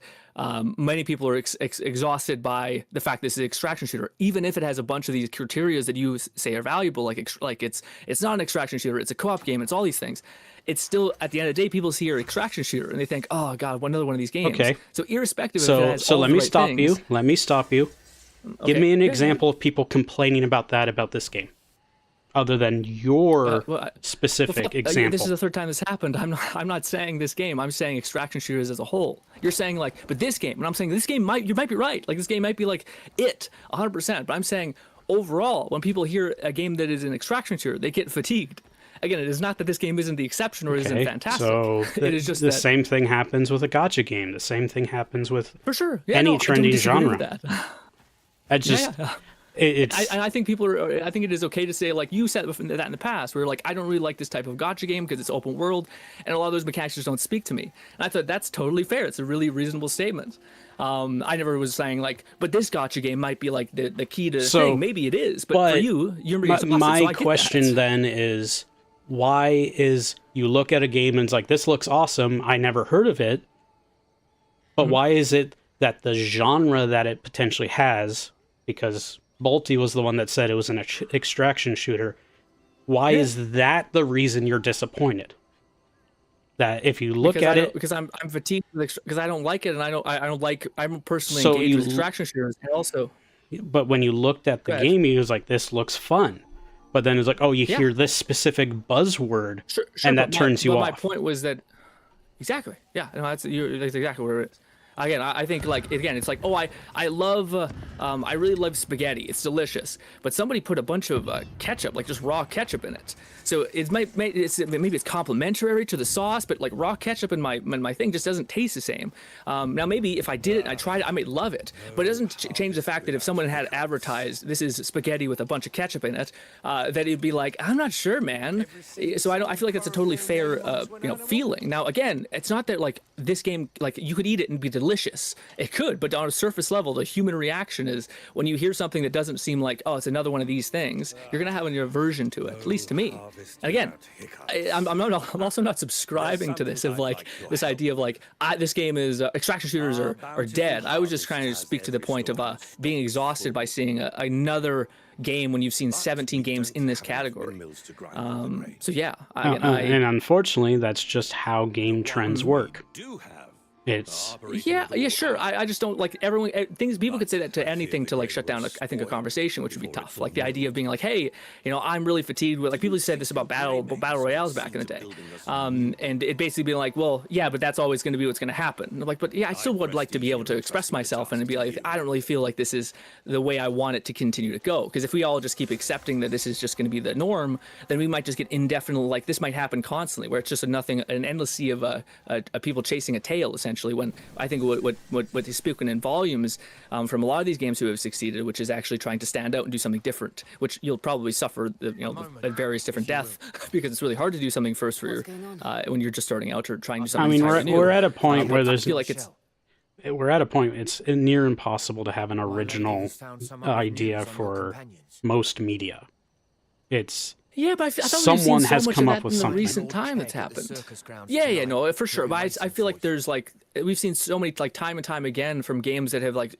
many people are exhausted by the fact this is an extraction shooter, even if it has a bunch of these criteria that you say are valuable, like it's not an extraction shooter, it's a co-op game, it's all these things. It's still, at the end of the day, people see your extraction shooter and they think, oh god, another one of these games. Okay. So irrespective of if it has so all let the me right stop things, you. Let me stop you. Okay. Give me an example of people complaining about this game, other than your specific example. This is the third time this happened. I'm not saying this game. I'm saying extraction shooters as a whole. You're saying like, but this game, and I'm saying this game you might be right. Like this game might be like 100%. But I'm saying overall, when people hear a game that is an extraction shooter, they get fatigued. Again, it is not that this game isn't the exception or isn't fantastic. So it is just the same thing happens with a gacha game. The same thing happens with for sure any trending genre. I think people are. I think it is okay to say, like you said that in the past, where like I don't really like this type of gacha game because it's open world, and a lot of those mechanics just don't speak to me. And I thought that's totally fair. It's a really reasonable statement. I never was saying like, but this gacha game might be like the key to thing. Maybe it is, but for you're my question then is, why is you look at a game and it's like, this looks awesome, I never heard of it, but why is it that the genre that it potentially has, because Bolty was the one that said it was an extraction shooter, why is that the reason you're disappointed? That if you look at it, because I'm fatigued because I don't like it, and I don't like. I'm personally So engaged you- with extraction shooters, and also. but when you looked at the Go ahead. game, you was like, this looks fun. But then it's like, oh, you Yeah. hear this specific buzzword, Sure, and that but turns you but off. my point was that exactly, yeah, no, that's exactly where it is. Again, I think like again, it's like I love I really love spaghetti. It's delicious, but somebody put a bunch of ketchup, like just raw ketchup, in it. So maybe it's complimentary to the sauce, but like raw ketchup in my thing just doesn't taste the same. Now maybe if I did it and I tried it, I might love it, but it doesn't change the fact that if someone had advertised this is spaghetti with a bunch of ketchup in it, that it'd be like, I'm not sure, man. So I feel like it's a totally fair feeling. Now again, it's not that like this game, like you could eat it and be delicious. It could, but on a surface level, the human reaction is when you hear something that doesn't seem like, oh, it's another one of these things, you're gonna have an aversion to it, at least to me. And again, I'm also not subscribing to this of like this idea of like this game is extraction shooters are dead. I was just trying to speak to the point of being exhausted by seeing another game when you've seen 17 games in this category. So yeah, and unfortunately, that's just how game trends work. It's yeah, sure. I just don't like everyone. People could say that to anything to like shut down. I think a conversation, which would be tough. Like the idea of being like, hey, I'm really fatigued with like people said this about battle royales back in the day, and it basically being like, well, yeah, but that's always going to be what's going to happen. And I'm like, but yeah, I still would like to be able to express myself and be like, I don't really feel like this is the way I want it to continue to go. Because if we all just keep accepting that this is just going to be the norm, then we might just get indefinite. Like this might happen constantly, where it's just an endless sea of people chasing a tail, essentially. When I think what is spoken in volumes from a lot of these games who have succeeded, which is actually trying to stand out and do something different, which you'll probably suffer at various different death because it's really hard to do something first for your when you're just starting out or trying to do something. I mean, we're at a point where there's. I feel like we're at a point. It's near impossible to have an original idea for most media. It's. Yeah, but I thought someone we've seen so has much come of up that with in the something. recent time that's happened. Yeah, no, for sure. But I feel like there's like we've seen so many like time and time again from games that have like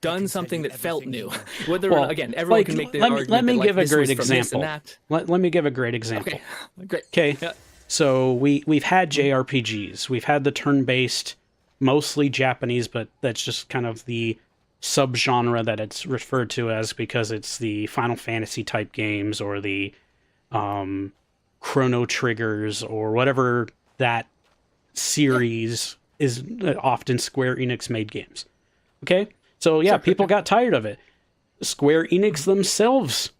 done something that felt new. Whether again, everyone can make the argument. Let me that, give like, a great this was from this example. and that. Let me give a great example. Okay, great. Okay, Yeah. so we've had JRPGs. We've had the turn-based, mostly Japanese, but that's just kind of the subgenre that it's referred to as because it's the Final Fantasy type games or the Chrono Triggers or whatever that series is. Often Square Enix made games. Okay, so yeah, people got tired of it. Square Enix themselves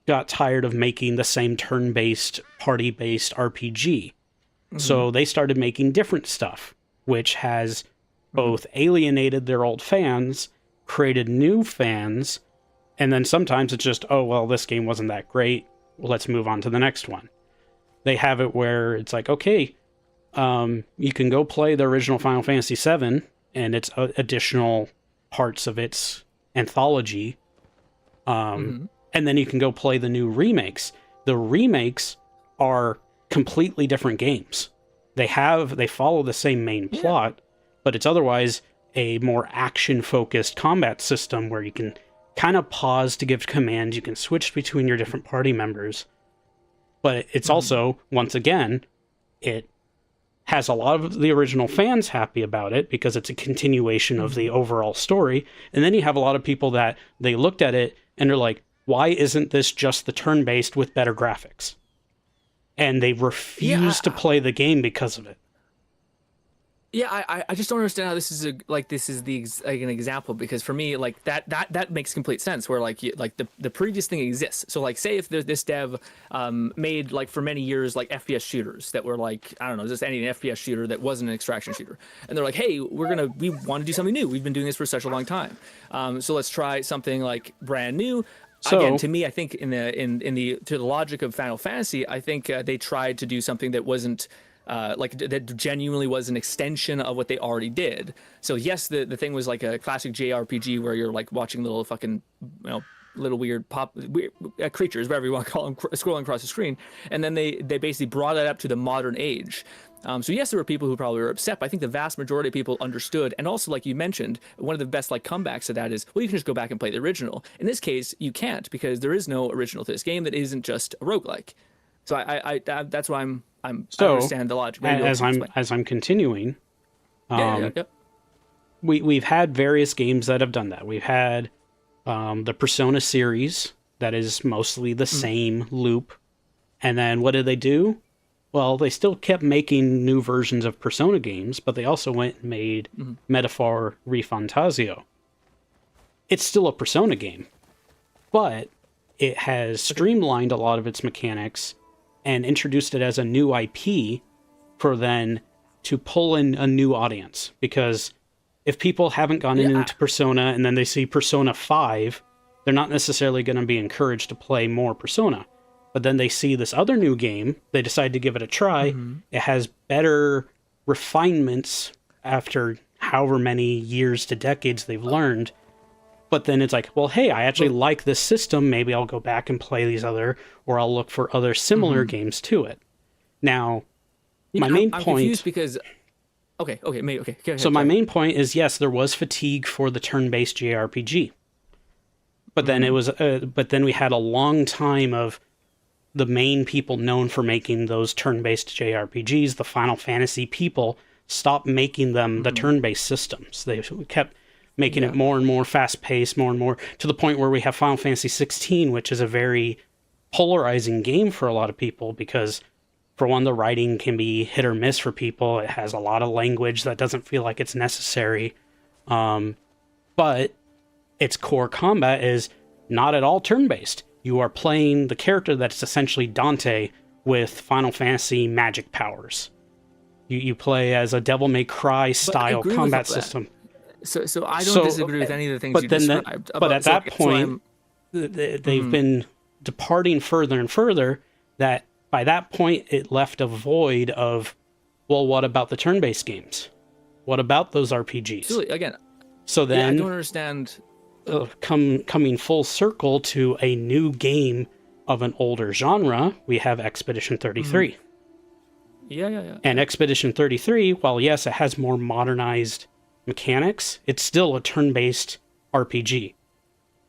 got tired of making the same turn-based, party-based RPG. So they started making different stuff, which has both alienated their old fans, created new fans, and then sometimes it's just, oh, well, this game wasn't that great. Well, let's move on to the next one. They have it where it's like, okay, you can go play the original Final Fantasy VII and its additional parts of its anthology, and then you can go play the new remakes. The remakes are completely different games. They follow the same main plot, but it's otherwise a more action-focused combat system where you can kind of pause to give commands. You can switch between your different party members. But it's also, once again, it has a lot of the original fans happy about it because it's a continuation of the overall story. And then you have a lot of people that they looked at it and they're like, why isn't this just the turn-based with better graphics? And they refuse to play the game because of it. Yeah, I just don't understand how this is an example, because for me, like that makes complete sense where like the previous thing exists. So like say if there's this dev made like for many years like FPS shooters that were like, I don't know, just any FPS shooter that wasn't an extraction shooter, and they're like, hey, we want to do something new. We've been doing this for such a long time, so let's try something like brand new. So, again, to me, I think to the logic of Final Fantasy, I think they tried to do something that wasn't. That genuinely was an extension of what they already did. So yes, the thing was like a classic JRPG where you're like watching little fucking, little weird creatures, whatever you want to call them, scrolling across the screen. And then they basically brought it up to the modern age. So yes, there were people who probably were upset, but I think the vast majority of people understood. And also, like you mentioned, one of the best like comebacks to that is, well, you can just go back and play the original. In this case, you can't, because there is no original to this game that isn't just a roguelike. So I that's why I understand the logic. Maybe as I'm continuing, yeah. we've had various games that have done that. We've had the Persona series that is mostly the same loop. And then what did they do? Well, they still kept making new versions of Persona games, but they also went and made Metaphor Refantasio. It's still a Persona game, but it has streamlined a lot of its mechanics and introduced it as a new IP for then to pull in a new audience. Because if people haven't gone into Persona and then they see Persona 5, they're not necessarily going to be encouraged to play more Persona. But then they see this other new game, they decide to give it a try. It has better refinements after however many years to decades they've learned. But then it's like, well, hey, I actually like this system. Maybe I'll go back and play these other, or I'll look for other similar games to it. Now, my main point... I'm confused because... Okay. Go ahead, so my main point is, yes, there was fatigue for the turn-based JRPG. But then it was... but then we had a long time of the main people known for making those turn-based JRPGs, the Final Fantasy people, stopped making them the turn-based systems. They kept making it more and more fast-paced, more and more, to the point where we have Final Fantasy 16, which is a very polarizing game for a lot of people, because, for one, the writing can be hit or miss for people. It has a lot of language that doesn't feel like it's necessary. But its core combat is not at all turn-based. You are playing the character that's essentially Dante with Final Fantasy magic powers. You play as a Devil May Cry style combat system. So I don't disagree with any of the things you described. But at that point, they've been departing further and further, that by that point it left a void of, well, what about the turn-based games? What about those RPGs? So, again, so then I don't understand... coming full circle to a new game of an older genre, we have Expedition 33. Yeah. And Expedition 33, while yes, it has more modernized mechanics, it's still a turn-based RPG.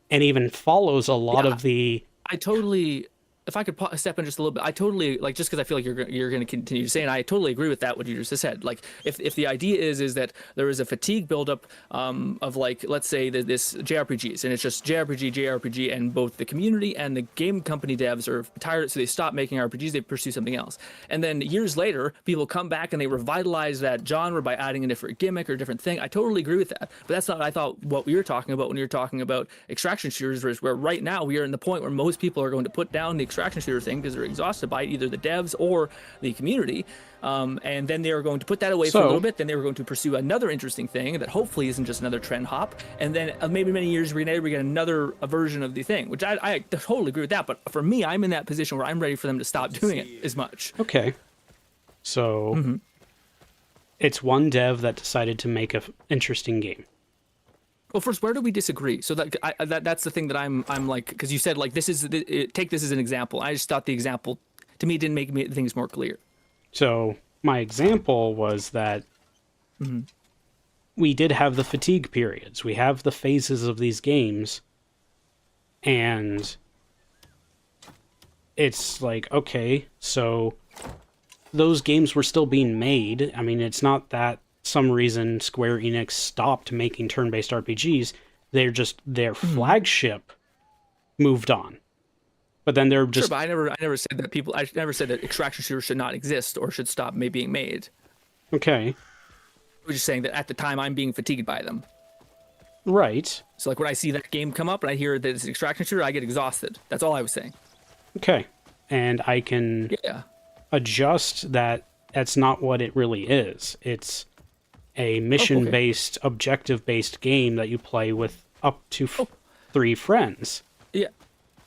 And even follows a lot of the... I totally... If I could step in just a little bit, I totally, like, just because I feel like you're going to continue to say, and I totally agree with that, what you just said. Like, if the idea is that there is a fatigue buildup of, like, let's say this JRPGs, and it's just JRPG, and both the community and the game company devs are tired, so they stop making RPGs, they pursue something else. And then years later, people come back and they revitalize that genre by adding a different gimmick or a different thing. I totally agree with that. But that's not, I thought, what we were talking about when you're talking about extraction shooters, where right now we are in the point where most people are going to put down the extraction shooter thing because they're exhausted by either the devs or the community, and then they are going to put that away for a little bit. Then they were going to pursue another interesting thing that hopefully isn't just another trend hop, and then maybe many years later we get another version of the thing, which I totally agree with that. But for me, I'm in that position where I'm ready for them to stop doing it as much. Okay, so it's one dev that decided to make an interesting game. Well, first, where do we disagree? So that's the thing that I'm like, because you said, like, take this as an example. I just thought the example, to me, didn't make things more clear. So my example was that we did have the fatigue periods. We have the phases of these games, and it's like, okay, so those games were still being made. I mean, it's not that some reason Square Enix stopped making turn-based RPGs. They're just, their flagship moved on. But then they're just... Sure, but I never said that I never said that extraction shooters should not exist or should stop being made. Okay. I was just saying that at the time I'm being fatigued by them. Right. So, like, when I see that game come up and I hear that it's an extraction shooter, I get exhausted. That's all I was saying. Okay. And I can adjust that that's not what it really is. It's a mission-based, objective-based game that you play with up to 3 friends. Yeah.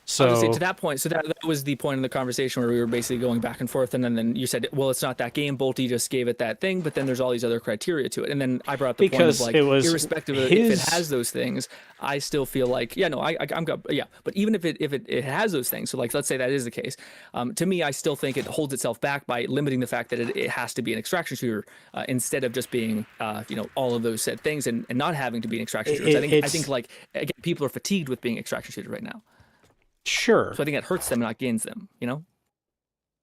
So I was gonna say, to that point, so that was the point in the conversation where we were basically going back and forth, and then you said, well, it's not that game. Bolty just gave it that thing, but then there's all these other criteria to it. And then I brought up the point of, like, irrespective of if it has those things, I still feel like, but even if it has those things, so, like, let's say that is the case, to me, I still think it holds itself back by limiting the fact that it has to be an extraction shooter instead of just being, all of those said things and not having to be an extraction shooter. I think, like, again, people are fatigued with being extraction shooter right now. Sure. So I think it hurts them, not gains them, you know?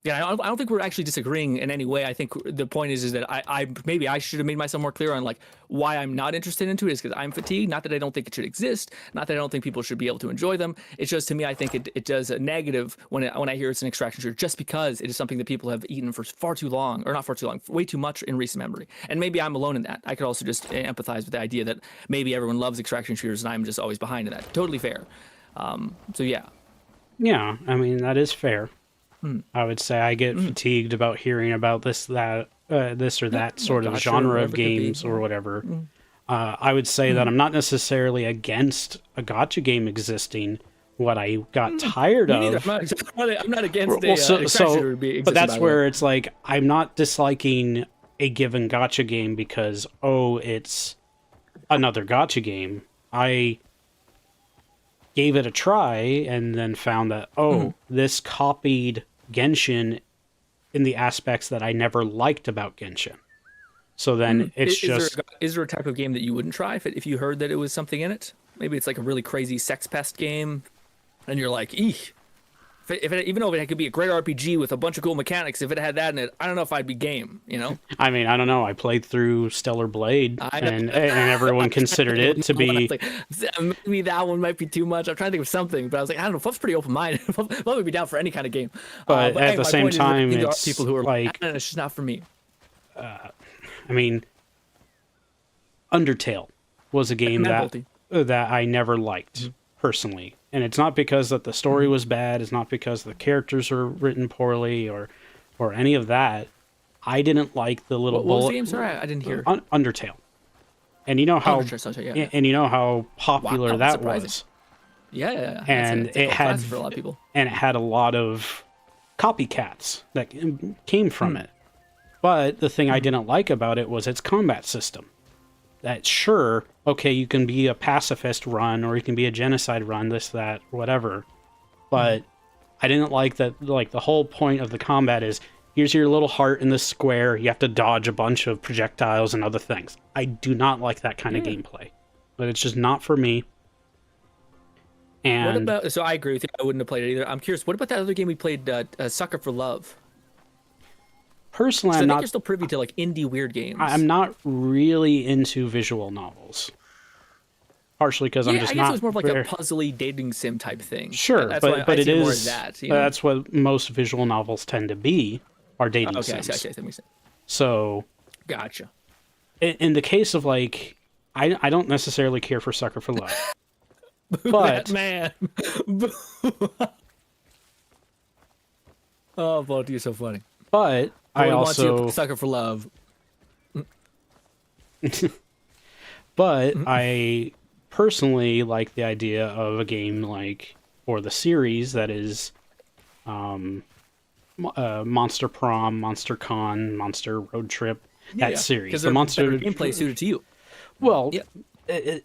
Yeah, I don't think we're actually disagreeing in any way. I think the point is that I maybe I should have made myself more clear on like why I'm not interested into it is because I'm fatigued. Not that I don't think it should exist. Not that I don't think people should be able to enjoy them. It's just to me, I think it does a negative when I hear it's an extraction shooter, just because it is something that people have eaten for far too long, or not far too long, way too much in recent memory. And maybe I'm alone in that. I could also just empathize with the idea that maybe everyone loves extraction shooters and I'm just always behind in that. Totally fair. So yeah. Yeah, I mean that is fair. I would say I get fatigued about hearing about this or that sort of genre of games or whatever. I would say that I'm not necessarily against a gacha game existing. What I got tired of, I'm not against but that's where it's like I'm not disliking a given gacha game because it's another gacha game. I gave it a try and then found that this copied Genshin in the aspects that I never liked about Genshin. So then it's is there a type of game that you wouldn't try if you heard that it was something in it? Maybe it's like a really crazy sex pest game, and you're like, eek. Even though it could be a great RPG with a bunch of cool mechanics, if it had that in it, I don't know if I'd be game, you know? I mean, I don't know. I played through Stellar Blade, and everyone considered it to be... Like, maybe that one might be too much. I'm trying to think of something, but I was like, I don't know. Fluff's pretty open-minded. Fluff would be down for any kind of game. But at the same time, it's people who are like... It's just not for me. I mean, Undertale was a game that I never liked, personally. And it's not because that the story was bad. It's not because the characters were written poorly or any of that. I didn't like the little what was the game? Sorry, I didn't hear. Undertale. And you know how yeah. And you know how popular that surprising. Was. Yeah. And it's it had for a lot of people. And it had a lot of copycats that came from it. But the thing I didn't like about it was its combat system. That sure, okay, you can be a pacifist run or you can be a genocide run, this, that, whatever. But I didn't like that, like, the whole point of the combat is, here's your little heart in this square, you have to dodge a bunch of projectiles and other things. I do not like that kind of gameplay. But it's just not for me. And what about, so I agree with you, I wouldn't have played it either. I'm curious, what about that other game we played, Sucker for Love? Personally, I think you're still privy to like indie weird games. I'm not really into visual novels. Partially because I'm just not. I guess it was more of like a puzzly dating sim type thing. Sure, but it is. That, that's what most visual novels tend to be, are dating sims. Okay, that makes sense. So. Gotcha. In the case of like, I don't necessarily care for Sucker for Love. But man. Oh, Bo, you're so funny. But I also Sucker for Love. But I personally like the idea of a game like, or the series that is Monster Prom, Monster Con, Monster Road Trip, that series. Because the Monster gameplay suited to you. Well,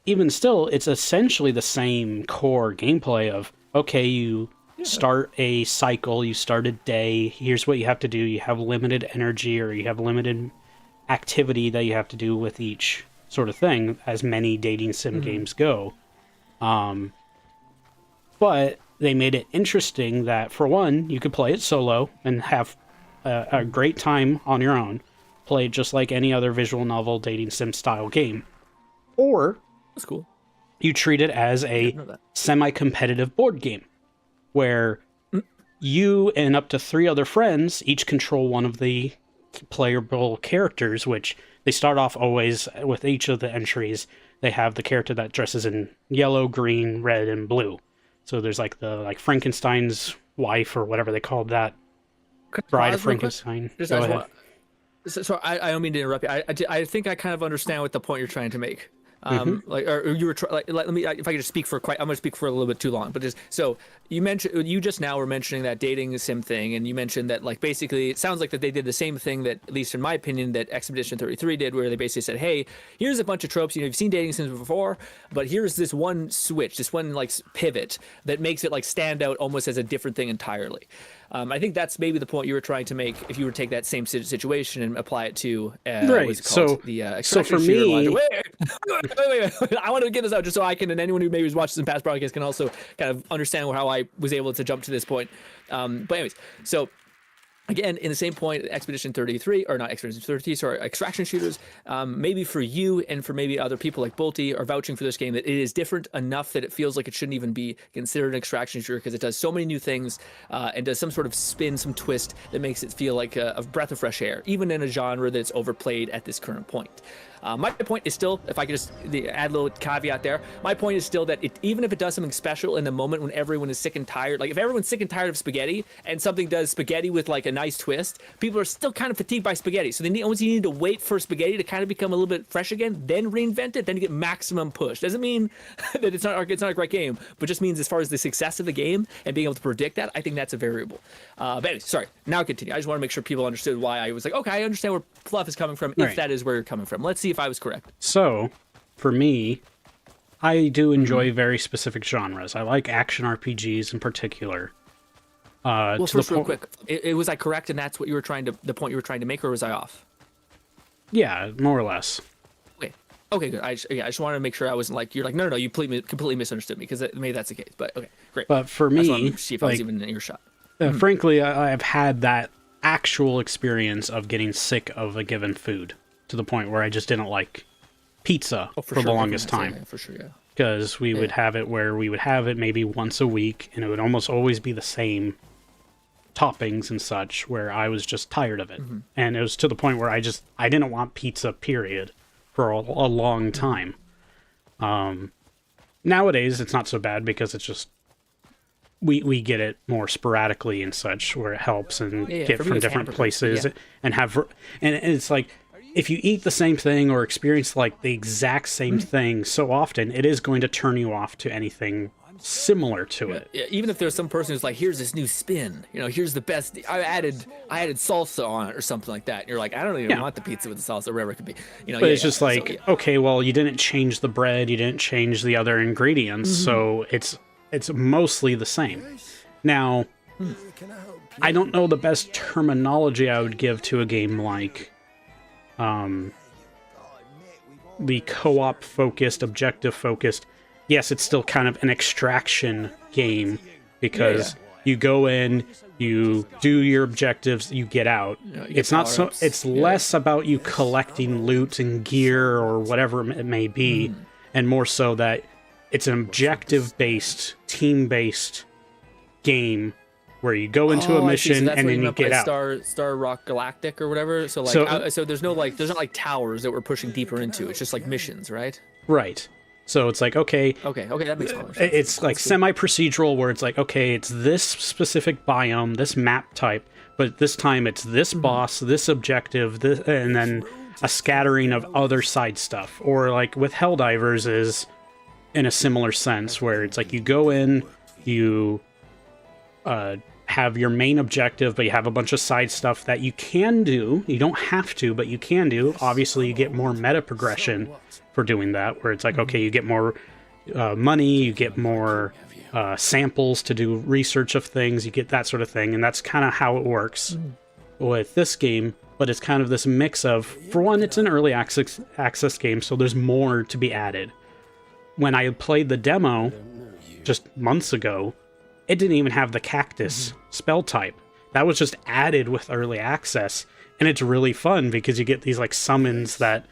even still, it's essentially the same core gameplay of, okay, you start a cycle, you start a day, here's what you have to do, you have limited energy or you have limited activity that you have to do with each sort of thing, as many dating sim games go. But they made it interesting that, for one, you could play it solo and have a great time on your own, play it just like any other visual novel dating sim style game. Or that's cool. You treat it as a semi-competitive board game, where you and up to 3 other friends each control one of the playable characters, which they start off always with each of the entries. They have the character that dresses in yellow, green, red, and blue. So there's like the Frankenstein's wife or whatever they called that. Bride of Frankenstein. Go ahead. So I don't mean to interrupt you. I think I kind of understand what the point you're trying to make. Or you were let me, if I could just speak for I'm gonna speak for a little bit too long, but just so you just now were mentioning that dating sim thing, and you mentioned that like basically it sounds like that they did the same thing that, at least in my opinion, that Expedition 33 did, where they basically said, hey, here's a bunch of tropes, you've seen dating sims before, but here's this one switch, this one like pivot that makes it like stand out almost as a different thing entirely. I think that's maybe the point you were trying to make if you were to take that same situation and apply it to right. So for me, wait, I want to get this out just so I can, and anyone who maybe has watched some past broadcasts can also kind of understand how I was able to jump to this point. But anyways, so Again, in the same point, Expedition 33, or not Expedition 33, sorry, extraction shooters, maybe for you and for maybe other people like Bolty are vouching for this game that it is different enough that it feels like it shouldn't even be considered an extraction shooter because it does so many new things and does some sort of spin, some twist that makes it feel like a breath of fresh air, even in a genre that's overplayed at this current point. My point is still, if I could just add a little caveat there, my point is still that even if it does something special in the moment when everyone is sick and tired, like if everyone's sick and tired of spaghetti and something does spaghetti with like a nice twist, people are still kind of fatigued by spaghetti. So they almost need to wait for spaghetti to kind of become a little bit fresh again, then reinvent it, then you get maximum push. Doesn't mean that it's not a great game, but just means as far as the success of the game and being able to predict that, I think that's a variable. But anyway, sorry, now continue. I just want to make sure people understood why I was like, okay, I understand where Fluff is coming from, if that is where you're coming from. Let's see if I was correct. So, for me, I do enjoy very specific genres. I like action RPGs in particular. Well, first, real quick, was I correct, and that's what you were the point you were trying to make, or was I off? Yeah, more or less. Okay, good. I just wanted to make sure I wasn't like, you're like, no, you completely misunderstood me, because maybe that's the case. But okay, great. But for me, I just wanted to see if I was even in earshot. Frankly, I've had that actual experience of getting sick of a given food to the point where I just didn't like pizza for the longest time. Yeah, for sure, yeah. Because we would have it where we would have it maybe once a week, and it would almost always be the same toppings and such, where I was just tired of it. And it was to the point where I didn't want pizza, period, for a long time. Nowadays, it's not so bad because it's just we get it more sporadically and such, where it helps and get from different places and it's like, if you eat the same thing or experience like the exact same thing so often, it is going to turn you off to anything similar to it. Yeah, even if there's some person who's like, here's this new spin, here's the best, I added salsa on it or something like that. And you're like, I don't even want the pizza with the salsa, or whatever it could be. But it's just like, okay, well, you didn't change the bread, you didn't change the other ingredients, so it's mostly the same. Now, I don't know the best terminology I would give to a game like the co-op focused, objective focused. Yes, it's still kind of an extraction game because you go in, you do your objectives, you get out. It's not so. It's less about you collecting loot and gear or whatever it may be, and more so that it's an objective-based, team-based game where you go into a mission and then you get out. Star Rock Galactic or whatever. So there's not like towers that we're pushing deeper into. It's just like missions, right? Right. So it's like, okay, that makes sense. It's like semi-procedural where it's like, okay, it's this specific biome, this map type, but this time it's this boss, this objective, this, and then a scattering of other side stuff. Or like with Helldivers is in a similar sense where it's like you go in, you have your main objective, but you have a bunch of side stuff that you can do. You don't have to, but you can do. Obviously, you get more meta progression for doing that, where it's like, okay, you get more money, you get more samples to do research of things, you get that sort of thing, and that's kind of how it works with this game. But it's kind of this mix of, for one, it's an early access game, so there's more to be added. When I played the demo just months ago, it didn't even have the cactus spell type. That was just added with early access, and it's really fun because you get these like summons that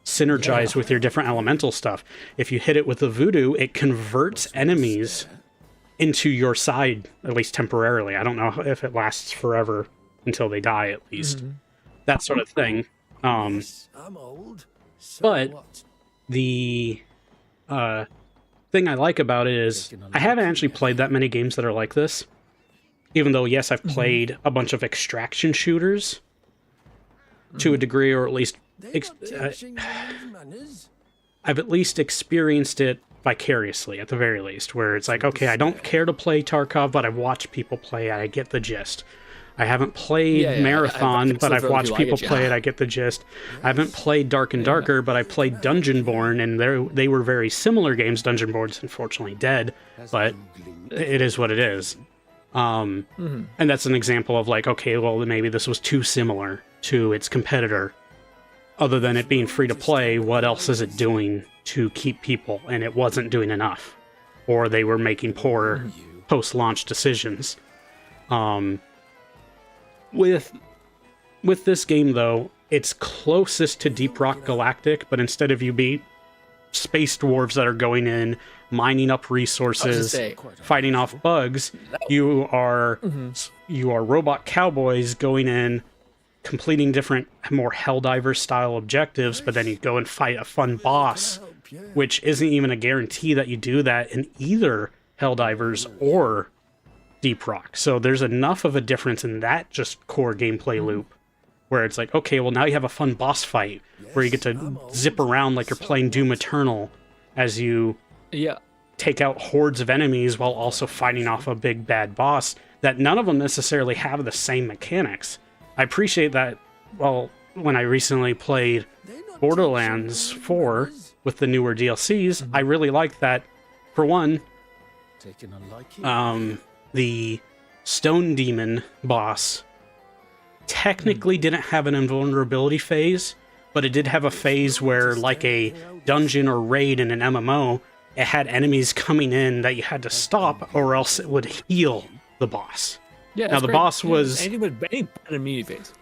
synergize with your different elemental stuff. If you hit it with the voodoo, it converts enemies into your side, at least temporarily. I don't know if it lasts forever until they die, at least. That sort of thing. But the thing I like about it is I haven't actually played that many games that are like this. Even though, yes, I've played a bunch of extraction shooters to a degree, or at least I've at least experienced it vicariously, at the very least, where it's like, okay, I don't care to play Tarkov, but I've watched people play it, I get the gist. I haven't played Marathon, but I've watched people play it, I get the gist. I haven't played Dark and Darker, but I played Dungeonborn, and they were very similar games. Dungeonborn's unfortunately dead, but it is what it is. And that's an example of like, okay, well, maybe this was too similar to its competitor. Other than it being free to play, what else is it doing to keep people? And it wasn't doing enough. Or they were making poor post-launch decisions. With this game, though, it's closest to Deep Rock Galactic, but instead of you being space dwarves that are going in, mining up resources, fighting off bugs, you are robot cowboys going in, completing different, more Helldiver style objectives, but then you go and fight a fun boss, which isn't even a guarantee that you do that in either Helldivers or Deep Rock. So there's enough of a difference in that just core gameplay loop where it's like, okay, well, now you have a fun boss fight where you get to zip around like you're playing Doom Eternal as you take out hordes of enemies while also fighting off a big bad boss that none of them necessarily have the same mechanics. I appreciate that, well, when I recently played Borderlands 4 with the newer DLCs, I really liked that, for one, the Stone Demon boss technically didn't have an invulnerability phase, but it did have a phase where, like a dungeon or raid in an MMO, it had enemies coming in that you had to stop or else it would heal the boss. Yeah, now the boss was any immunity phase.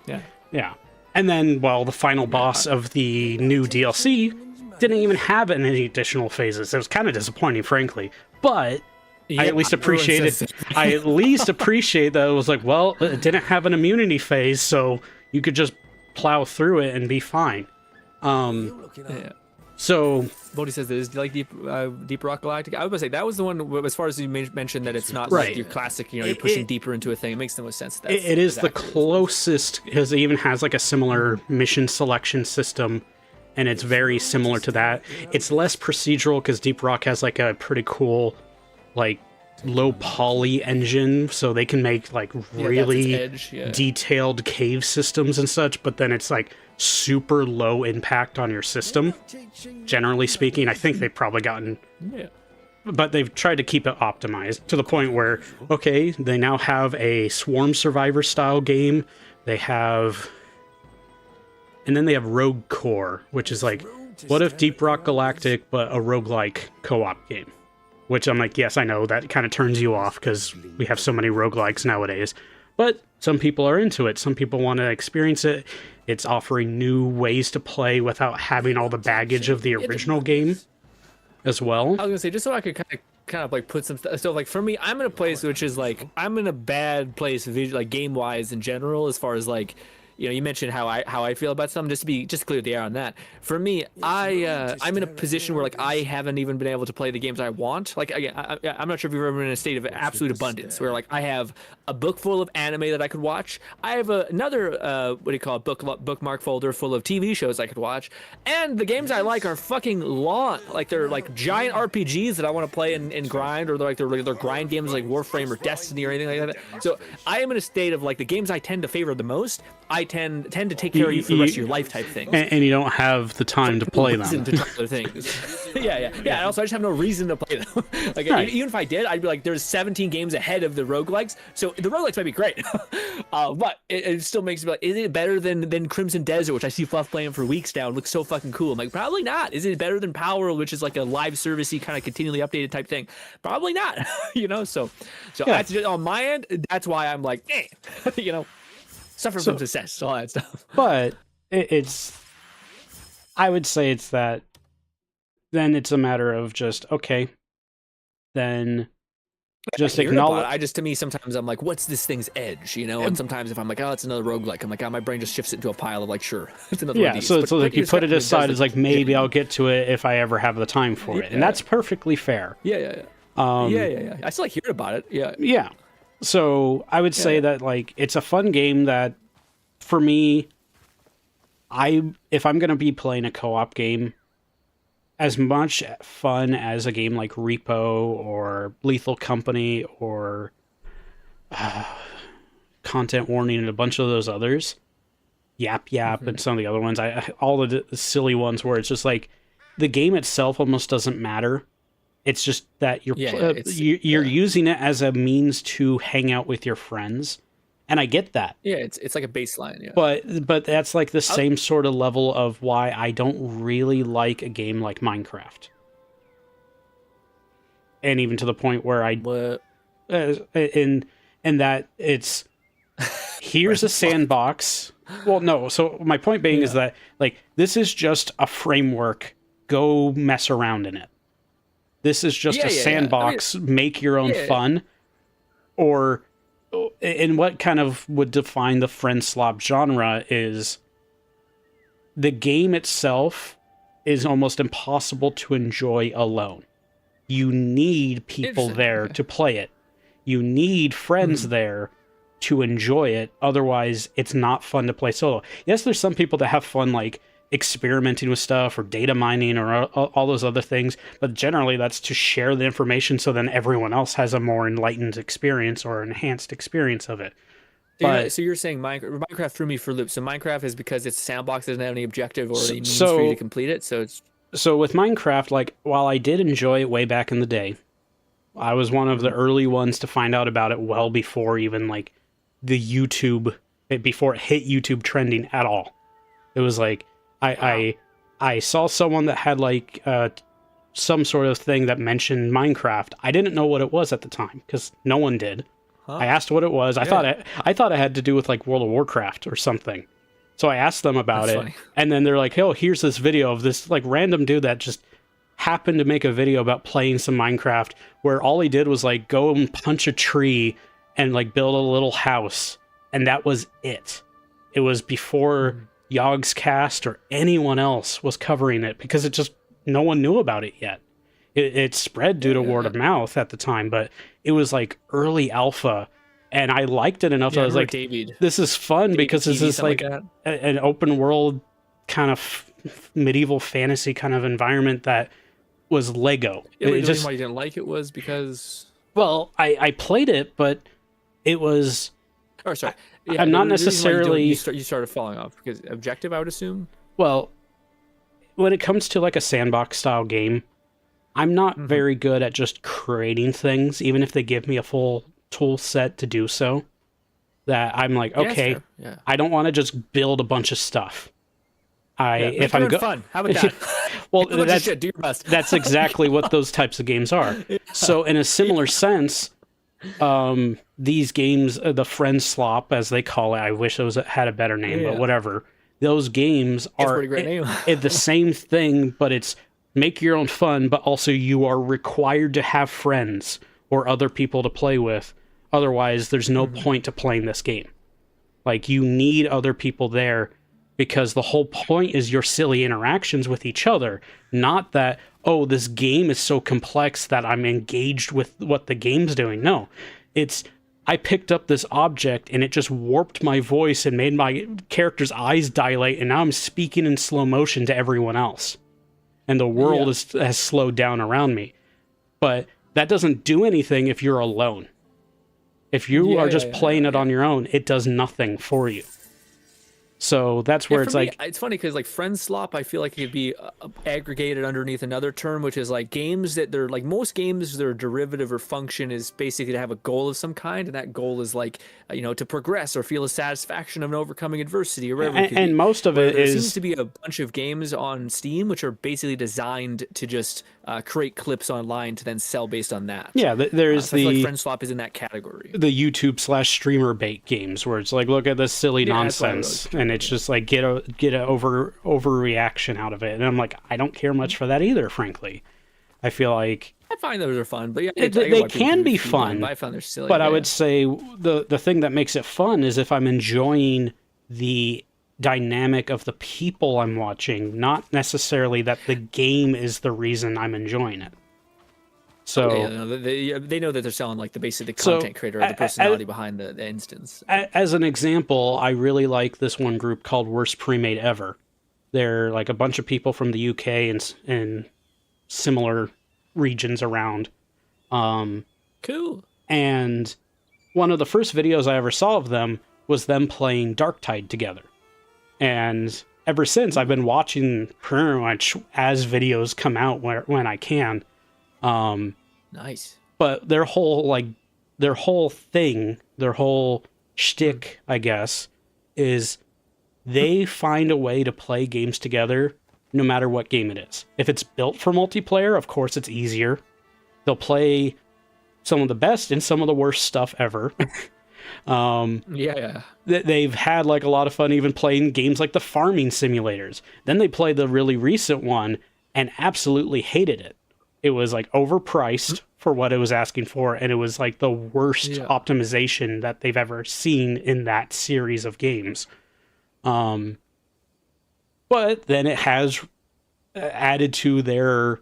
Yeah. And then, well, the final boss of the new DLC didn't even have any additional phases. It was kind of disappointing, frankly. But I at least appreciate it. I at least appreciate that it was like, well, it didn't have an immunity phase, so you could just plow through it and be fine. So Bodhi says that is like Deep Rock Galactic. I was gonna say that was the one, as far as you mentioned, that it's not like your classic, you're pushing deeper into a thing. It makes the most sense. It is the closest, because it even has like a similar mission selection system, and it's very similar to that. It's less procedural because Deep Rock has like a pretty cool, like, low poly engine, so they can make like really detailed cave systems and such, but then it's like super low impact on your system, generally speaking. I think they've probably gotten but they've tried to keep it optimized to the point where, okay, they now have a Swarm Survivor style game, they have, and then they have Rogue Core, which is like, what if Deep Rock Galactic but a roguelike co-op game? Which I'm like, yes, I know that kind of turns you off because we have so many roguelikes nowadays. But some people are into it. Some people want to experience it. It's offering new ways to play without having all the baggage of the original game as well. I was going to say, just so I could kind of like put some stuff. So like for me, I'm in a place which is like, I'm in a bad place, like game-wise in general, as far as like, you know, you mentioned how I feel about something. Just to clear the air on that. For me, I'm in a position where like I haven't even been able to play the games I want. Like again, I'm not sure if you've ever been in a state of absolute abundance where like I have a book full of anime that I could watch. I have another bookmark folder full of TV shows I could watch, and the games I like are fucking long. Like they're like giant RPGs that I want to play and grind, or they're grind games like Warframe or Destiny or anything like that. So I am in a state of like the games I tend to favor the most, I tend to take care of you for the rest of your life type thing. And you don't have the time to play them. To try other things. yeah. And also, I just have no reason to play them. Like even if I did, I'd be like, there's 17 games ahead of the roguelikes. So the roguelikes might be great, but it still makes me like, is it better than Crimson Desert, which I see Fluff playing for weeks now and looks so fucking cool? I'm like, probably not. Is it better than Power World, which is like a live servicey kind of continually updated type thing? Probably not. You know, so that's just, on my end. That's why I'm like, you know. Suffer from success, all that stuff. But I would say it's that, then it's a matter of just, okay, then just acknowledge. To me, sometimes I'm like, what's this thing's edge, you know? And sometimes if I'm like, oh, it's another roguelike, I'm like, oh, my brain just shifts into a pile of like, sure, it's another one of these. So it's like you put it aside as like, maybe I'll get to it if I ever have the time for it. And that's perfectly fair. Yeah. I still like hearing about it. Yeah. So I would say that like it's a fun game that, for me, if I'm gonna be playing a co-op game, as much fun as a game like Repo or Lethal Company or Content Warning and a bunch of those others, Yap and some of the other ones, all the silly ones where it's just like the game itself almost doesn't matter. It's just that you're using it as a means to hang out with your friends, and I get that. Yeah, it's like a baseline. Yeah, but that's like the same sort of level of why I don't really like a game like Minecraft, and even to the point where in that it's here's a sandbox. Well, no. So my point being is that like this is just a framework. Go mess around in it. This is just a sandbox. I mean, make your own fun. Or, and what kind of would define the friend slop genre is the game itself is almost impossible to enjoy alone. You need people there to play it. You need friends there to enjoy it. Otherwise, it's not fun to play solo. Yes, there's some people that have fun, like, experimenting with stuff or data mining or all those other things, but generally that's to share the information so then everyone else has a more enlightened experience or enhanced experience of it. So you're saying Minecraft threw me for a loop. So Minecraft is because it's a sandbox, doesn't have any objective or any means for you to complete it. So with Minecraft, like, while I did enjoy it way back in the day, I was one of the early ones to find out about it well before even like the before it hit YouTube trending at all. It was like I saw someone that had like some sort of thing that mentioned Minecraft. I didn't know what it was at the time because no one did. I asked what it was. I thought it had to do with like World of Warcraft or something. So I asked them about it, and then they're like, "Oh, here's this video of this like random dude that just happened to make a video about playing some Minecraft, where all he did was like go and punch a tree and like build a little house, and that was it. It was before Yogscast or anyone else was covering it because it just no one knew about it yet. It spread due to word of mouth at the time, but it was like early alpha. And I liked it enough that I was like, this is fun because this is like an open world kind of medieval fantasy kind of environment that was Lego. The reason why you didn't like it was because... Well, I played it, but it was... Oh, sorry. I'm not necessarily... You started falling off because objective, I would assume? Well, when it comes to like a sandbox style game, I'm not very good at just creating things, even if they give me a full tool set to do so. That I'm like, okay, I don't want to just build a bunch of stuff. If I'm fun, how about that? Well, do your best. That's exactly what those types of games are. So, in a similar sense, these games, the friend slop, as they call it, I wish it had a better name, but whatever. Those games are the same thing, but it's make your own fun, but also you are required to have friends or other people to play with. Otherwise, there's no point to playing this game. Like, you need other people there because the whole point is your silly interactions with each other. Not that, oh, this game is so complex that I'm engaged with what the game's doing. No, it's, I picked up this object and it just warped my voice and made my character's eyes dilate, and now I'm speaking in slow motion to everyone else. And the world has slowed down around me. But that doesn't do anything if you're alone. If you are just playing it on your own, it does nothing for you. So that's where it's like... It's funny because like friend slop, I feel like it could be aggregated underneath another term, which is like games that they're like most games, their derivative or function is basically to have a goal of some kind. And that goal is like, to progress or feel a satisfaction of overcoming adversity or whatever. And most of it there seems to be a bunch of games on Steam, which are basically designed to just create clips online to then sell based on that. Yeah, there's so I feel like friend slop is in that category. The YouTube/streamer bait games where it's like, look at this silly nonsense. And it's just like get a overreaction out of it, and I'm like, I don't care much for that either. Frankly, I feel like I find those are fun, but they can be fun. But I found they're silly. But I would say the thing that makes it fun is if I'm enjoying the dynamic of the people I'm watching, not necessarily that the game is the reason I'm enjoying it. So they know that they're selling like the content creator or the personality behind the instance. As an example, I really like this one group called Worst Pre-Made Ever. They're like a bunch of people from the UK and similar regions around. Cool. And one of the first videos I ever saw of them was them playing Darktide together. And ever since, I've been watching pretty much as videos come out when I can. Nice. But their whole thing, their whole shtick, I guess, is they find a way to play games together no matter what game it is. If it's built for multiplayer, of course it's easier. They'll play some of the best and some of the worst stuff ever. Yeah. They've had like a lot of fun even playing games like the farming simulators. Then they played the really recent one and absolutely hated it. It was like overpriced for what it was asking for, and it was like the worst optimization that they've ever seen in that series of games. But then it has added to their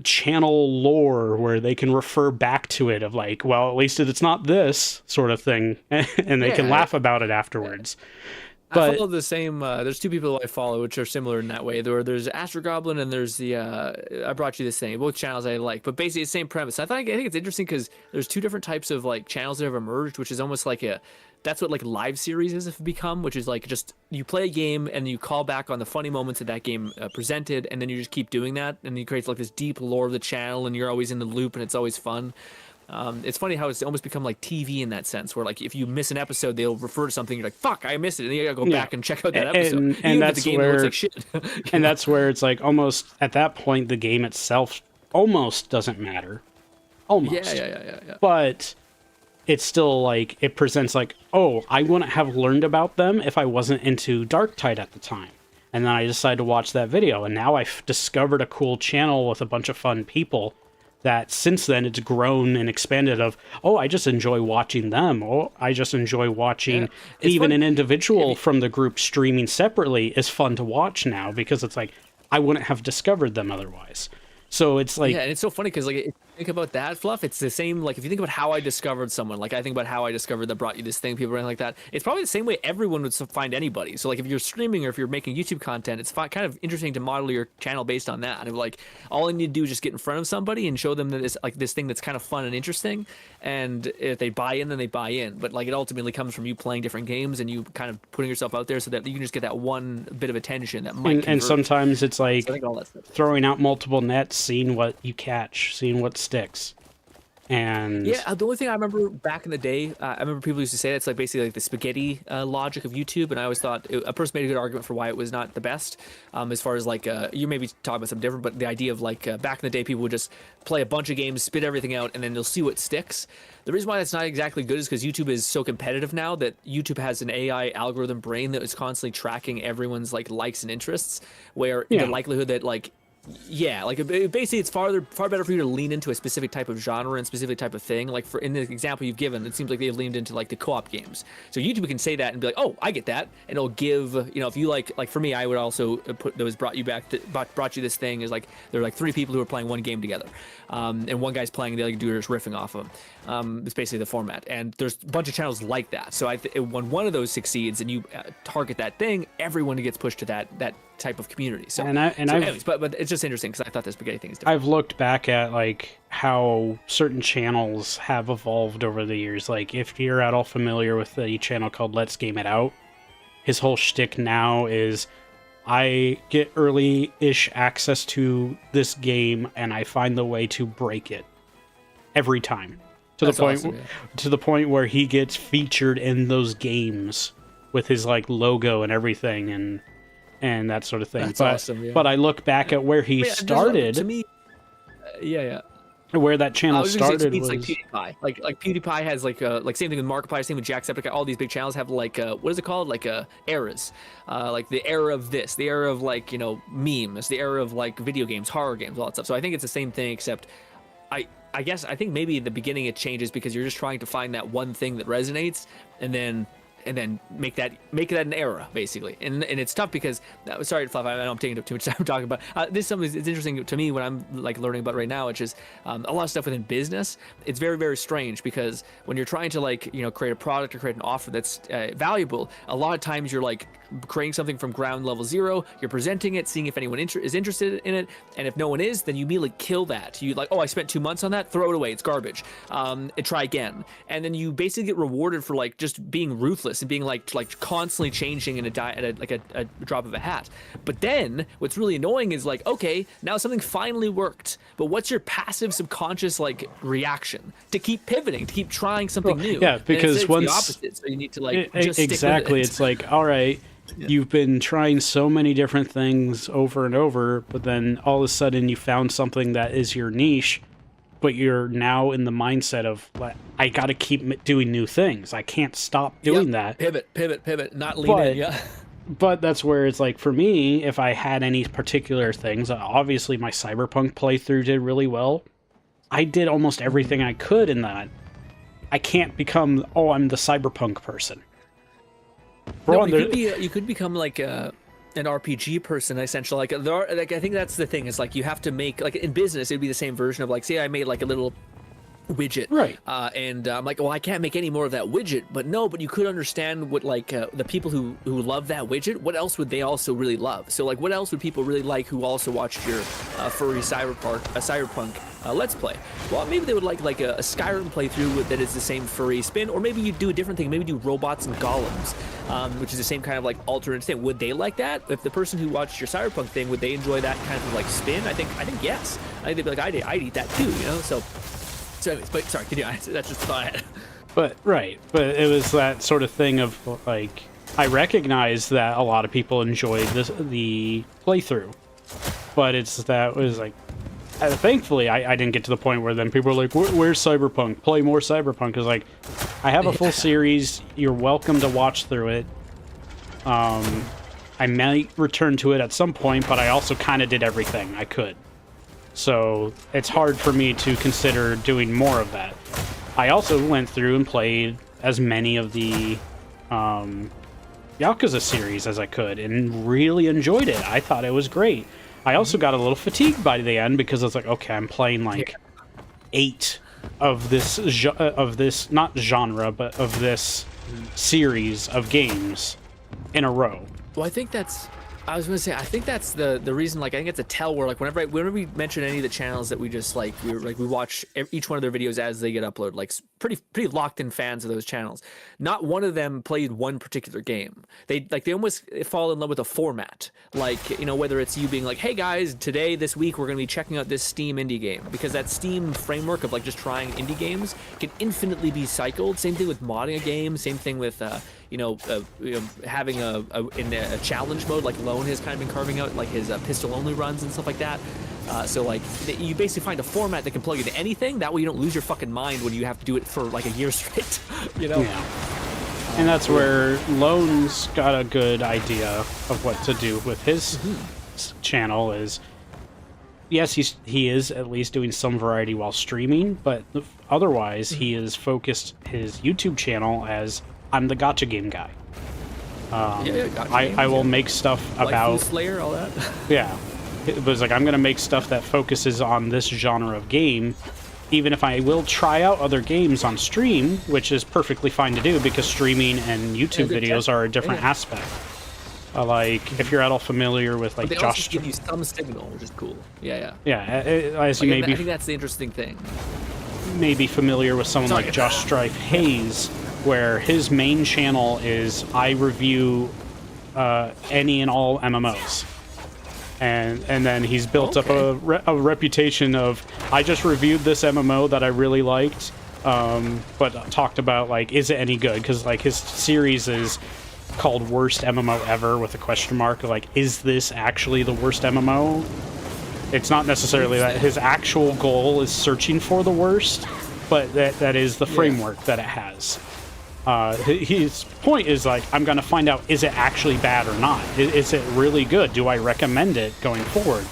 channel lore where they can refer back to it of like, well, at least it's not this sort of thing, and they can laugh about it afterwards. But I follow the same. There's two people I follow which are similar in that way. There's Astro Goblin and there's the I brought you this thing. Both channels I like, but basically the same premise. I think it's interesting because there's two different types of like channels that have emerged, which is almost like that's what like live series have become, which is like just you play a game and you call back on the funny moments that game presented, and then you just keep doing that, and you create like this deep lore of the channel, and you're always in the loop, and it's always fun. It's funny how it's almost become like TV in that sense, where like if you miss an episode, they'll refer to something, you're like, "Fuck, I missed it," and you gotta go back and check out that episode. And that's the game where looks like shit. and that's where it's like almost at that point the game itself almost doesn't matter, almost. Yeah. But it's still like it presents like, oh, I wouldn't have learned about them if I wasn't into Darktide at the time. And then I decided to watch that video, and now I've discovered a cool channel with a bunch of fun people that since then it's grown and expanded of, oh, I just enjoy watching them. Oh, I just enjoy watching even an individual from the group streaming separately is fun to watch now because it's like, I wouldn't have discovered them otherwise. So it's like... Yeah, and it's so funny because like if you think about that, Fluff, it's the same, like if you think about how I discovered someone, like I think about how I discovered that brought you this thing, people are like that, it's probably the same way everyone would find anybody. So like if you're streaming or if you're making YouTube content, it's kind of interesting to model your channel based on that. And like all I need to do is just get in front of somebody and show them that it's like this thing that's kind of fun and interesting. And if they buy in, then they buy in. But like it ultimately comes from you playing different games and you kind of putting yourself out there so that you can just get that one bit of attention that might and sometimes it's like so throwing out multiple nets, seeing what you catch, seeing what sticks. And yeah, the only thing I remember back in the day, I remember people used to say that's like basically like the spaghetti logic of YouTube, and I always thought a person made a good argument for why it was not the best. As far as like you maybe talk about something different, but the idea of like back in the day, people would just play a bunch of games, spit everything out, and then they'll see what sticks. The reason why that's not exactly good is because YouTube is so competitive now that YouTube has an AI algorithm brain that is constantly tracking everyone's like likes and interests, where the likelihood that like basically it's far better for you to lean into a specific type of genre and specific type of thing. Like in the example you've given, it seems like they've leaned into like the co-op games. So YouTube can say that and be like, oh, I get that, and it'll give, if you like for me, I would also put those brought you this thing is like there are like three people who are playing one game together, and one guy's playing, the other dude is riffing off of them. It's basically the format, and there's a bunch of channels like that. So when one of those succeeds and you target that thing, everyone gets pushed to that type of community. So but it's just interesting because I thought the spaghetti thing is different. I've looked back at like how certain channels have evolved over the years. Like if you're at all familiar with the channel called Let's Game It Out, his whole shtick now is I get early-ish access to this game and I find the way to break it every time to the point where he gets featured in those games with his like logo and everything and that sort of thing. That's awesome, yeah. But I look back at where he started. To me, where that channel started was like PewDiePie. Like PewDiePie has like same thing with Markiplier, same with Jacksepticeye. All these big channels have like what is it called? Like eras. Like the era of this, the era of like memes, the era of like video games, horror games, all that stuff. So I think it's the same thing, except I guess I think maybe in the beginning it changes because you're just trying to find that one thing that resonates, and then make that an era basically, and it's tough because sorry Fluff, I know I'm taking up too much time talking about this is something that's interesting to me when I'm like learning about right now, which is a lot of stuff within business. It's very, very strange because when you're trying to like create a product or create an offer that's valuable, a lot of times you're like creating something from ground level zero, you're presenting it, seeing if anyone is interested in it, and if no one is, then you immediately kill that. You like, oh, I spent 2 months on that, throw it away, it's garbage, and try again. And then you basically get rewarded for like just being ruthless and being like constantly changing in a drop of a hat. But then what's really annoying is like, okay, now something finally worked, but what's your passive subconscious like reaction to keep pivoting, to keep trying something new? Yeah, because once the opposite, so you need to like just exactly stick with it. It's like, all right, you've been trying so many different things over and over, but then all of a sudden you found something that is your niche, but you're now in the mindset of, like, I got to keep doing new things. I can't stop doing that. Pivot, not lean in, yeah. But that's where it's like, for me, if I had any particular things, obviously my Cyberpunk playthrough did really well. I did almost everything I could in that. I can't become, I'm the Cyberpunk person. No, you could become like an RPG person, essentially. Like I think that's the thing. Is like you have to make, like in business, it'd be the same version of like, say I made like a little widget, right? And I'm like, well, I can't make any more of that widget. But you could understand what like the people who love that widget, what else would they also really love? So like, what else would people really like who also watched your furry cyberpunk let's play? Well, maybe they would like a Skyrim playthrough that is the same furry spin, or maybe you do a different thing. Maybe do robots and golems, which is the same kind of like alternate thing. Would they like that? If the person who watched your Cyberpunk thing, would they enjoy that kind of like spin? I think yes. I think they'd be like, I'd eat that too, you know. So anyways, but sorry, continue. That's just thought I had. But it was that sort of thing of like, I recognize that a lot of people enjoyed the playthrough, but it was like, thankfully I didn't get to the point where then people were like, where's Cyberpunk? Play more Cyberpunk. Because like, I have a full series. You're welcome to watch through it. I might return to it at some point, but I also kind of did everything I could. So it's hard for me to consider doing more of that. I also went through and played as many of the Yakuza series as I could and really enjoyed it. I thought it was great. I also got a little fatigued by the end because I was like, okay, I'm playing like 8 of this not genre, but of this series of games in a row. Well, I think that's the reason. Like, I think it's a tell where like whenever we mention any of the channels that we just like we watch each one of their videos as they get uploaded, like pretty locked in fans of those channels. Not one of them played one particular game. They almost fall in love with a format. Like, you know, whether it's you being like, hey guys, this week we're gonna be checking out this Steam indie game, because that Steam framework of like just trying indie games can infinitely be cycled. Same thing with modding a game. Same thing with having a challenge mode, like Lone has kind of been carving out, like his pistol only runs and stuff like that. So like you basically find a format that can plug into anything. That way you don't lose your fucking mind when you have to do it for like a year straight. You know. Yeah. And that's where Lone's got a good idea of what to do with his channel. Is yes, he is at least doing some variety while streaming, but otherwise he is focused his YouTube channel as, I'm the gacha game guy. I will make stuff about Slayer, all that. Yeah, it was like, I'm gonna make stuff that focuses on this genre of game, even if I will try out other games on stream, which is perfectly fine to do because streaming and YouTube videos are a different aspect. Like, if you're at all familiar with like they Josh, also give you some signal, which is cool. Yeah. As you I think that's the interesting thing. Maybe familiar with someone like Josh Strife Hayes, where his main channel is I review any and all MMOs, and then he's built up a reputation of, I just reviewed this MMO that I really liked, but talked about like, is it any good? Because like his series is called Worst MMO Ever with a question mark. Like, is this actually the worst MMO? It's not necessarily that his actual goal is searching for the worst, but that is the framework that it has. His point is like, I'm going to find out, is it actually bad or not? Is it really good? Do I recommend it going forward?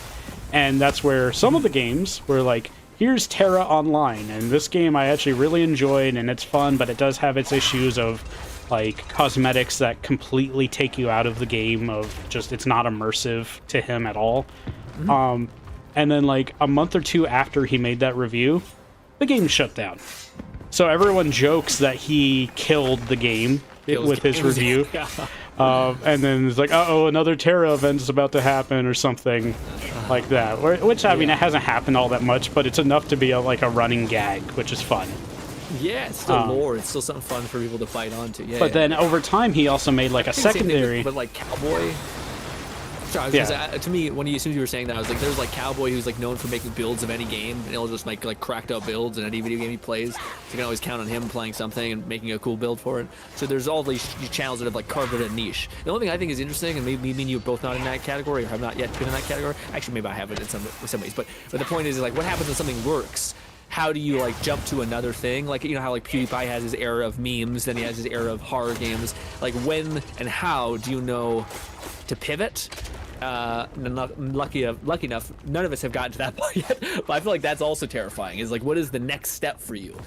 And that's where some of the games were like, here's Terra Online, and this game I actually really enjoyed, and it's fun, but it does have its issues of like cosmetics that completely take you out of the game, of just, it's not immersive to him at all. And then like a month or two after he made that review, the game shut down. So everyone jokes that he killed the game with his review. And then it's like, uh-oh, another Terra event is about to happen or something like that. Which, I mean, it hasn't happened all that much, but it's enough to be like a running gag, which is fun. Yeah, it's still lore. It's still something fun for people to fight onto. Yeah. But then over time, he also made like a secondary. But like Cowboy. Sorry, to me, as soon as you were saying that, I was like, there's like Cowboy, who's like known for making builds of any game, and he'll just make like cracked out builds in any video game he plays. So you can always count on him playing something and making a cool build for it. So there's all these channels that have like carved out a niche. The only thing I think is interesting, and maybe me and you are both not in that category, or have not yet been in that category. Actually, maybe I have it in some ways. But the point is like, what happens when something works? how do you like jump to another thing? Like, you know how like PewDiePie has his era of memes, then he has his era of horror games. Like, when and how do you know to pivot? Lucky enough, none of us have gotten to that point yet. But I feel like that's also terrifying. Is like, what is the next step for you?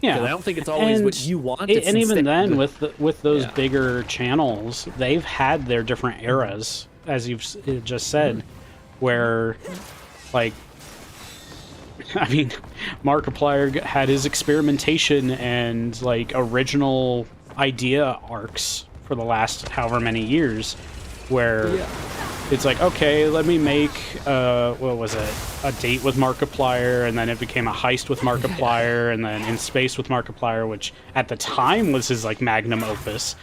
Yeah, I don't think it's always what you want. And even then, with those bigger channels, they've had their different eras, as you've just said, where, like, I mean, Markiplier had his experimentation and like original idea arcs for the last however many years, where it's like, okay, let me make what was it, a date with Markiplier, and then it became a heist with Markiplier, and then In Space with Markiplier, which at the time was his like magnum opus.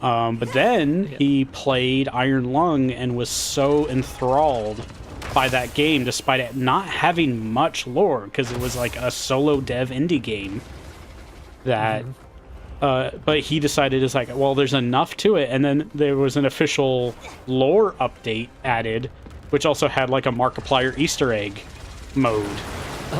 But then he played Iron Lung and was so enthralled by that game, despite it not having much lore, because it was like a solo dev indie game that but he decided, it's like, well, there's enough to it. And then there was an official lore update added, which also had like a Markiplier Easter egg mode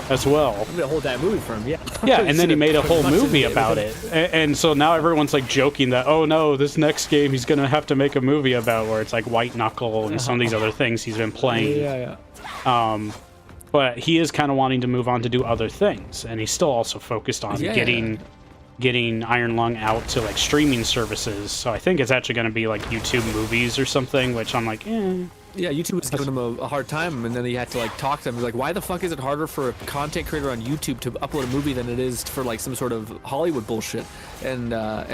as well. I'm gonna hold that movie for him. Yeah, and then he made a whole movie about it. And so now everyone's like joking that, oh no, this next game he's gonna have to make a movie about, where it's like White Knuckle and some of these other things he's been playing. But he is kind of wanting to move on to do other things, and he's still also focused on getting Iron Lung out to like streaming services. So I think it's actually going to be like YouTube movies or something, which I'm like, Yeah, YouTube was giving him a hard time, and then he had to like talk to him. He's like, why the fuck is it harder for a content creator on YouTube to upload a movie than it is for like some sort of Hollywood bullshit? And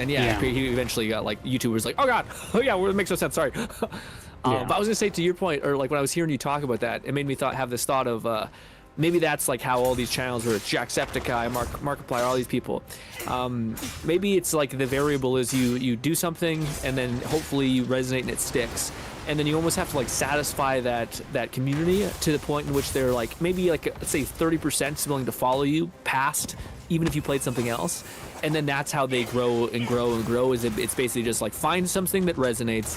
he eventually got like, YouTube was like, oh god, oh yeah, well, it makes no sense, sorry. But I was gonna say, to your point, or like when I was hearing you talk about that, it made me have this thought of maybe that's like how all these channels, where it's Jacksepticeye, Markiplier, all these people. Maybe it's like the variable is you do something and then hopefully you resonate and it sticks. And then you almost have to like satisfy that community to the point in which they're like, maybe like, let's say 30% is willing to follow you past, even if you played something else. And then that's how they grow and grow and grow. Is it's basically just like find something that resonates,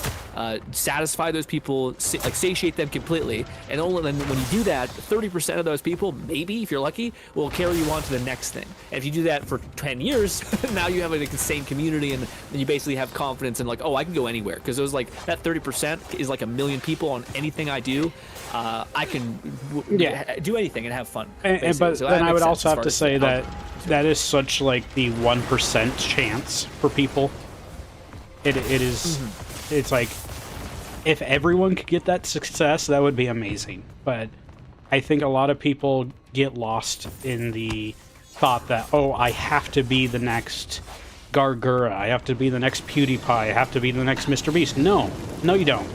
satisfy those people, like satiate them completely, and only then when you do that, 30% of those people, maybe if you're lucky, will carry you on to the next thing. And if you do that for 10 years, now you have like the same community, and you basically have confidence in like, oh, I can go anywhere, because it was like that 30% is like 1 million people on anything I do. I can do anything and have fun. But so then I would also have to say that is such like the 1% chance for people. It is. It's like, if everyone could get that success, that would be amazing. But I think a lot of people get lost in the thought that, oh, I have to be the next Gargura, I have to be the next PewDiePie, I have to be the next Mr. Beast. No, you don't.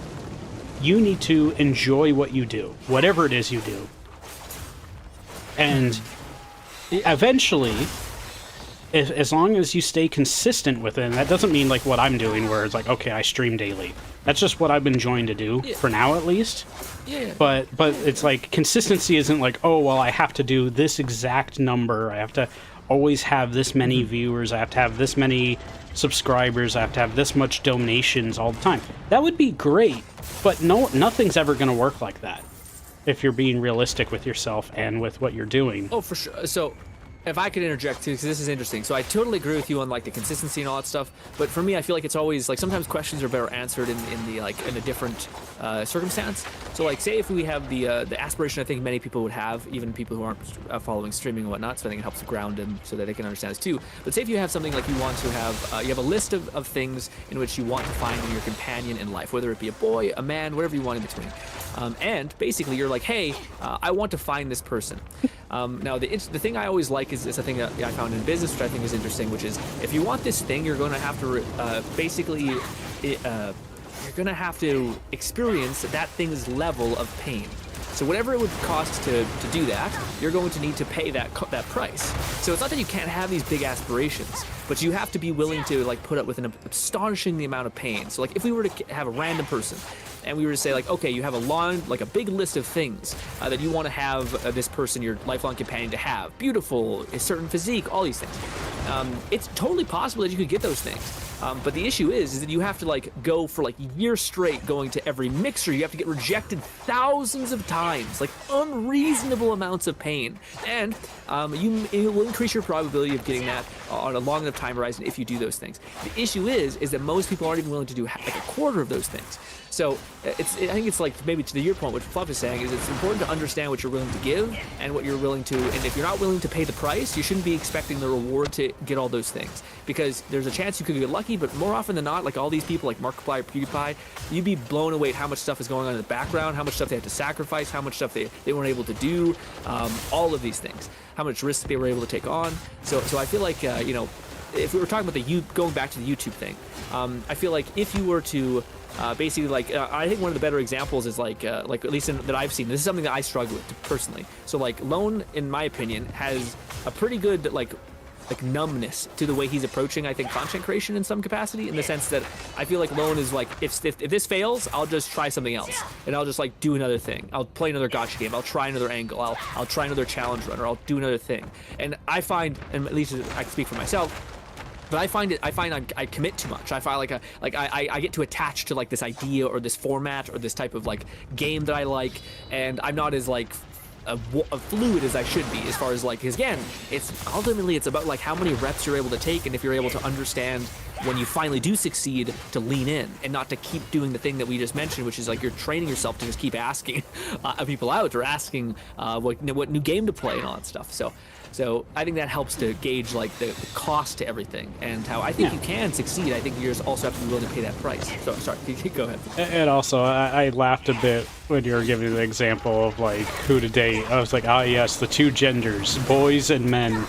You need to enjoy what you do, whatever it is you do. And eventually, as long as you stay consistent with it, and that doesn't mean like what I'm doing, where it's like, okay, I stream daily. That's just what I've been enjoying to do, for now at least. But it's like, consistency isn't like, oh, well, I have to do this exact number, I have to always have this many viewers, I have to have this many subscribers, I have to have this much donations all the time. That would be great, but nothing's ever going to work like that if you're being realistic with yourself and with what you're doing. Oh, for sure. So if I could interject too, because this is interesting. So I totally agree with you on like the consistency and all that stuff. But for me, I feel like it's always like, sometimes questions are better answered in a different circumstance. So like, say if we have the aspiration, I think many people would have, even people who aren't following streaming and whatnot. So I think it helps to ground them so that they can understand this too. But say if you have something like you want to have, you have a list of things in which you want to find in your companion in life, whether it be a boy, a man, whatever you want in between. And basically you're like, hey, I want to find this person. Now the thing I always like is a thing that I found in business, which I think is interesting, which is, if you want this thing, you're going to have to you're going to have to experience that thing's level of pain. So whatever it would cost to do that, you're going to need to pay that price. So it's not that you can't have these big aspirations, but you have to be willing to like put up with an astonishing amount of pain. So like, if we were to have a random person, and we were to say like, okay, you have a long, like a big list of things that you want to have this person, your lifelong companion, to have. Beautiful, a certain physique, all these things. It's totally possible that you could get those things. But the issue is that you have to like go for like years straight going to every mixer. You have to get rejected thousands of times, like unreasonable amounts of pain. And it will increase your probability of getting that on a long enough time horizon if you do those things. The issue is that most people aren't even willing to do like a quarter of those things. So I think it's like, maybe to your point, what Fluff is saying is it's important to understand what you're willing to give and what you're willing to, and if you're not willing to pay the price, you shouldn't be expecting the reward to get all those things, because there's a chance you could get lucky, but more often than not, like all these people like Markiplier, PewDiePie, you'd be blown away at how much stuff is going on in the background, how much stuff they had to sacrifice, how much stuff they weren't able to do, all of these things, how much risk they were able to take on. So I feel like, if we were talking about going back to the YouTube thing, I feel like if you were to basically, like, I think one of the better examples is like at least that I've seen. This is something that I struggle with personally. So like Lone, in my opinion, has a pretty good like numbness to the way he's approaching, I think, content creation in some capacity, in the sense that I feel like Lone is like, if this fails, I'll just try something else, and I'll just like do another thing. I'll play another gacha game. I'll try another angle. I'll try another challenge run, or I'll do another thing. And I find, and at least I can speak for myself, but I find I commit too much. I find I get too attached to like this idea or this format or this type of like game that I like, and I'm not as like a fluid as I should be, as far as like, because again, it's about like how many reps you're able to take, and if you're able to understand when you finally do succeed to lean in and not to keep doing the thing that we just mentioned, which is like you're training yourself to just keep asking people out, or asking what new game to play and all that stuff. So I think that helps to gauge like the cost to everything, and how I think you can succeed. I think you just also have to be willing to pay that price. So sorry, go ahead. And also, I laughed a bit when you were giving the example of like who to date. I was like, yes, the two genders, boys and men.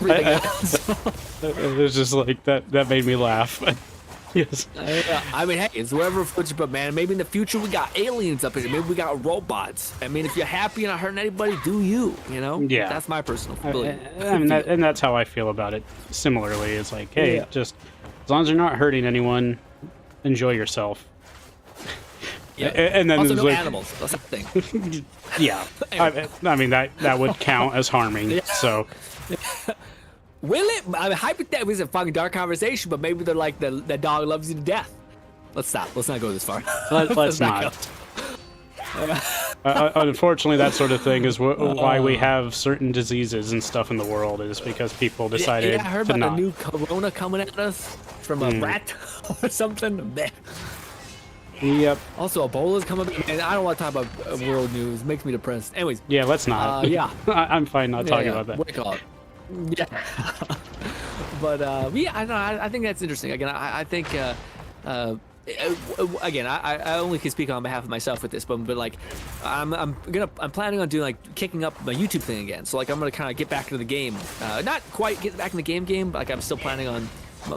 It was just like that made me laugh. Yes. I mean, hey, it's whatever floats your boat, man. Maybe in the future we got aliens up here. Maybe we got robots. I mean, if you're happy and not hurting anybody, do you? You know? Yeah. That's my personal feeling. And that's how I feel about it. Similarly, it's like, hey, just as long as you're not hurting anyone, enjoy yourself. Yeah. And then also, there's no like, animals. That's the thing. Yeah. I mean that would count as harming. Yeah. So. Will it? I mean, hypothetically, it's a fucking dark conversation, but maybe they're like, the dog loves you to death. Let's stop. Let's not go this far. Let's not. Unfortunately, that sort of thing is why we have certain diseases and stuff in the world, is because people decided I heard to about not. a new corona coming at us from a rat or something. Yep. Also, Ebola's coming, and I don't want to talk about world news. It makes me depressed. Anyways. Yeah, let's not. Yeah. I'm fine not talking about that. What do you call it? Yeah. But I think that's interesting. Again, I think again, I only can speak on behalf of myself with this, but like I'm planning on doing like kicking up my YouTube thing again. So like I'm gonna kind of get back into the game. Not quite get back in the game, but like I'm still planning on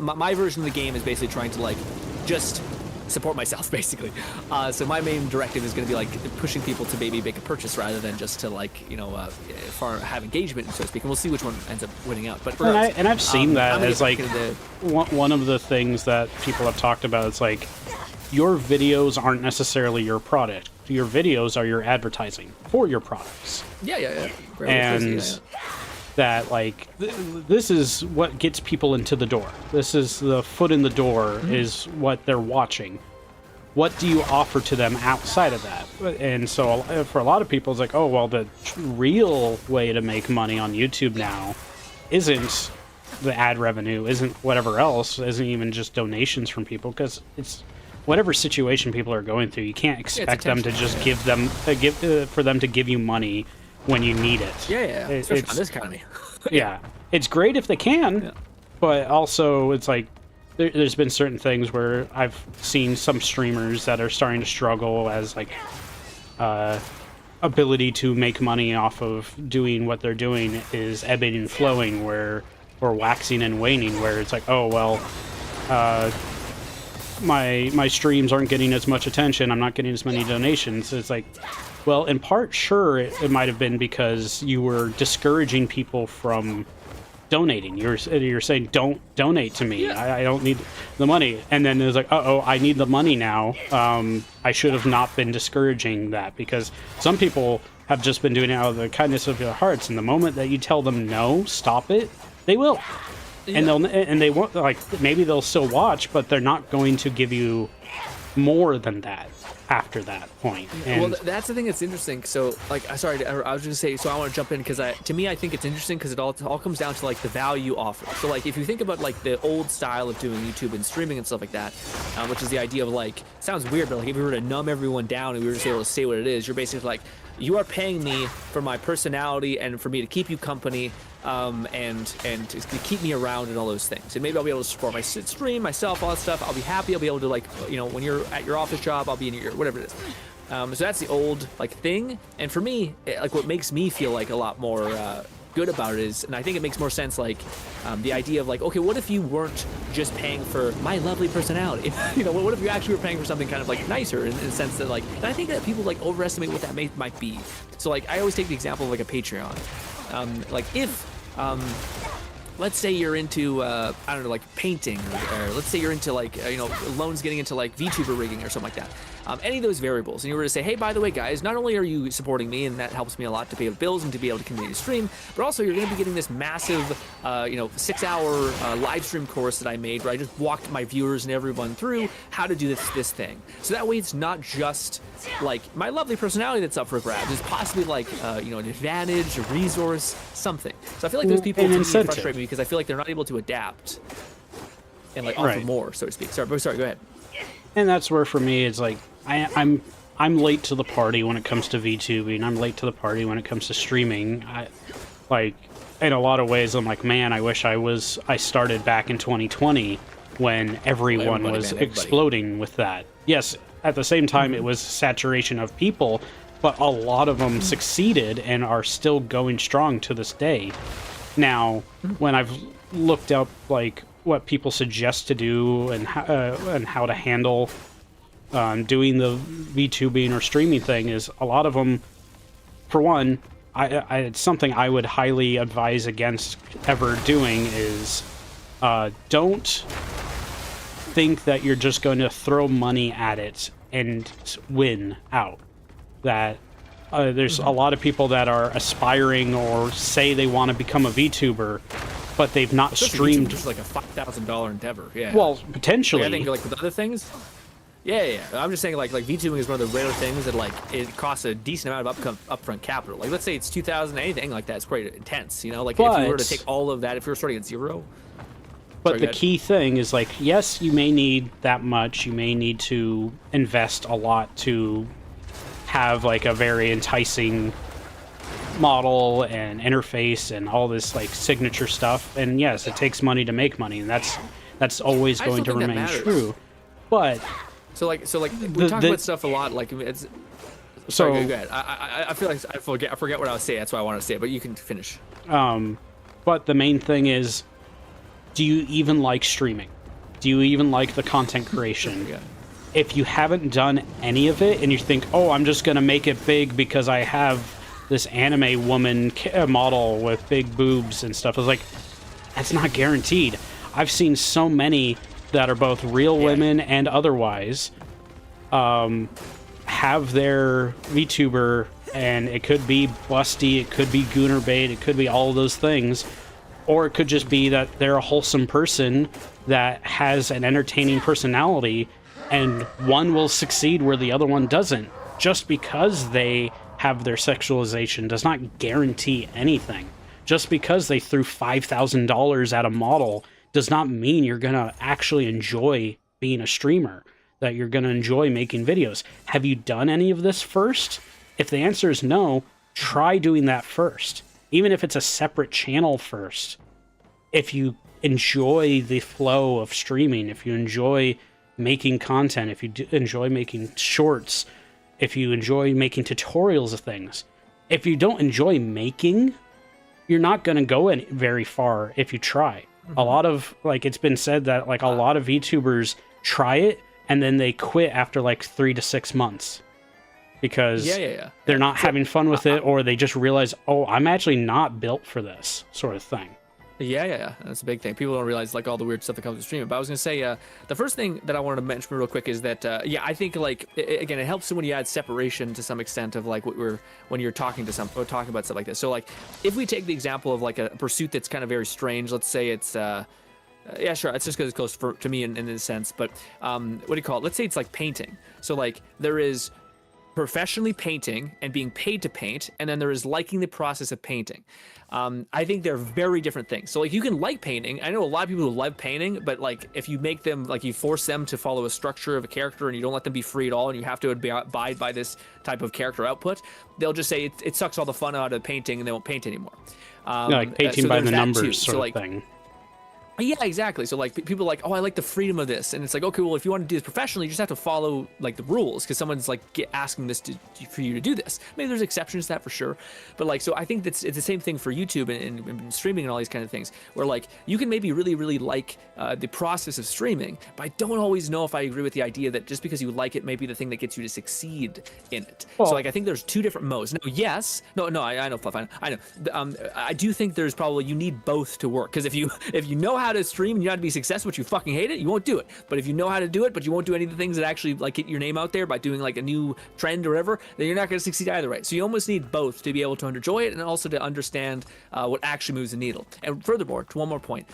my version of the game is basically trying to like just support myself, basically. So my main directive is going to be like pushing people to maybe make a purchase rather than just to like have engagement, so to speak. And we'll see which one ends up winning out. But I've seen that as like one of the things that people have talked about. It's like your videos aren't necessarily your product. Your videos are your advertising for your products. Yeah. And that like this is what gets people into the door. This is the foot in the door, is what they're watching. What do you offer to them outside of that? And so for a lot of people, it's like, oh, well, the real way to make money on YouTube now isn't the ad revenue, isn't whatever else, isn't even just donations from people, because it's whatever situation people are going through. You can't expect them to just give them for them to give you money when you need it. Yeah. Especially on this economy. Yeah. It's great if they can, but also it's like there's been certain things where I've seen some streamers that are starting to struggle as like ability to make money off of doing what they're doing is ebbing and flowing, or waxing and waning, where it's like, oh well, my streams aren't getting as much attention, I'm not getting as many donations. It's like, well, in part, sure, it might have been because you were discouraging people from donating. You're saying don't donate to me. I don't need the money. And then it's like, uh-oh, I need the money now. I should have not been discouraging that, because some people have just been doing it out of the kindness of their hearts, and the moment that you tell them no, stop it, they will. And they won't, like, maybe they'll still watch, but they're not going to give you more than that after that point. And well, that's the thing that's interesting. So, like, sorry, I was just gonna say. So I want to jump in because to me, I think it's interesting because it all comes down to like the value offered. So, like, if you think about like the old style of doing YouTube and streaming and stuff like that, which is the idea of like, sounds weird, but like if we were to numb everyone down and we were just able to say what it is, you're basically like, you are paying me for my personality and for me to keep you company, and to keep me around and all those things. And maybe I'll be able to support my stream, myself, all that stuff. I'll be happy. I'll be able to, like, you know, when you're at your office job, I'll be in your, whatever it is. So that's the old, like, thing. And for me, like, what makes me feel like a lot more good about it is, and I think it makes more sense, like, the idea of, like, okay, what if you weren't just paying for my lovely personality? You know, what if you actually were paying for something kind of, like, nicer in the sense that, like, and I think that people, like, overestimate what that might be. So, like, I always take the example of, like, a Patreon. Like, if, let's say you're into, I don't know, like painting, or let's say you're into, like, you know, Lone's getting into, like, VTuber rigging or something like that. Any of those variables, and you were to say, hey, by the way, guys, not only are you supporting me, and that helps me a lot to pay the bills and to be able to continue to stream, but also you're going to be getting this massive, you know, 6-hour live stream course that I made, where I just walked my viewers and everyone through how to do this thing. So that way it's not just, like, my lovely personality that's up for grabs. It's possibly, like, you know, an advantage, a resource, something. So I feel like those people tend to frustrate me because I feel like they're not able to adapt and, like, offer more, so to speak. Sorry, go ahead. And that's where, for me, it's like, I'm late to the party when it comes to VTubing. I'm late to the party when it comes to streaming. Like, in a lot of ways, I'm like, man, I wish I started back in 2020 when everyone was exploding with that. Yes, at the same time, it was saturation of people, but a lot of them succeeded and are still going strong to this day. Now, when I've looked up, like, what people suggest to do and how to handle doing the VTubing or streaming thing, is a lot of them, for one, it's something I would highly advise against ever doing, is don't think that you're just going to throw money at it and win out. That there's a lot of people that are aspiring or say they want to become a VTuber, but they've not streamed. Just like a $5,000 endeavor. Yeah. Well, potentially. Like, I think, like, with other things. Yeah. I'm just saying, like VTubing is one of the rare things that, like, it costs a decent amount of upfront capital. Like, let's say it's 2,000, anything like that. It's quite intense, you know. Like, if you were to take all of that, if you were starting at zero. But the key thing is, like, yes, you may need that much. You may need to invest a lot to have, like, a very enticing model and interface and all this, like, signature stuff. And yes, it takes money to make money, and that's always going to remain true. But so like we talk about stuff a lot, like, it's sorry, go ahead. I feel like I forget what I was saying. That's why I want to say it, but you can finish. But the main thing is, do you even like streaming? Do you even like the content creation? If you haven't done any of it and you think, oh, I'm just gonna make it big because I have this anime woman model with big boobs and stuff, it's like, that's not guaranteed. I've seen so many that are both real women and otherwise have their VTuber, and it could be busty, it could be gooner bait, it could be all of those things, or it could just be that they're a wholesome person that has an entertaining personality, and one will succeed where the other one doesn't. Just because they have their sexualization does not guarantee anything. Just because they threw $5,000 at a model does not mean you're gonna actually enjoy being a streamer, that you're gonna enjoy making videos. Have you done any of this first? If the answer is no, try doing that first. Even if it's a separate channel first. If you enjoy the flow of streaming, if you enjoy making content, if you enjoy making shorts, if you enjoy making tutorials of things, if you don't enjoy making, you're not going to go very far if you try. A lot of, like, it's been said that, like, a lot of VTubers try it and then they quit after, like, 3 to 6 months because they're not having fun with it, or they just realize, oh, I'm actually not built for this sort of thing. Yeah. That's a big thing. People don't realize like all the weird stuff that comes with streaming. But I was gonna say, the first thing that I wanted to mention real quick is that, I think like again, it helps when you add separation to some extent of like when you're talking to or talking about stuff like this. So like, if we take the example of like a pursuit that's kind of very strange, let's say it's yeah, sure. It's just because it's close to me in a sense. But what do you call it? Let's say it's like painting. So like there is professionally painting and being paid to paint, and then there is liking the process of painting. I think they're very different things. So like you can like painting. I know a lot of people who love painting, but like if you make them, like you force them to follow a structure of a character and you don't let them be free at all, and you have to abide by this type of character output, they'll just say it sucks all the fun out of painting and they won't paint anymore. Like painting so by the numbers too. sort so, of like, thing. Yeah, exactly. So like people are like, oh, I like the freedom of this, and it's like, okay, well, if you want to do this professionally, you just have to follow like the rules because someone's like asking this for you to do this. Maybe there's exceptions to that for sure, but like, so I think it's the same thing for YouTube and streaming and all these kind of things, where like you can maybe really like the process of streaming, but I don't always know if I agree with the idea that just because you like it may be the thing that gets you to succeed in it. Well, so like I think there's two different modes. No, I know, Fluff, I know. I do think there's probably you need both to work because if you know how to stream and you know how to be successful, but you fucking hate it, you won't do it. But if you know how to do it, but you won't do any of the things that actually like get your name out there by doing like a new trend or whatever, then you're not going to succeed either way. So you almost need both to be able to enjoy it and also to understand what actually moves the needle. And furthermore, to one more point,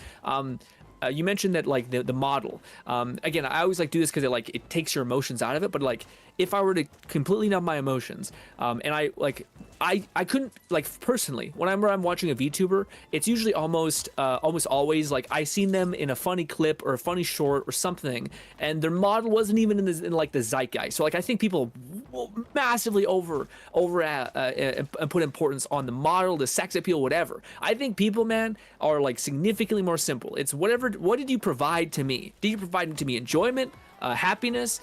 you mentioned that like the model. Again, I always like do this because it takes your emotions out of it. But like if I were to completely numb my emotions, and I couldn't like personally whenever I'm watching a VTuber, it's usually almost always like I seen them in a funny clip or a funny short or something, and their model wasn't even in like the zeitgeist. So like I think people massively over put importance on the model, the sex appeal, whatever. I think people, man, are like significantly more simple. It's whatever. What did you provide to me? Did you provide to me enjoyment? Happiness,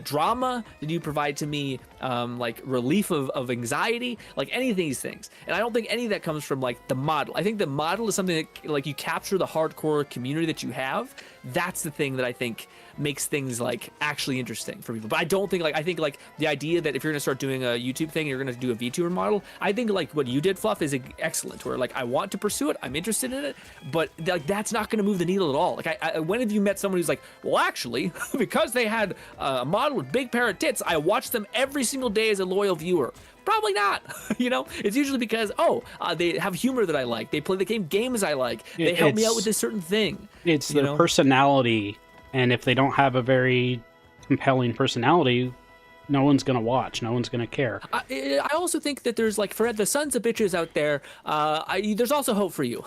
drama? Did you provide to me like relief of anxiety? Like any of these things. And I don't think any of that comes from like the model. I think the model is something that like you capture the hardcore community that you have. That's the thing that I think makes things like actually interesting for people. But I don't think I think like the idea that if you're gonna start doing a YouTube thing, you're gonna do a VTuber model. I think like what you did, Fluff, is excellent. Where like I want to pursue it, I'm interested in it, but like that's not gonna move the needle at all. Like when have you met someone who's like, well, actually, because they had a model with big pair of tits, I watched them every single day as a loyal viewer? Probably not. You know, it's usually because they have humor that I like. They play the games I like. They help me out with this certain thing. It's their personality, and if they don't have a very compelling personality, no one's gonna watch. No one's gonna care. I also think that there's like for the sons of bitches out there, there's also hope for you.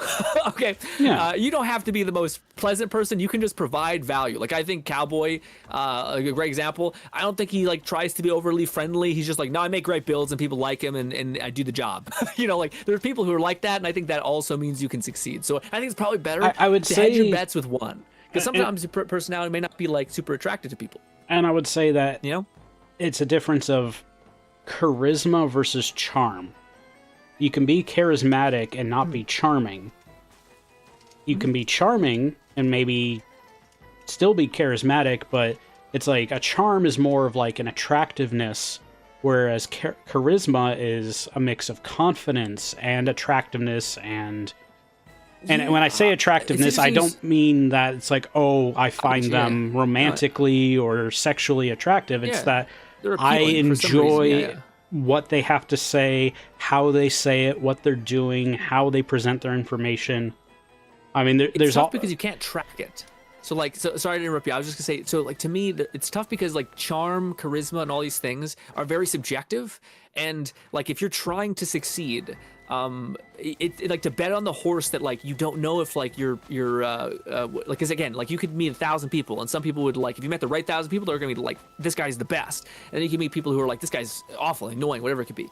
Okay, yeah. You don't have to be the most pleasant person. You can just provide value. Like I think Cowboy, a great example. I don't think he like tries to be overly friendly. He's just like, no, I make great builds and people like him and I do the job. You know, like there's people who are like that, and I think that also means you can succeed. So I think it's probably better I would to say hedge your bets with one, because sometimes your personality may not be like super attractive to people. And I would say that you know. It's a difference of charisma versus charm. You can be charismatic and not be charming. You can be charming and maybe still be charismatic, but it's like a charm is more of like an attractiveness, whereas charisma is a mix of confidence and attractiveness and when I say attractiveness, I don't mean that it's like, oh, I find them romantically or sexually attractive. It's that I enjoy what they have to say, how they say it, what they're doing, how they present their information. I mean, there's tough because you can't track it. So like, sorry to interrupt you. I was just gonna say, so like to me, it's tough because like charm, charisma, and all these things are very subjective. And like, if you're trying to succeed, it like to bet on the horse that like you don't know if like you're like, because again, like you could meet 1,000 people, and some people would like, if you met the right 1,000 people, they're gonna be like, this guy's the best, and then you can meet people who are like, this guy's awful, annoying, whatever it could be.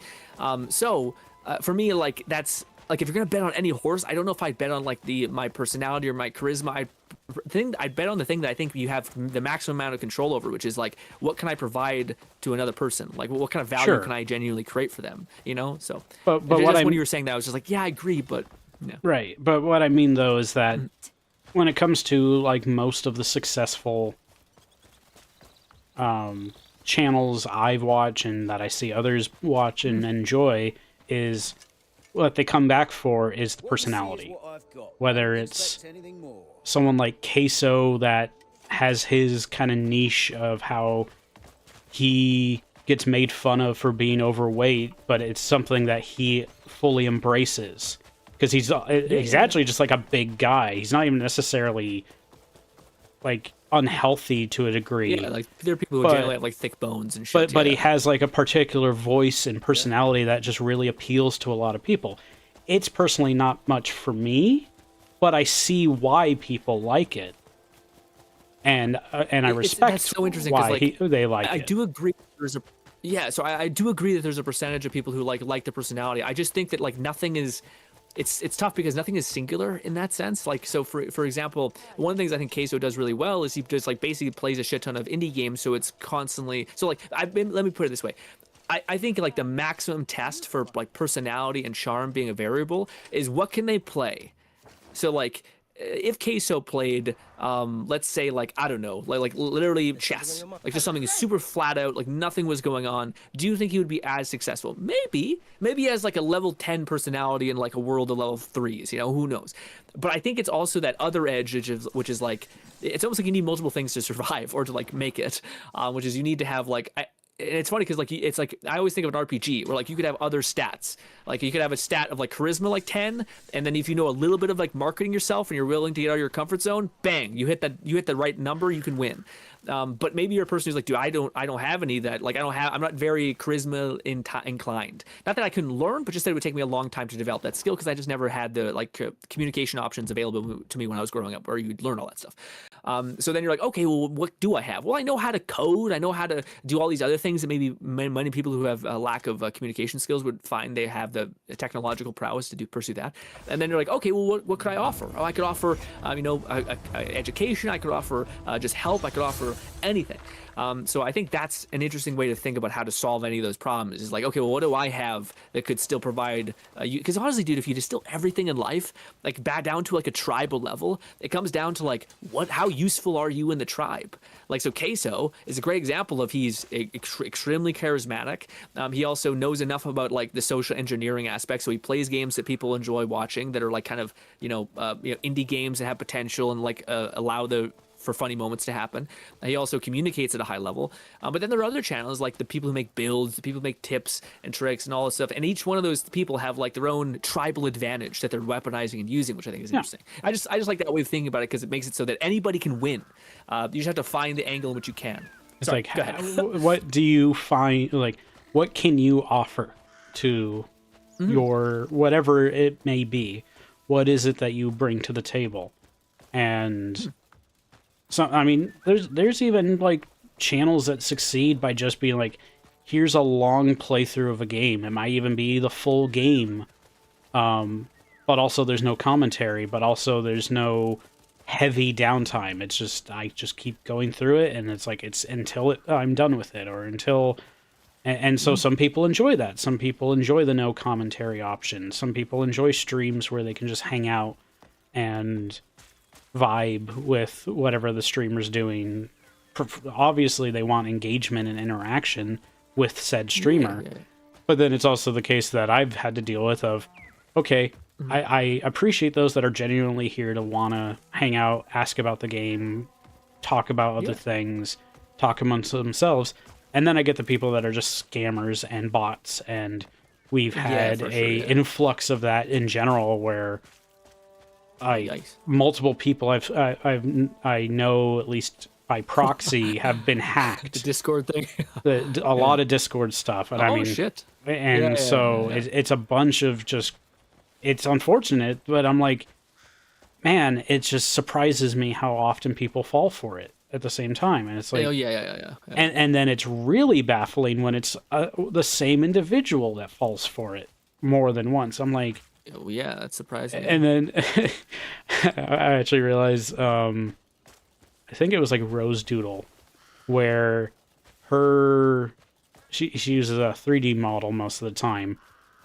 So for me, like that's like, if you're gonna bet on any horse, I don't know if I'd bet on like my personality or my charisma. I'd bet on the thing that I think you have the maximum amount of control over, which is like, what can I provide to another person? Like, what kind of value can I genuinely create for them? You know, so. But when you were saying that, I was just like, yeah, I agree, but. Yeah. Right, but what I mean though is that when it comes to like most of the successful channels I've watched and that I see others watch and enjoy, is what they come back for is the personality. Whether it's someone like Queso that has his kind of niche of how he gets made fun of for being overweight, but it's something that he fully embraces. Because he's actually just like a big guy. He's not even necessarily like unhealthy to a degree. Yeah, like there are people who generally have like thick bones and shit. But he has like a particular voice and personality that just really appeals to a lot of people. It's personally not much for me, but I see why people like it. And I respect that's so interesting why like, they like it. I do agree there's a so I do agree that there's a percentage of people who like the personality. I just think that like nothing is it's tough because nothing is singular in that sense. Like, so for example, one of the things I think Queso does really well is he just like basically plays a shit ton of indie games, so it's constantly like let me put it this way. I think like the maximum test for like personality and charm being a variable is what can they play. So like if Queso played, let's say like, I don't know, like literally chess, like just something super flat out, like nothing was going on, do you think he would be as successful? Maybe he has like a level 10 personality in like a world of level 3s, you know, who knows? But I think it's also that other edge, which is like, it's almost like you need multiple things to survive or to like make it, which is you need to have like, and it's funny because like it's like I always think of an RPG where like you could have other stats, like you could have a stat of like charisma like 10, and then if you know a little bit of like marketing yourself and you're willing to get out of your comfort zone, bang, you hit the right number, you can win. But maybe you're a person who's like, dude, I don't have any that, like I'm not very charisma inclined. Not that I couldn't learn, but just that it would take me a long time to develop that skill because I just never had the like communication options available to me when I was growing up, where you'd learn all that stuff. So then you're like, okay, well, what do I have? Well, I know how to code. I know how to do all these other things that maybe many people who have a lack of communication skills would find they have the technological prowess to pursue that. And then you're like, okay, well, what could I offer? Oh, I could offer, education. I could offer just help. I could offer anything. So I think that's an interesting way to think about how to solve any of those problems. Is like, okay, well, what do I have that could still provide you? Because honestly, dude, if you distill everything in life, like back down to like a tribal level, it comes down to like how useful are you in the tribe? Like, so Queso is a great example of he's extremely charismatic. He also knows enough about like the social engineering aspect, so he plays games that people enjoy watching that are like kind of indie games that have potential and like allow for funny moments to happen. He also communicates at a high level. But then there are other channels like the people who make builds, the people who make tips and tricks and all this stuff. And each one of those people have like their own tribal advantage that they're weaponizing and using, which I think is interesting. I just like that way of thinking about it because it makes it so that anybody can win. You just have to find the angle in which you can. It's like, what do you find, like, what can you offer to your, whatever it may be? What is it that you bring to the table? And so, I mean, there's even like channels that succeed by just being like, here's a long playthrough of a game. It might even be the full game. But also there's no commentary, but also there's no heavy downtime. It's just, I just keep going through it, and it's like, it's until I'm done with it, or until, and so some people enjoy that. Some people enjoy the no commentary option. Some people enjoy streams where they can just hang out and vibe with whatever the streamer's doing. Obviously they want engagement and interaction with said streamer. But then it's also the case that I've had to deal with of, okay, I appreciate those that are genuinely here to want to hang out, ask about the game, talk about other things, talk amongst themselves. And then I get the people that are just scammers and bots, and we've had influx of that in general, where multiple people I know, at least by proxy, have been hacked. The Discord thing. A lot of Discord stuff. And I mean, shit. And it's a bunch of just, it's unfortunate, but I'm like, man, it just surprises me how often people fall for it at the same time. And it's like, And then it's really baffling when it's the same individual that falls for it more than once. I'm like, oh, yeah, that's surprising. And then I actually realized, I think it was like Rose Doodle, where she uses a 3D model most of the time.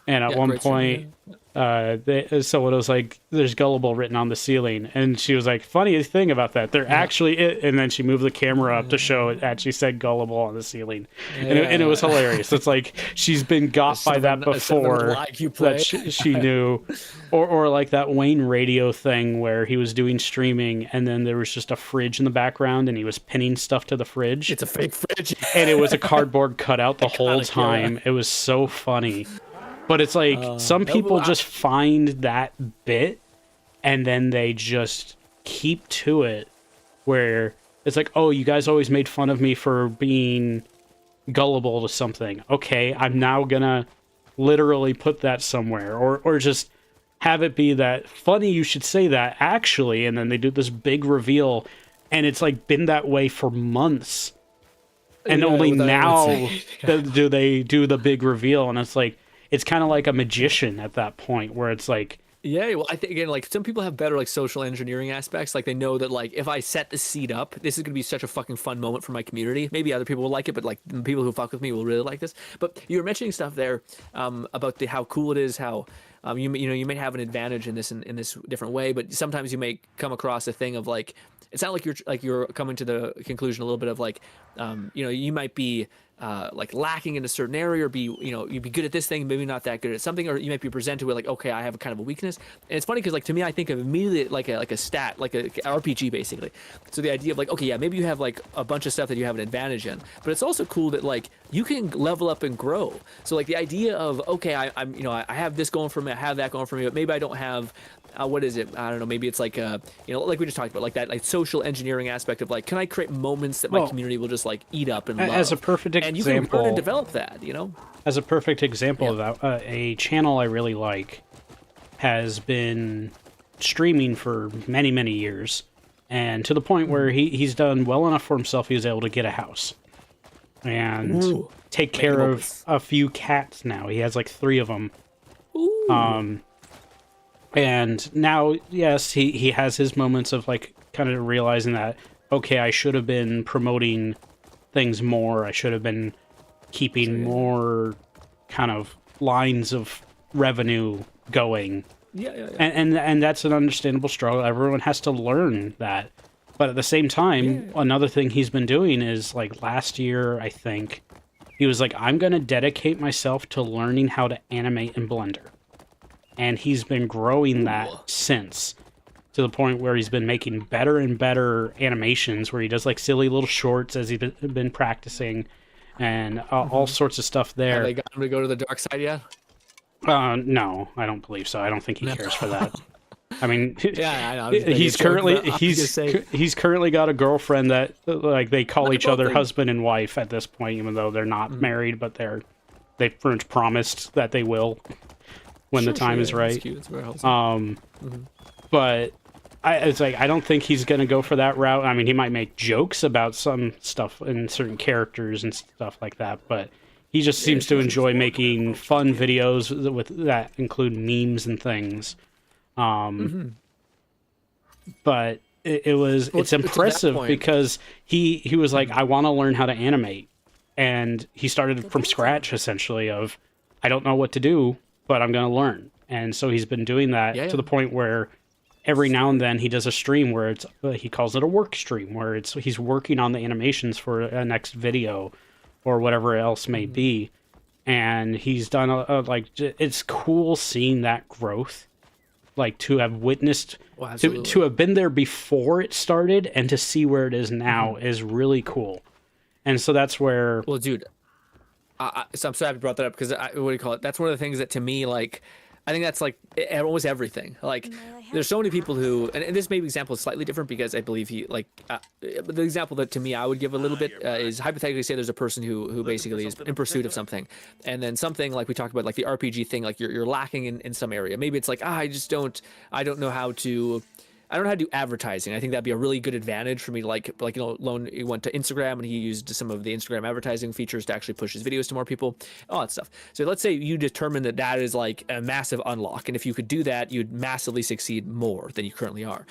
And at one point, someone was like, "There's gullible written on the ceiling," and she was like, "Funniest thing about that, they're actually it." And then she moved the camera up to show it actually said gullible on the ceiling, and it was hilarious. It's like she's been got by that before that she knew, or like that Wayne Radio thing where he was doing streaming, and then there was just a fridge in the background, and he was pinning stuff to the fridge. It's a fake fridge, and it was a cardboard cutout the whole time. It was so funny. But it's like some people just find that bit and then they just keep to it, where it's like, oh, you guys always made fun of me for being gullible to something. Okay, I'm now gonna literally put that somewhere, or just have it be that funny you should say that actually, and then they do this big reveal and it's like been that way for months. And only now do they do the big reveal, and it's like, it's kind of like a magician at that point, where it's like, yeah, well, I think again, like some people have better like social engineering aspects. Like they know that like if I set the seed up, this is gonna be such a fucking fun moment for my community. Maybe other people will like it, but like the people who fuck with me will really like this. But you were mentioning stuff there about how cool it is, how you may have an advantage in this different way, but sometimes you may come across a thing of like, it's not like you're coming to the conclusion a little bit of like, you might be like lacking in a certain area, or you'd be good at this thing, maybe not that good at something, or you might be presented with like, okay, I have a kind of a weakness. And it's funny because like to me, I think of immediately like a stat, like a RPG basically. So the idea of like, okay, yeah, maybe you have like a bunch of stuff that you have an advantage in, but it's also cool that like you can level up and grow. So like the idea of, okay, I have this going for me, I have that going for me, but maybe I don't have. What is it? I don't know. Maybe it's like like we just talked about, like that like social engineering aspect of like, can I create moments that my community will just like eat up and love? As a perfect example, and you can learn and develop that. As a perfect example of that, a channel I really like has been streaming for many, many years, and to the point where he's done well enough for himself. He was able to get a house and take care of a few cats. Now he has like 3 of them. And now, yes, he has his moments of like kind of realizing that, okay, I should have been promoting things more. I should have been keeping more kind of lines of revenue going. Yeah. And that's an understandable struggle. Everyone has to learn that. But at the same time, another thing he's been doing is like last year, I think, he was like, I'm going to dedicate myself to learning how to animate in Blender. And he's been growing that since, to the point where he's been making better and better animations, where he does like silly little shorts as he's been practicing, and all sorts of stuff there. Have they got him to go to the dark side yet? No, I don't believe so. I don't think he cares for that. I mean, I know. He's currently got a girlfriend that like they call each other husband and wife at this point, even though they're not married, but they've promised that they will. When the time is right. But it's like, I don't think he's going to go for that route. I mean, he might make jokes about some stuff and certain characters and stuff like that, but he just seems to enjoy making fun videos that include memes and things. But it's impressive because he was like, I want to learn how to animate. And he started from scratch, essentially, of, I don't know what to do, but I'm going to learn. And so he's been doing that to the point where every now and then he does a stream where it's he calls it a work stream, where he's working on the animations for a next video or whatever else may be. And he's done it's cool seeing that growth, like to have witnessed, to have been there before it started and to see where it is now is really cool. And so that's where, well, dude, so I'm so happy you brought that up, because what do you call it? That's one of the things that to me, like, I think that's like almost everything. Like, there's so many people who, and this maybe example is slightly different because I believe he like, the example that to me I would give a little bit is hypothetically say there's a person who basically is in pursuit of something, and then something like we talked about, like the RPG thing, like you're lacking in some area. Maybe it's like, I don't know how to. I don't know how to do advertising. I think that'd be a really good advantage for me to Lone, he went to Instagram and he used some of the Instagram advertising features to actually push his videos to more people, all that stuff. So let's say you determine that is like a massive unlock. And if you could do that, you'd massively succeed more than you currently are.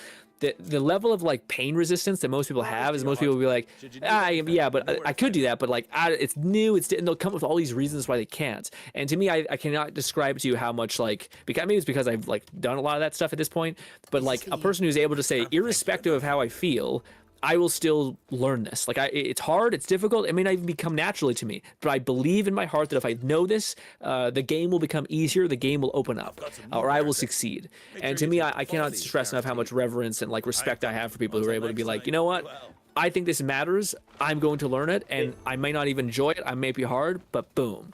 the level of like pain resistance that most people have is most people will be like, yeah, but I could do that, but like it's new, and they'll come up with all these reasons why they can't. And to me, I cannot describe to you how much like, because maybe it's because I've like done a lot of that stuff at this point, but like a person who's able to say, irrespective of how I feel, I will still learn this. Like it's hard, it's difficult, it may not even become naturally to me, but I believe in my heart that if I know this, the game will become easier, the game will open up, or I will succeed. And to me, I cannot stress enough how much reverence and like respect I have for people who are able to be like, you know what, I think this matters, I'm going to learn it, and I may not even enjoy it, I may be hard, but boom,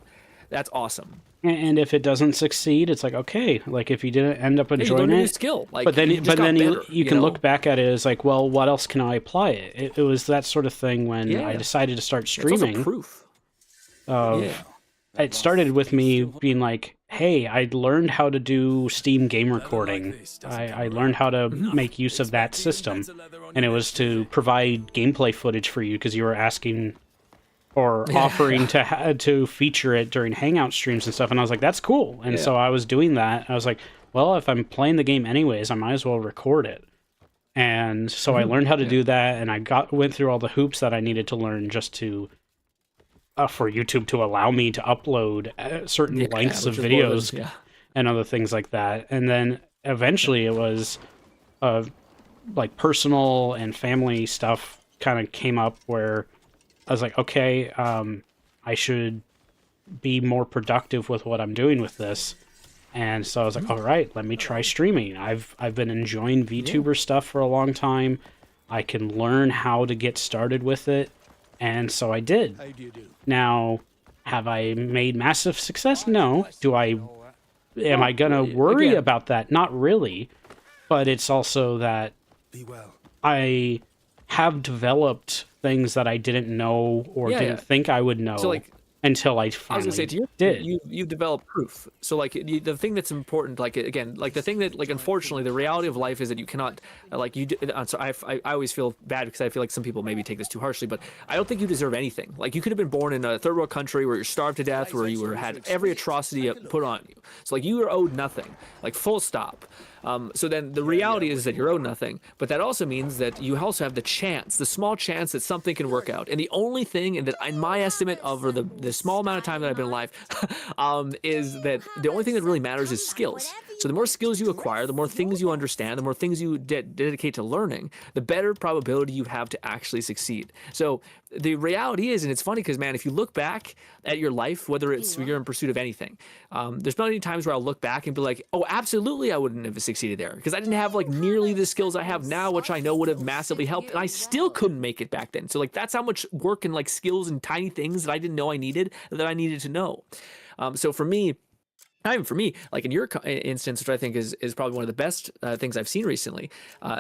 that's awesome. And if it doesn't succeed, it's like, okay, like if you didn't end up enjoying a new it, skill. Like, but then you can know? look back at it as like, well, what else can I apply it? It was that sort of thing when I decided to start streaming. It's also proof. It started with me being like, hey, I learned how to do Steam game recording. I learned how to make use of that system, and it was to provide gameplay footage for you because you were asking or offering to feature it during Hangout streams and stuff, and I was like, that's cool. And so I was doing that. I was like, well, if I'm playing the game anyways, I might as well record it. And so I learned how to do that, and I went through all the hoops that I needed to learn just to for YouTube to allow me to upload certain lengths of videos and other things like that. And then eventually it was like personal and family stuff kind of came up where I was like, okay, I should be more productive with what I'm doing with this. And so I was like, all right, let me try streaming. I've been enjoying VTuber stuff for a long time. I can learn how to get started with it. And so I did. Now, have I made massive success? No. Am I going to worry about that? Not really. But it's also that I have developed things that I didn't know or didn't think I would know until I finally did. You develop proof. So like the thing that's important, like again, like the thing that like unfortunately the reality of life is that you cannot so I always feel bad because I feel like some people maybe take this too harshly, but I don't think you deserve anything. Like you could have been born in a third world country where you're starved to death, where you had every atrocity put on you. So like you are owed nothing, like full stop. So then the reality is that you're owed nothing, but that also means that you also have the small chance that something can work out. And the only thing, and that in my estimate over the small amount of time that I've been alive, is that the only thing that really matters is skills. So the more skills you acquire, the more things you understand, the more things you dedicate to learning, the better probability you have to actually succeed. So the reality is, and it's funny because, man, if you look back at your life, whether it's you're in pursuit of anything, there's not any times where I'll look back and be like, oh, absolutely I wouldn't have succeeded there because I didn't have like nearly the skills I have now, which I know would have massively helped, and I still couldn't make it back then. So like that's how much work and like skills and tiny things that I didn't know I needed that I needed to know. So for me, not even for me, like in your instance, which I think is probably one of the best things I've seen recently,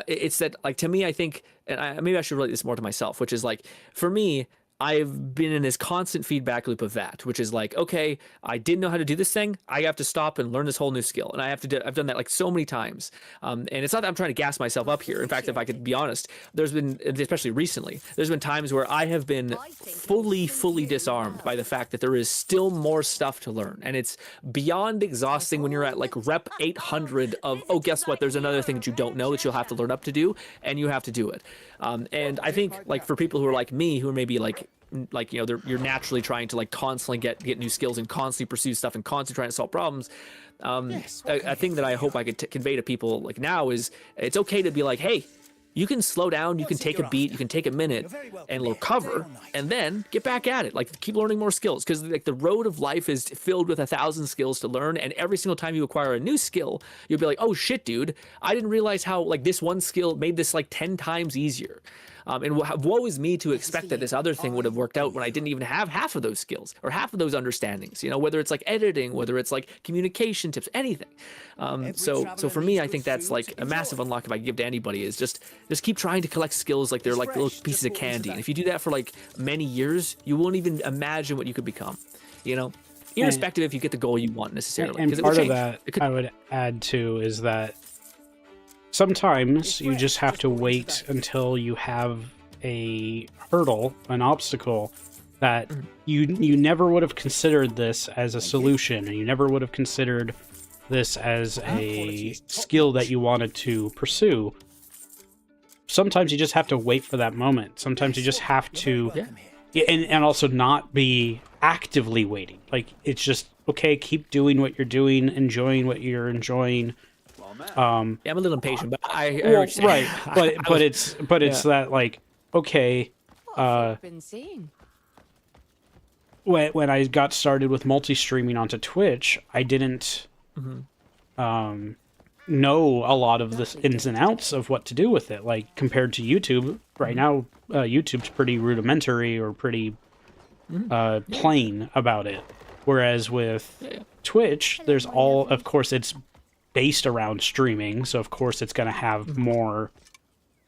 it's that, like, to me, I think, and maybe I should relate this more to myself, which is like, for me, I've been in this constant feedback loop of that, which is like, okay, I didn't know how to do this thing. I have to stop and learn this whole new skill. And I've done that like so many times. And it's not that I'm trying to gas myself up here. In fact, if I could be honest, there's been, especially recently, there's been times where I have been fully disarmed by the fact that there is still more stuff to learn. And it's beyond exhausting when you're at like rep 800 of, oh, guess what? There's another thing that you don't know that you'll have to learn up to do, and you have to do it. And I think like for people who are like me, who are maybe like, you know, you're naturally trying to like constantly get new skills and constantly pursue stuff and constantly trying to solve problems. A thing that I hope I could convey to people like now is it's okay to be like, hey, you can slow down, you can take a beat, you can take a minute and recover, and then get back at it. Like keep learning more skills, because like the road of life is filled with 1,000 skills to learn, and every single time you acquire a new skill, you'll be like, oh shit, dude, I didn't realize how like this one skill made this like 10 times easier. And woe is me to expect that this other thing would have worked out when I didn't even have half of those skills or half of those understandings, you know, whether it's like editing, whether it's like communication tips, anything. So for me, I think that's like a massive unlock if I give to anybody, is just keep trying to collect skills like they're like little pieces of candy. And if you do that for like many years, you won't even imagine what you could become, you know, irrespective if you get the goal you want necessarily. And part of that I would add to is that sometimes you just have to wait until you have a hurdle, an obstacle that you never would have considered this as a solution, and you never would have considered this as a skill that you wanted to pursue. sometimes you just have to wait for that moment. Sometimes you just have to, and also not be actively waiting. Like, it's just, okay, keep doing what you're doing, enjoying what you're enjoying. I'm a little impatient, but I well, understand. right, but it's that, like, okay, Been seeing. when I got started with multi-streaming onto Twitch, I didn't know a lot of the ins and outs of what to do with it. Like, compared to YouTube, right now, YouTube's pretty rudimentary or pretty plain about it. Whereas with Twitch, there's all, of course, it's based around streaming, so of course it's going to have more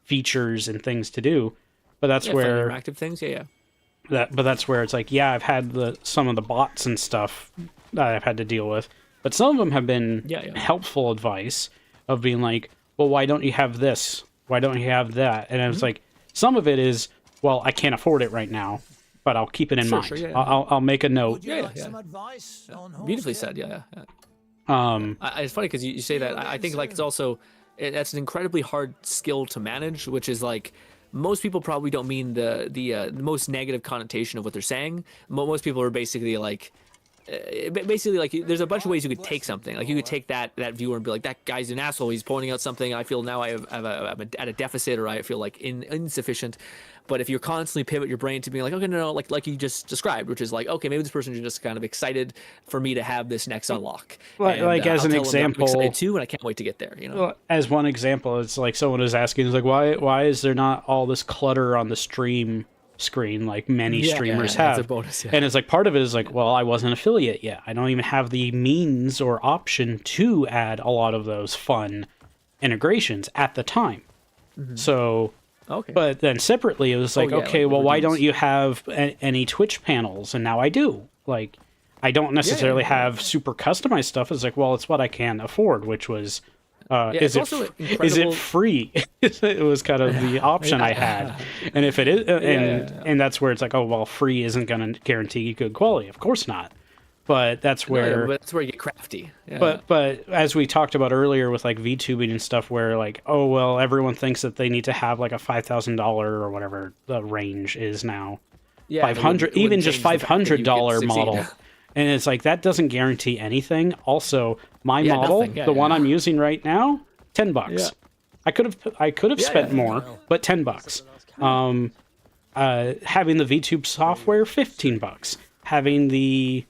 features and things to do. But that's where interactive things, but that's where it's like, I've had some of the bots and stuff that I've had to deal with, but some of them have been helpful advice of being like, well, why don't you have this? Why don't you have that? And it's like, some of it is, well, I can't afford it right now, but I'll keep it in mind. I'll make a note. Beautifully said. It's funny because you say that. I think like it's also that's an incredibly hard skill to manage, which is like most people probably don't mean the most negative connotation of what they're saying. Most people are basically like there's a bunch of ways you could take something. Like you could take that viewer and be like, that guy's an asshole. He's pointing out something. I feel now I'm at a deficit, or I feel like insufficient. But if you're constantly pivot your brain to being like, okay, no, like you just described, which is like, okay, maybe this person is just kind of excited for me to have this next unlock. Like as an example, I'm excited too, and I can't wait to get there. Well, as one example, it's like someone was asking, it's like, why is there not all this clutter on the stream screen like many streamers have? That's a bonus, And it's like, part of it is like, well, I wasn't affiliate yet. I don't even have the means or option to add a lot of those fun integrations at the time. So. Okay. But then separately, it was like, okay, well, why don't you have any Twitch panels? And now I do. Like, I don't necessarily have super customized stuff. It's like, well, it's what I can afford, which was, is it free? It was kind of the option I had. And if it is, and that's where it's like, oh, well, free isn't going to guarantee good quality. Of course not. But that's where that's where you get crafty. But as we talked about earlier with like VTubing and stuff, where like, oh well, everyone thinks that they need to have like a $5,000 or whatever the range is now, $500, even just $500 model, and it's like that doesn't guarantee anything. Also, my model, the one I'm using right now, $10. I could have spent more, but $10. Having the VTube software, $15. Having the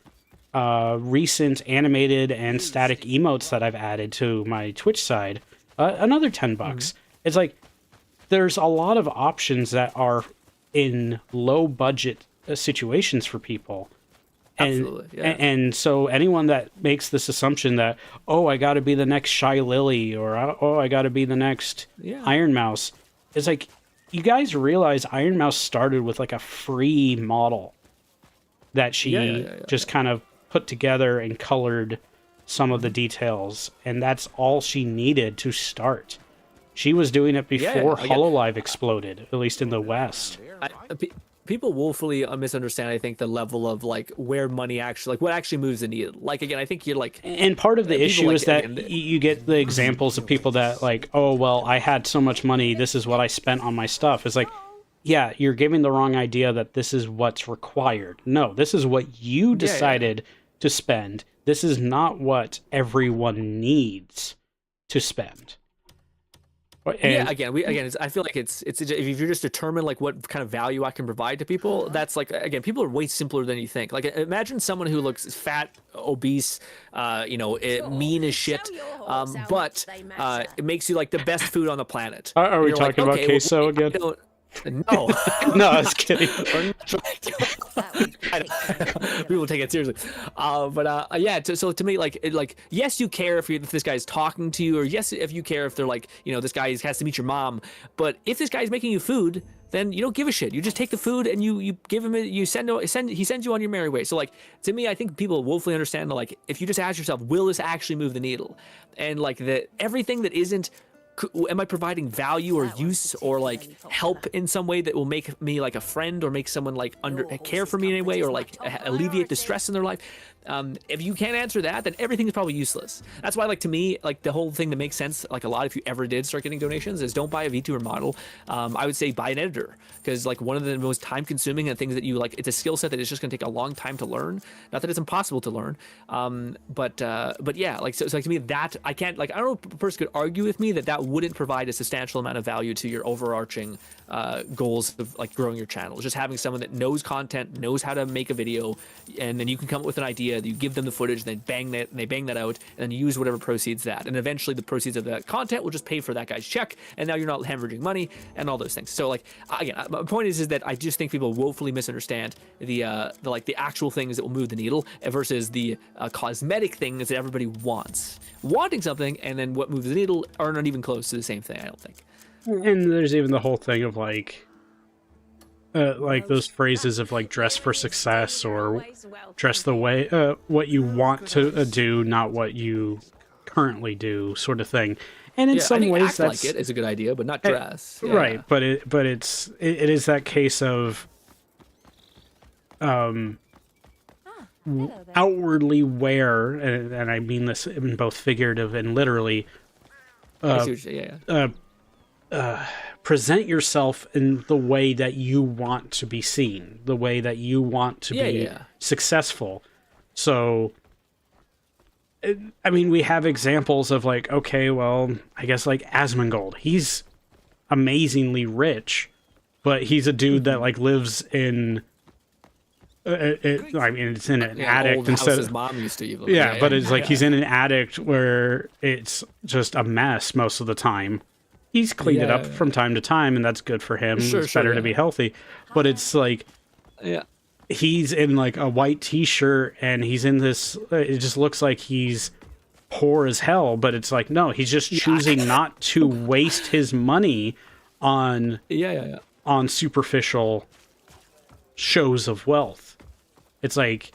recent animated and static emotes that I've added to my Twitch side, another $10. It's like there's a lot of options that are in low budget situations for people. And so anyone that makes this assumption that, oh, I got to be the next Shy Lily, or oh, I got to be the next Iron Mouse, it's like, you guys realize Iron Mouse started with like a free model that she just kind of put together and colored some of the details, and that's all she needed to start. She was doing it before HoloLive exploded, at least in the West. People woefully misunderstand, I think, the level of like where money actually, like what actually moves the needle. Like, again, I think you're like, and part of the issue is that you get the examples of people that like, oh well, I had so much money, this is what I spent on my stuff. It's like, yeah, you're giving the wrong idea that this is what's required. No, this is what you decided to spend. This is not what everyone needs to spend. And I feel like it's if you're just determined like what kind of value I can provide to people, that's like, again, people are way simpler than you think. Like, imagine someone who looks fat, obese, mean as shit, but it makes you like the best food on the planet. Are we talking about queso again? No, no, I was kidding. People take it seriously, So to me, like, yes, you care if this guy's talking to you, or yes, if you care if they're like, this guy has to meet your mom. But if this guy's making you food, then you don't give a shit. You just take the food and you give him it. He sends you on your merry way. So like, to me, I think people woefully understand that, like, if you just ask yourself, will this actually move the needle? And like everything that isn't, am I providing value or use or like help in some way that will make me like a friend, or make someone like care for me in any way, or like alleviate the stress in their life? If you can't answer that, then everything is probably useless. That's why, like, to me, like, the whole thing that makes sense, like, a lot, if you ever did start getting donations, is don't buy a VTuber model. I would say buy an editor, because, like, one of the most time-consuming and things that you, like, it's a skill set that is just going to take a long time to learn. Not that it's impossible to learn, but yeah, like, so like, to me, that, I can't, like, I don't know if a person could argue with me that that wouldn't provide a substantial amount of value to your overarching goals of, like, growing your channel. Just having someone that knows content, knows how to make a video, and then you can come up with an idea, you give them the footage, they bang that out, and then use whatever proceeds that, and eventually the proceeds of that content will just pay for that guy's check, and now you're not hemorrhaging money and all those things. So, like, again, my point is that I just think people woefully misunderstand the actual things that will move the needle versus the cosmetic things that everybody wants. Wanting something and then what moves the needle are not even close to the same thing, I don't think. And there's even the whole thing of like those phrases of like dress for success or dress the way what you want to do, not what you currently do, sort of thing. And in some ways, that's like it is a good idea, but not dress. Right, but it is that case of outwardly wear, and I mean this in both figurative and literally. Present yourself in the way that you want to be seen, the way that you want to be successful. So, I mean, we have examples of like, okay, well, I guess like Asmongold, he's amazingly rich, but he's a dude that like lives in. I mean, it's in an attic instead of his mom used to live. But it's like he's in an attic where it's just a mess most of the time. He's cleaned it up from time to time, and that's good for him. It's better to be healthy. But it's like, he's in like a white t-shirt, and he's in this. It just looks like he's poor as hell. But it's like, no, he's just choosing not to waste his money on on superficial shows of wealth. It's like,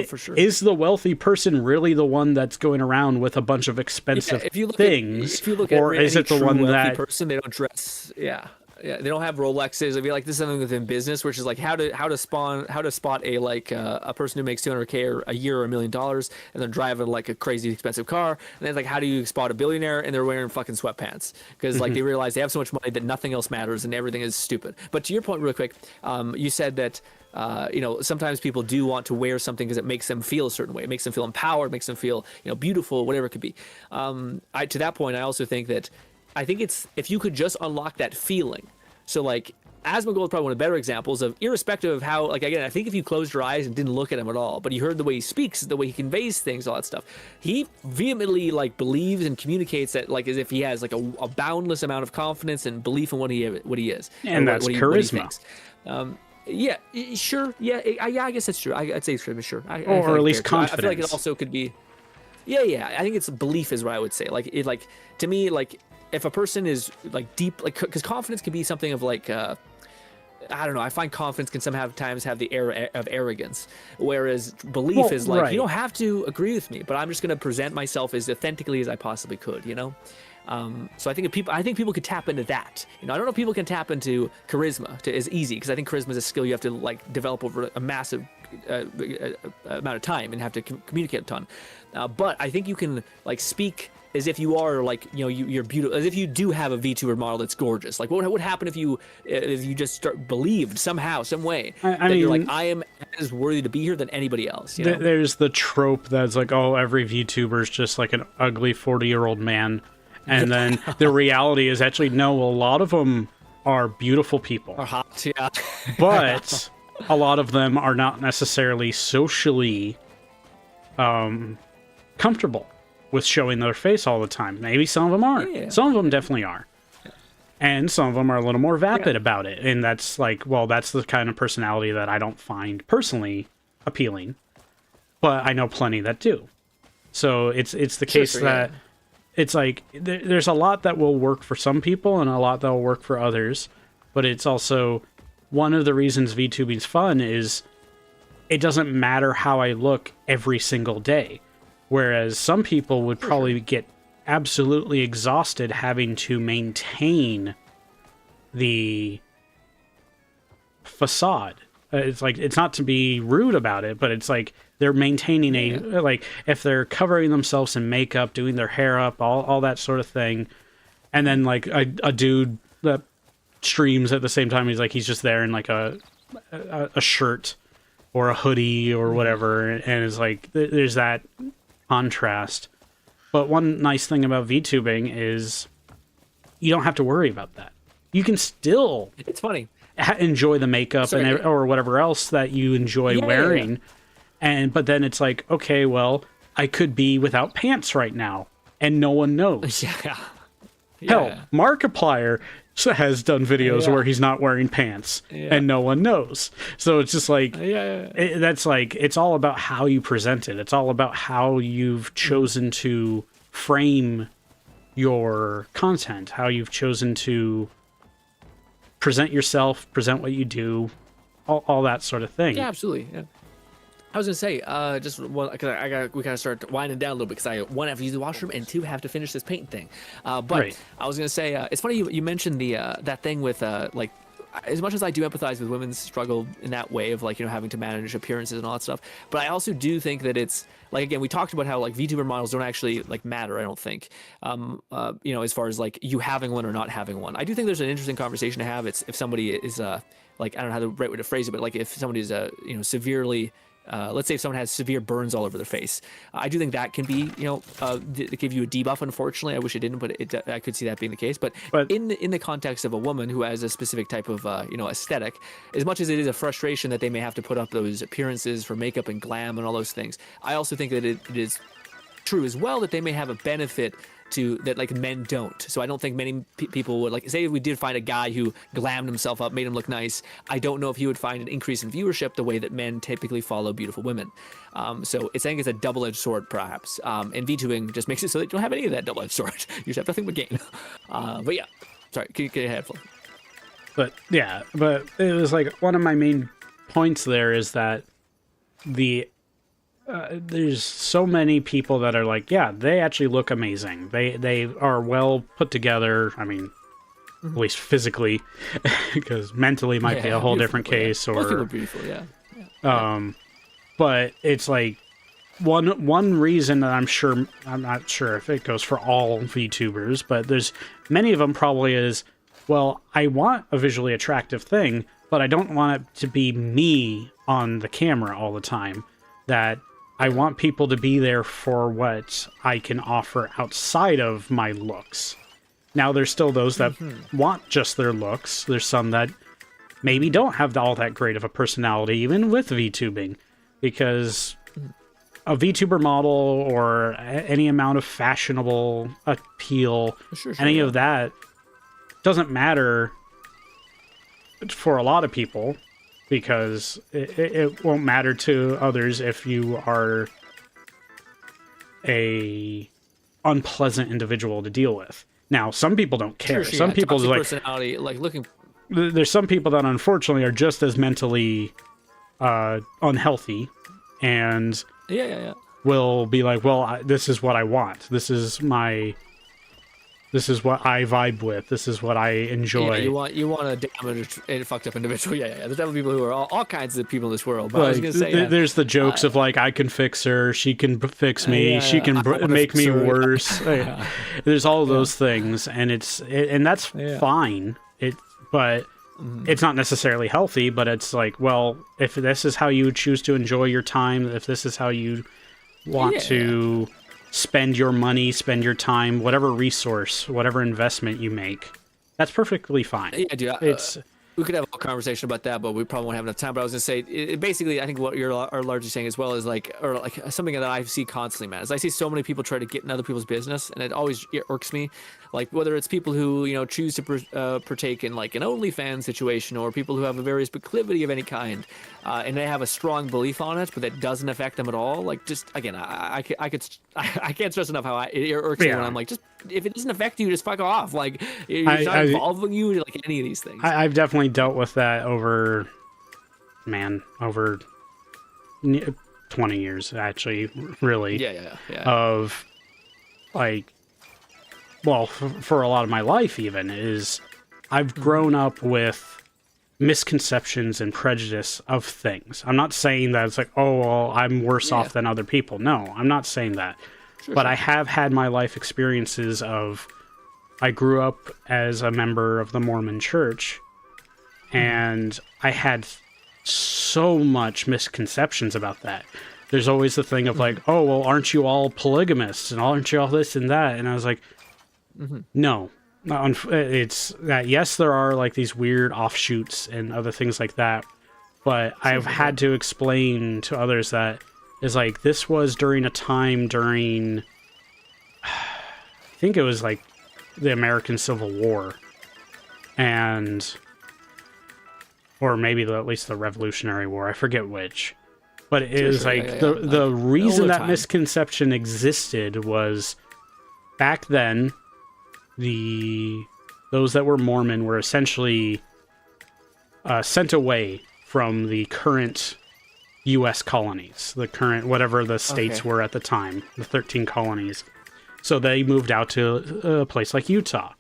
for sure. Is the wealthy person really the one that's going around with a bunch of expensive things, or is it the one that person, they don't dress? They don't have Rolexes. I feel like this is something within business, which is like how to spot a like a person who makes $200K a year or $1 million, and they're driving like a crazy expensive car. And then like, how do you spot a billionaire and they're wearing fucking sweatpants? Because like they realize they have so much money that nothing else matters and everything is stupid. But to your point, real quick, you said that sometimes people do want to wear something because it makes them feel a certain way. It makes them feel empowered, makes them feel beautiful, whatever it could be. To that point, I also think that it's if you could just unlock that feeling. So like Asmongold is probably one of the better examples of, irrespective of how, like, again, I think if you closed your eyes and didn't look at him at all, but you heard the way he speaks, the way he conveys things, all that stuff, he vehemently like believes and communicates that like as if he has like a boundless amount of confidence and belief in what he is, and that's charisma. I guess that's true. I'd say charisma, sure. Or at least confidence. I feel like it also could be. I think it's belief is what I would say. Like it, like to me, like if a person is like deep, like because confidence can be something of like. I don't know. I find confidence can sometimes have the air of arrogance, whereas belief is like, you don't have to agree with me, but I'm just going to present myself as authentically as I possibly could, So I think people could tap into that. I don't know if people can tap into charisma as easy, because I think charisma is a skill you have to like develop over a massive amount of time and have to communicate a ton. But I think you can like speak as if you are like you're beautiful, as if you do have a VTuber model that's gorgeous. Like what would happen if you just believed somehow, some way that mean, you're like, I am as worthy to be here than anybody else. There's the trope that's like, oh, every VTuber is just like an ugly 40-year-old man, and then the reality is actually no, a lot of them are beautiful people, are hot, but a lot of them are not necessarily socially comfortable with showing their face all the time. Maybe some of them are. Some of them definitely are. And some of them are a little more vapid about it. And that's like, well, that's the kind of personality that I don't find personally appealing. But I know plenty that do. So it's the case that it's like, there's a lot that will work for some people and a lot that will work for others. But it's also one of the reasons VTubing's fun is it doesn't matter how I look every single day. Whereas some people would probably get absolutely exhausted having to maintain the facade. It's like, it's not to be rude about it, but it's like they're maintaining like, if they're covering themselves in makeup, doing their hair up, all that sort of thing, and then like a dude that streams at the same time, he's just there in like a shirt or a hoodie or whatever, and it's like there's that contrast. But one nice thing about VTubing is you don't have to worry about that. You can still, it's funny, enjoy the makeup or whatever else that you enjoy wearing. But then it's like, okay, well, I could be without pants right now and no one knows. Hell, Markiplier has done videos where he's not wearing pants and no one knows. So it's just like, that's like, it's all about how you present it. It's all about how you've chosen to frame your content, how you've chosen to present yourself, present what you do, all that sort of thing. Yeah, absolutely. Yeah. I was gonna say, just one, because we gotta start winding down a little bit, because I one, have to use the washroom, and two, have to finish this paint thing. But I was gonna say, it's funny you mentioned the that thing with like, as much as I do empathize with women's struggle in that way of like, having to manage appearances and all that stuff, but I also do think that it's like, again, we talked about how like VTuber models don't actually like matter. I don't think, as far as like you having one or not having one. I do think there's an interesting conversation to have. It's if somebody is like, I don't know how the right way to phrase it, but like if somebody is severely, let's say if someone has severe burns all over their face, I do think that can be, give you a debuff. Unfortunately, I wish it didn't, but I could see that being the case. But in the context of a woman who has a specific type of, aesthetic, as much as it is a frustration that they may have to put up those appearances for makeup and glam and all those things, I also think that it is true as well that they may have a benefit to that like men don't. So I don't think many people would, like, say if we did find a guy who glammed himself up, made him look nice, I don't know if he would find an increase in viewership the way that men typically follow beautiful women. So I think it's a double-edged sword perhaps, and VTubing just makes it so that you don't have any of that double-edged sword. You just have nothing but gain. But yeah, sorry, get ahead, Flo. But yeah, but it was like one of my main points there is that there's so many people that are like, yeah, they actually look amazing. They are well put together. I mean, at least physically, because mentally might be a whole different case. Or most people are beautiful, yeah. But it's like one reason that I'm not sure if it goes for all VTubers, but there's many of them probably is, well, I want a visually attractive thing, but I don't want it to be me on the camera all the time. That I want people to be there for what I can offer outside of my looks. Now, there's still those that want just their looks. There's some that maybe don't have all that great of a personality, even with VTubing, because a VTuber model or any amount of fashionable appeal, any of that doesn't matter for a lot of people. Because it won't matter to others if you are a unpleasant individual to deal with. Now, some people don't care. Some people like personality, like looking. There's some people that unfortunately are just as mentally unhealthy, and will be like, well, this is what I want. This is what I vibe with. This is what I enjoy. Yeah, you want a damaged and fucked up individual. Yeah. There's definitely people who are all kinds of people in this world. But like, I was gonna say, there's the jokes of like, I can fix her, she can fix me, she can make me worse. There's all those things, and that's fine. But it's not necessarily healthy. But it's like, well, if this is how you choose to enjoy your time, if this is how you want to spend your money, spend your time, whatever resource, whatever investment you make, that's perfectly fine. Yeah, dude. We could have a conversation about that, but we probably won't have enough time. But I was gonna say, basically, I think what you're largely saying as well is like, or like something that I see constantly, man, is I see so many people try to get in other people's business, and it irks me. Like whether it's people who choose to partake in like an OnlyFans situation, or people who have a various proclivity of any kind, and they have a strong belief on it, but that doesn't affect them at all. Like just again, I can't stress enough how it irks me when I'm like, just if it doesn't affect you, just fuck off. Like it's not involving you like any of these things. I've definitely dealt with that over 20 years actually, really. Yeah. Of like, well, for a lot of my life even, is I've grown up with misconceptions and prejudice of things. I'm not saying that it's like, oh, well, I'm worse off than other people. No, I'm not saying that. But I have had my life experiences of, I grew up as a member of the Mormon church, and I had so much misconceptions about that. There's always the thing of like, oh, well, aren't you all polygamists, and aren't you all this and that? And I was like, no. It's that, yes, there are like these weird offshoots and other things like that, but I've had to explain to others that is like, this was during a time during, I think it was like the American Civil War, and or maybe at least the Revolutionary War, I forget which, but it is like the reason that misconception existed was back then those that were Mormon were essentially sent away from the current U.S. colonies, the current whatever the states were at the time, the 13 colonies. So they moved out to a place like Utah.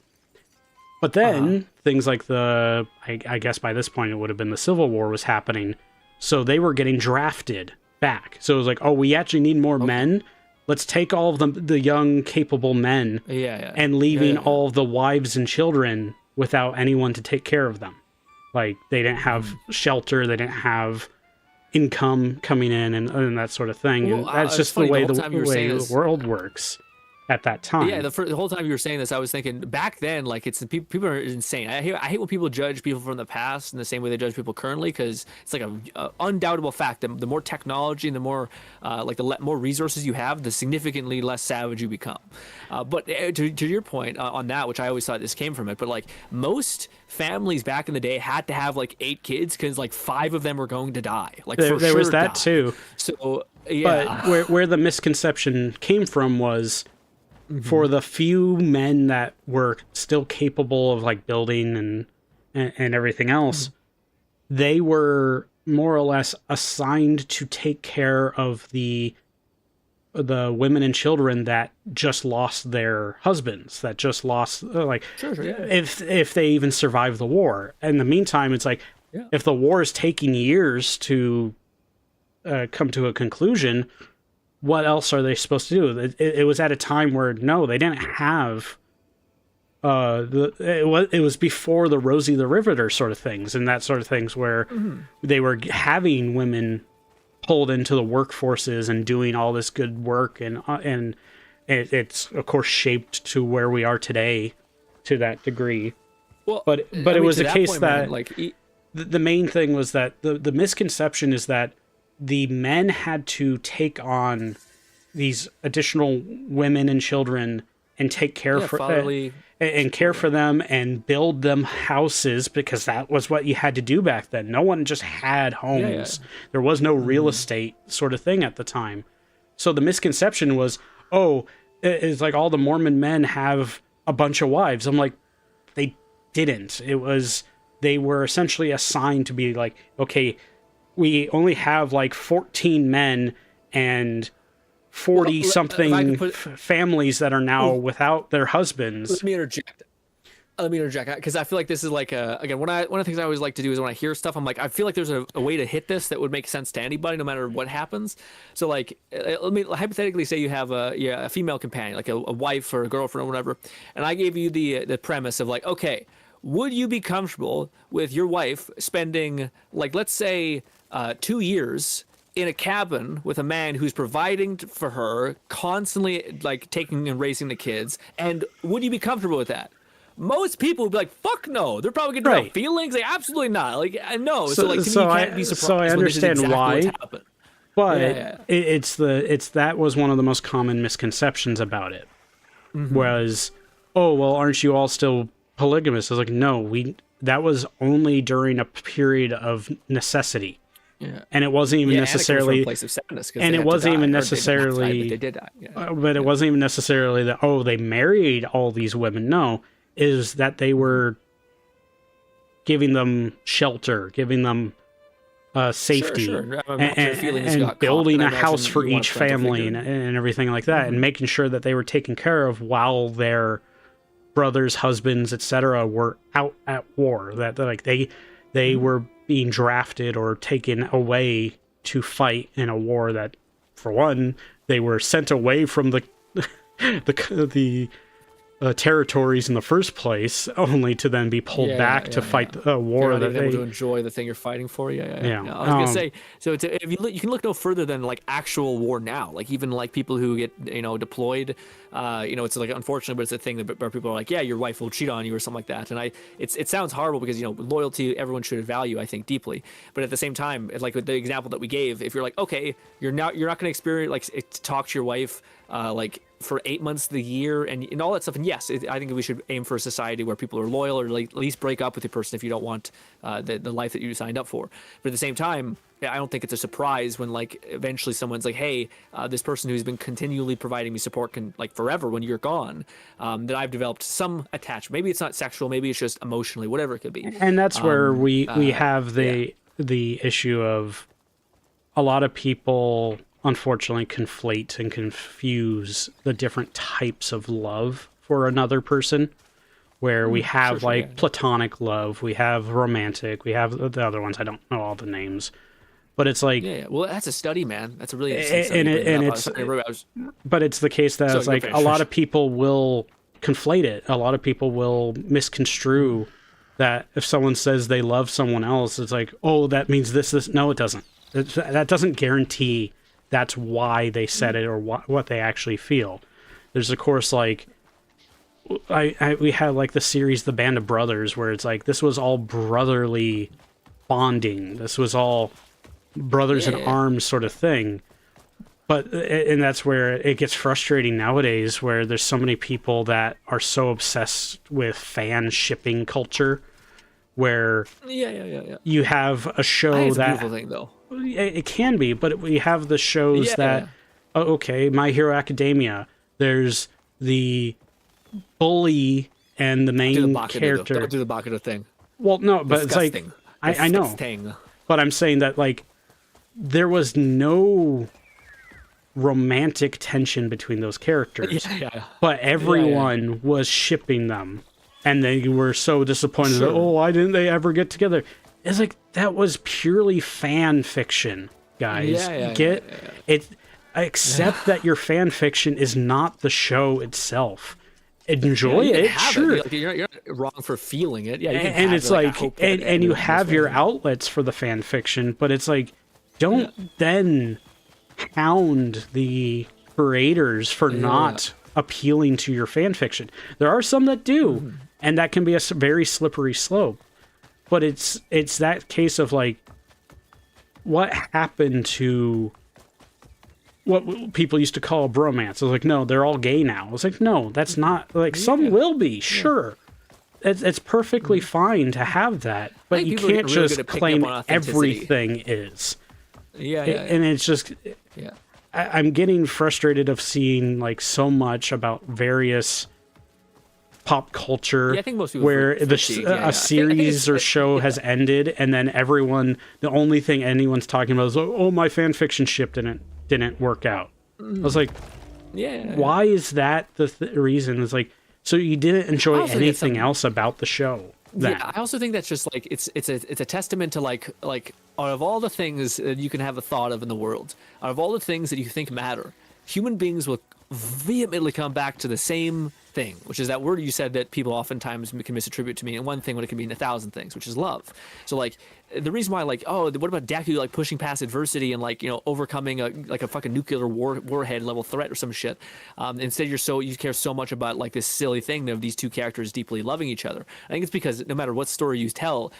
But then things like I guess by this point it would have been the Civil War was happening. So they were getting drafted back. So it was like, oh, we actually need more men. Let's take all of the young, capable men and leaving all of the wives and children without anyone to take care of them. Like, they didn't have shelter, they didn't have income coming in and that sort of thing. Well, and that's just the way the world works at that time. Yeah, the whole time you were saying this, I was thinking back then, like, it's people are insane. I hate when people judge people from the past in the same way they judge people currently, because it's like a undoubtable fact that the more technology and the more more resources you have, the significantly less savage you become. But to your point on that, which I always thought this came from it, but like most families back in the day had to have like 8 kids because like 5 of them were going to die. Like there was that too. So yeah, but where the misconception came from was, for the few men that were still capable of like building and everything else, they were more or less assigned to take care of the women and children that just lost their husbands, that just lost if they even survived the war. In the meantime, it's like, if the war is taking years to come to a conclusion, what else are they supposed to do? It was at a time where they didn't have it was before the Rosie the Riveter sort of things and that sort of things, where they were having women pulled into the workforces and doing all this good work, and it's of course shaped to where we are today to that degree. Well, but it was a case that the main thing was that the misconception is that the men had to take on these additional women and children and take care care for them and build them houses, because that was what you had to do back then. No one just had homes. There was no real estate sort of thing at the time. So the misconception was, it's like all the Mormon men have a bunch of wives. I'm like, they didn't. They were essentially assigned to be like, okay, we only have like 14 men and 40 something families that are now without their husbands. Let me interject because I feel like this is like again, one of the things I always like to do is when I hear stuff, I'm like, I feel like there's a way to hit this that would make sense to anybody no matter what happens. So like, let me hypothetically say you have a female companion, like a wife or a girlfriend or whatever, and I gave you the premise of like, okay, would you be comfortable with your wife spending, like, let's say 2 years in a cabin with a man who's providing for her, constantly like taking and raising the kids, and would you be comfortable with that? Most people would be like, fuck no. They're probably going to have feelings. Like, absolutely not. Like, no. So like, to me, you can't be surprised. So I understand why. But it's that was one of the most common misconceptions about it. Was, oh, well, aren't you all still polygamous? I was like, no, that was only during a period of necessity. Yeah. And it wasn't even necessarily, place of sadness, and it wasn't even necessarily, they did die. But it wasn't even necessarily that, they married all these women. No, is that they were giving them shelter, giving them safety, and building a house for each family and everything like that, and making sure that they were taken care of while their brothers, husbands, etc. were out at war. That like they were being drafted or taken away to fight in a war that, for one, they were sent away from the territories in the first place, only to then be pulled back to fight a war you're not that even they able to enjoy the thing you're fighting for. Yeah. No, I was gonna say, so if you look, you can look no further than like actual war now. Like even like people who get deployed. It's like unfortunate, but it's a thing that where people are like, yeah, your wife will cheat on you or something like that. And it sounds horrible because loyalty everyone should value, I think, deeply. But at the same time, like with the example that we gave, if you're like, okay, you're not going to experience like talk to your wife like for 8 months of the year and all that stuff. And yes, I think we should aim for a society where people are loyal, or like at least break up with your person if you don't want the life that you signed up for. But at the same time, I don't think it's a surprise when like eventually someone's like, hey, this person who's been continually providing me support can like forever when you're gone, that I've developed some attachment. Maybe it's not sexual, maybe it's just emotionally, whatever it could be. And that's where we have the issue of a lot of people unfortunately conflate and confuse the different types of love for another person, where we have platonic love, we have romantic, we have the other ones, I don't know all the names, but it's like well, that's a study, man. That's a really interesting study. But it's the case that it's like a lot of people will conflate it. A lot of people will misconstrue that if someone says they love someone else, it's like, oh, that means this. No, it doesn't. That doesn't guarantee that's why they said it or what they actually feel. There's of course like we had like the series The Band of Brothers, where it's like this was all brotherly bonding. This was all brothers in arms sort of thing. And that's where it gets frustrating nowadays, where there's so many people that are so obsessed with fan shipping culture, where you have a show it's that a beautiful thing, though. It can be, but we have the shows okay, My Hero Academia, there's the bully and the main character. Don't do the Bakudo thing. Well, no, but Disgusting. it's like I know, but I'm saying that like there was no romantic tension between those characters, but everyone was shipping them, and they were so disappointed. That, why didn't they ever get together? It's like that was purely fan fiction, guys. It. Accept that your fan fiction is not the show itself. Enjoy it, sure. You're not wrong for feeling it. Yeah, and it's like, and you have your outlets for the fan fiction, but it's like, don't then hound the creators for not appealing to your fan fiction. There are some that do, and that can be a very slippery slope. But it's that case of like, what happened to what people used to call a bromance? I was like, no, they're all gay now. I was like, no, that's not, like, some will be, sure. It's perfectly fine to have that, but you can't just claim everything is. And it's just, I'm getting frustrated of seeing like so much about various pop culture I think most people where a series or show has ended, and then the only thing anyone's talking about is, oh, my fan fiction ship didn't work out. I was like, why is that the reason? It's like, so you didn't enjoy anything else about the show. I also think that's just like it's a testament to like out of all the things that you can have a thought of in the world, out of all the things that you think matter, human beings will vehemently come back to the same thing, which is that word you said that people oftentimes can misattribute to me, and one thing when it can mean 1,000 things, which is love. So like the reason why like, oh, what about Deku like pushing past adversity and like, overcoming a fucking nuclear warhead level threat or some shit, instead you care so much about like this silly thing of these two characters deeply loving each other. I think it's because no matter what story you tell,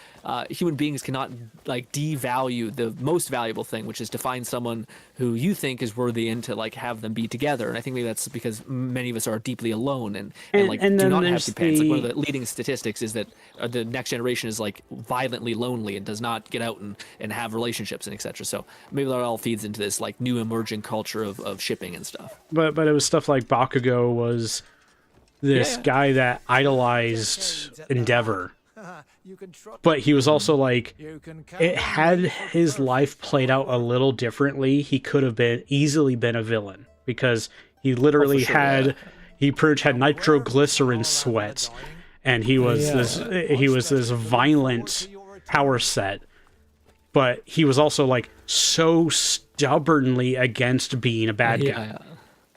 human beings cannot like devalue the most valuable thing, which is to find someone who you think is worthy and to like have them be together. And I think maybe that's because many of us are deeply alone and do not have companions. Like one of the leading statistics is that the next generation is like violently lonely and does not get out and have relationships and etc. So maybe that all feeds into this like new emerging culture of shipping and stuff. But it was stuff like Bakugo was this guy that idolized Endeavor. But he was also like, it had his life played out a little differently. He could have easily been a villain, because he literally he pretty much had nitroglycerin sweat, and he was this violent power set, but he was also like so stubbornly against being a bad guy. Yeah.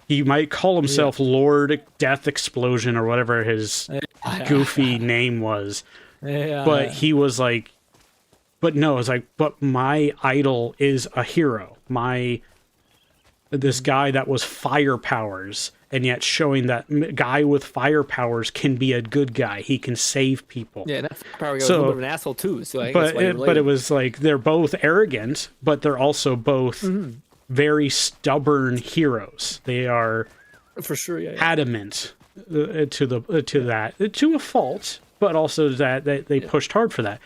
He might call himself Lord Death Explosion or whatever his goofy name was. But he was like, but no, it's like, but my idol is a hero. This guy that was fire powers, and yet showing that guy with fire powers can be a good guy. He can save people. Yeah, that power guy was a little bit of an asshole too. So I think but that's why it was like they're both arrogant, but they're also both very stubborn heroes. They are for sure adamant to a fault, but also that they pushed hard for that.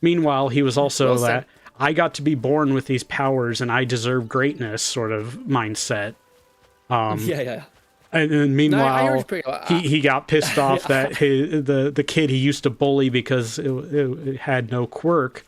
Meanwhile, he was also that I got to be born with these powers and I deserve greatness sort of mindset. And then meanwhile, he got pissed off that the kid he used to bully because it had no quirk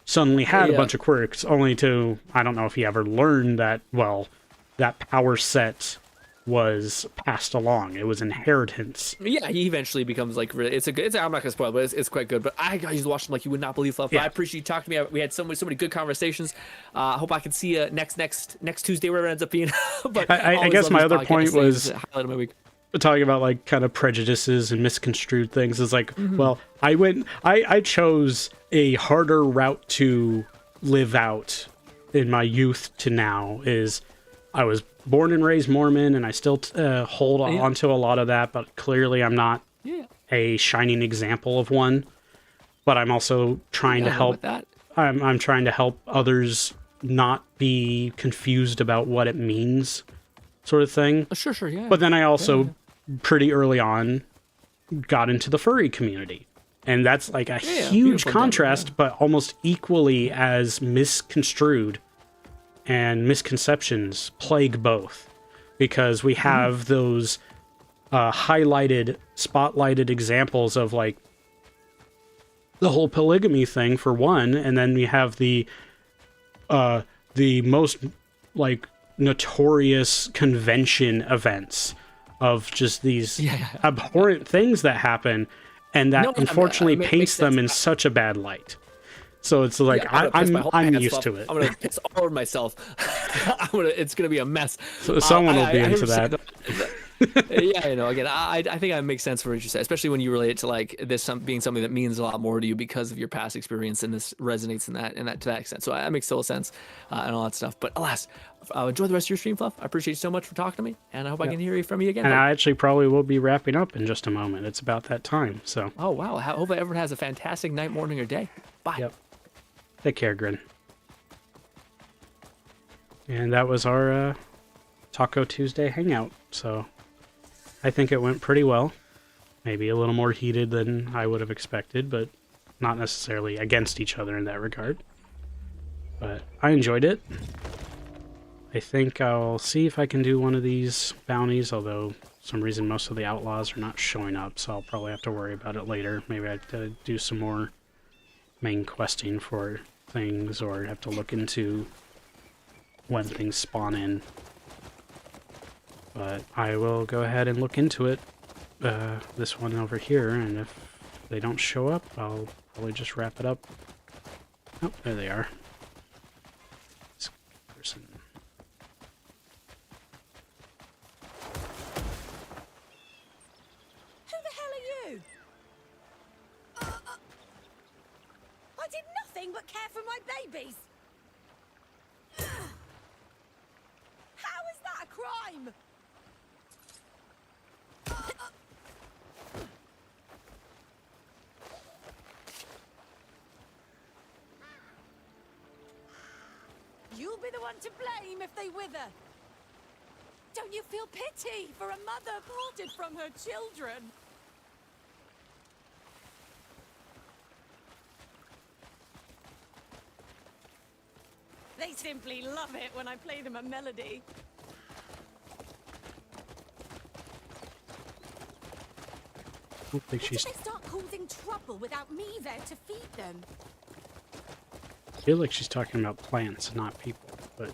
suddenly had a bunch of quirks, only to, I don't know if he ever learned that, well, that power set was passed along. It was inheritance. Yeah, he eventually becomes like really. I'm not gonna spoil, but it's quite good. But I used to watch him like you would not believe, Fluff. Yeah. I appreciate you talking to me. We had so many good conversations. I hope I can see you next Tuesday, wherever it ends up being. But I guess my other point was highlight of my week. Talking about like kind of prejudices and misconstrued things is like, well, I chose a harder route to live out in my youth to now. Is I was born and raised Mormon, and I still hold on to a lot of that, but clearly I'm not a shining example of one. But I'm also trying to help. I'm trying to help others not be confused about what it means, sort of thing. Sure, yeah. But then I also pretty early on got into the furry community, and that's like a huge contrast, but almost equally as misconstrued. And misconceptions plague both, because we have those spotlighted examples of like the whole polygamy thing for one, and then we have the most like notorious convention events of just these abhorrent things that happen, and that unfortunately paints them in such a bad light. So it's like I'm used to it. I'm gonna piss all over myself. It's gonna be a mess. So someone will be into that. Yeah, you know. Again, I think that makes sense for what you say, especially when you relate it to like this being something that means a lot more to you because of your past experience, and this resonates in that to that extent. So that makes total sense and all that stuff. But alas, enjoy the rest of your stream, Fluff. I appreciate you so much for talking to me, and I hope I can hear from you again. And I actually probably will be wrapping up in just a moment. It's about that time. So. Oh wow! I hope everyone has a fantastic night, morning, or day. Bye. Yep. Take care, Grin. And that was our Taco Tuesday hangout. So I think it went pretty well. Maybe a little more heated than I would have expected, but not necessarily against each other in that regard. But I enjoyed it. I think I'll see if I can do one of these bounties, although for some reason most of the outlaws are not showing up, so I'll probably have to worry about it later. Maybe I have to do some more main questing for things, or have to look into when things spawn in. But I will go ahead and look into it, this one over here, and if they don't show up, I'll probably just wrap it up. Oh, there they are. This person. Who the hell are you? I did nothing but care for my babies. How is that a crime? You'll be the one to blame if they wither. Don't you feel pity for a mother parted from her children? They simply love it when I play them a melody. What if they start causing trouble without me there to feed them? I feel like she's talking about plants, not people, but...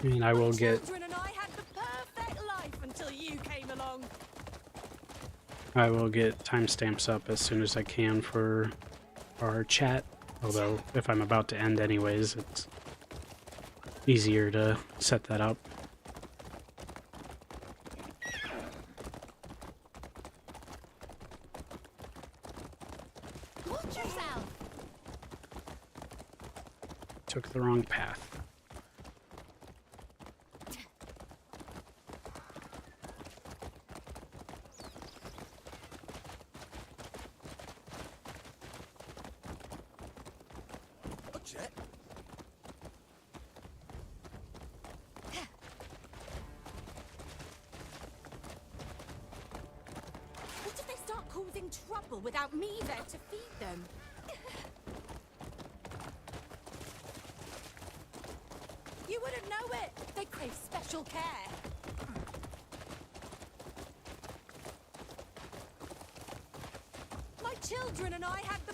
I mean, I will get... Children and I had the perfect life until you came along. I will get timestamps up as soon as I can for our chat. Although, if I'm about to end anyways, it's easier to set that up. Watch yourself. Took the wrong path. What if they start causing trouble without me there to feed them? You wouldn't know it. They crave special care. My children and I had the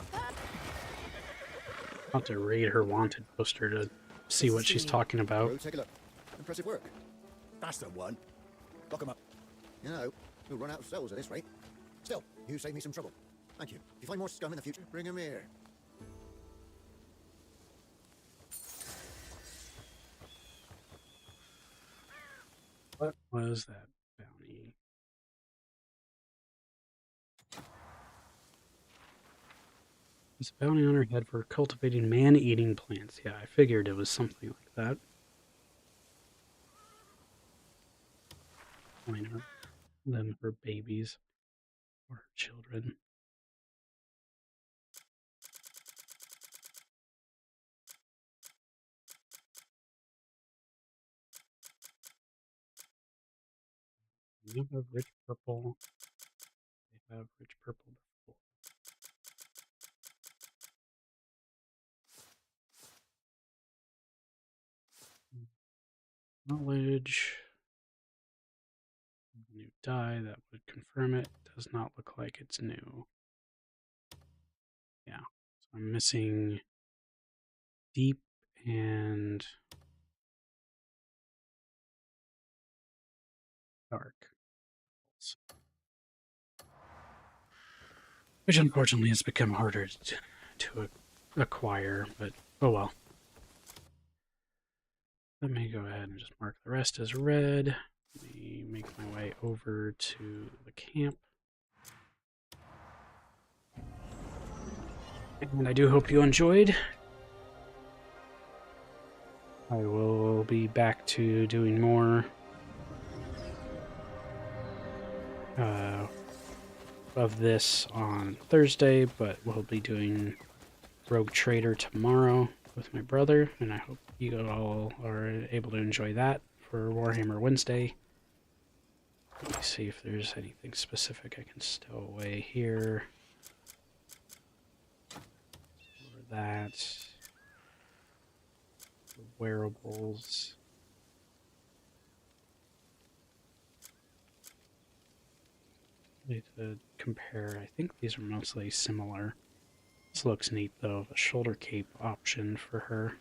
I'll have to read her wanted poster to see what she's talking about. Take a look. Impressive work. That's the one. Lock him up. You know, we'll run out of cells at this rate. Still, you saved me some trouble. Thank you. If you find more scum in the future, bring them here. What was that bounty? It's a bounty on her head for cultivating man-eating plants. Yeah, I figured it was something like that. Minor than her babies or her children. You have rich purple. They have rich purple before. Knowledge. New dye, that would confirm it. Does not look like it's new. Yeah. So I'm missing deep and dark. Which unfortunately has become harder to acquire, but oh well. Let me go ahead and just mark the rest as red. Let me make my way over to the camp. And I do hope you enjoyed. I will be back to doing more of this on Thursday, but we'll be doing Rogue Trader tomorrow with my brother, and I hope you all are able to enjoy that for Warhammer Wednesday. Let me see if there's anything specific I can stow away here. For that. Wearables. Need to compare. I think these are mostly similar. This looks neat though, a shoulder cape option for her.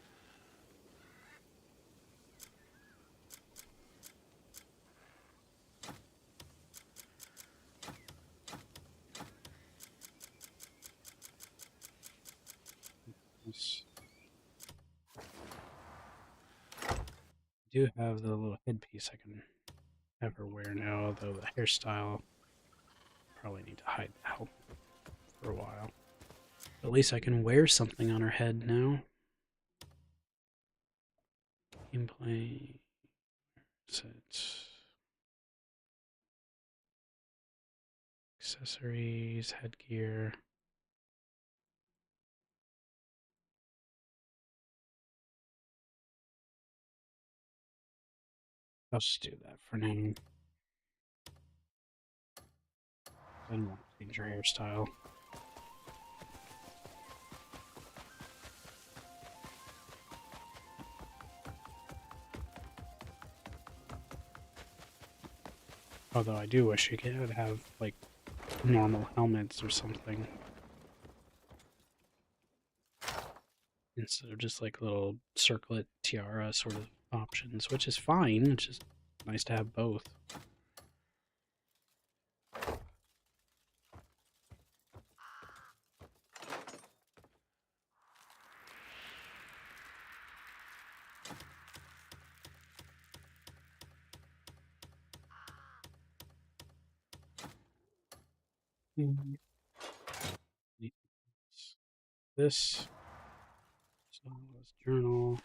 I do have the little headpiece I can have her wear now, though the hairstyle probably need to hide the helmet for a while. At least I can wear something on her head now. Gameplay. Accessories, headgear. I'll just do that for now. I don't want to change your hairstyle. Although I do wish you could have, like, normal helmets or something. Instead of just, like, little circlet tiara sort of options, which is fine. It's just nice to have both. This journal.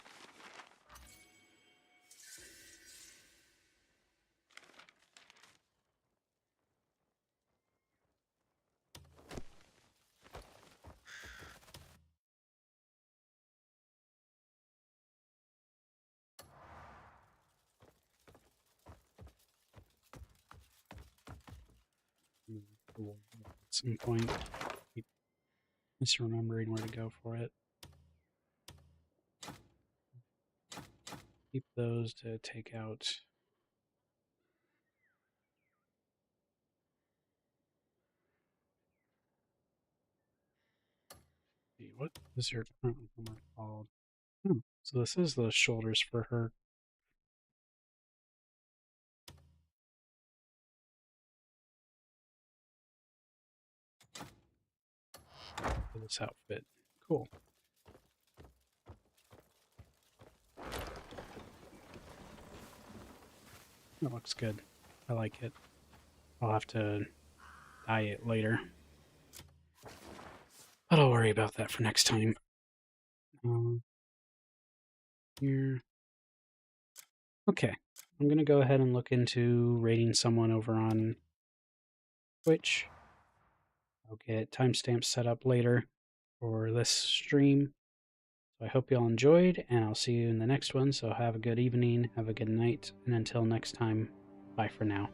At some point, keep misremembering where to go for it. Keep those to take out. What is your current armor called? So this is the shoulders for her. For this outfit. Cool. That looks good. I like it. I'll have to dye it later. But I'll worry about that for next time. Here. Okay. I'm going to go ahead and look into rating someone over on Twitch. I'll get timestamps set up later for this stream. So I hope you all enjoyed, and I'll see you in the next one. So have a good evening, have a good night, and until next time, bye for now.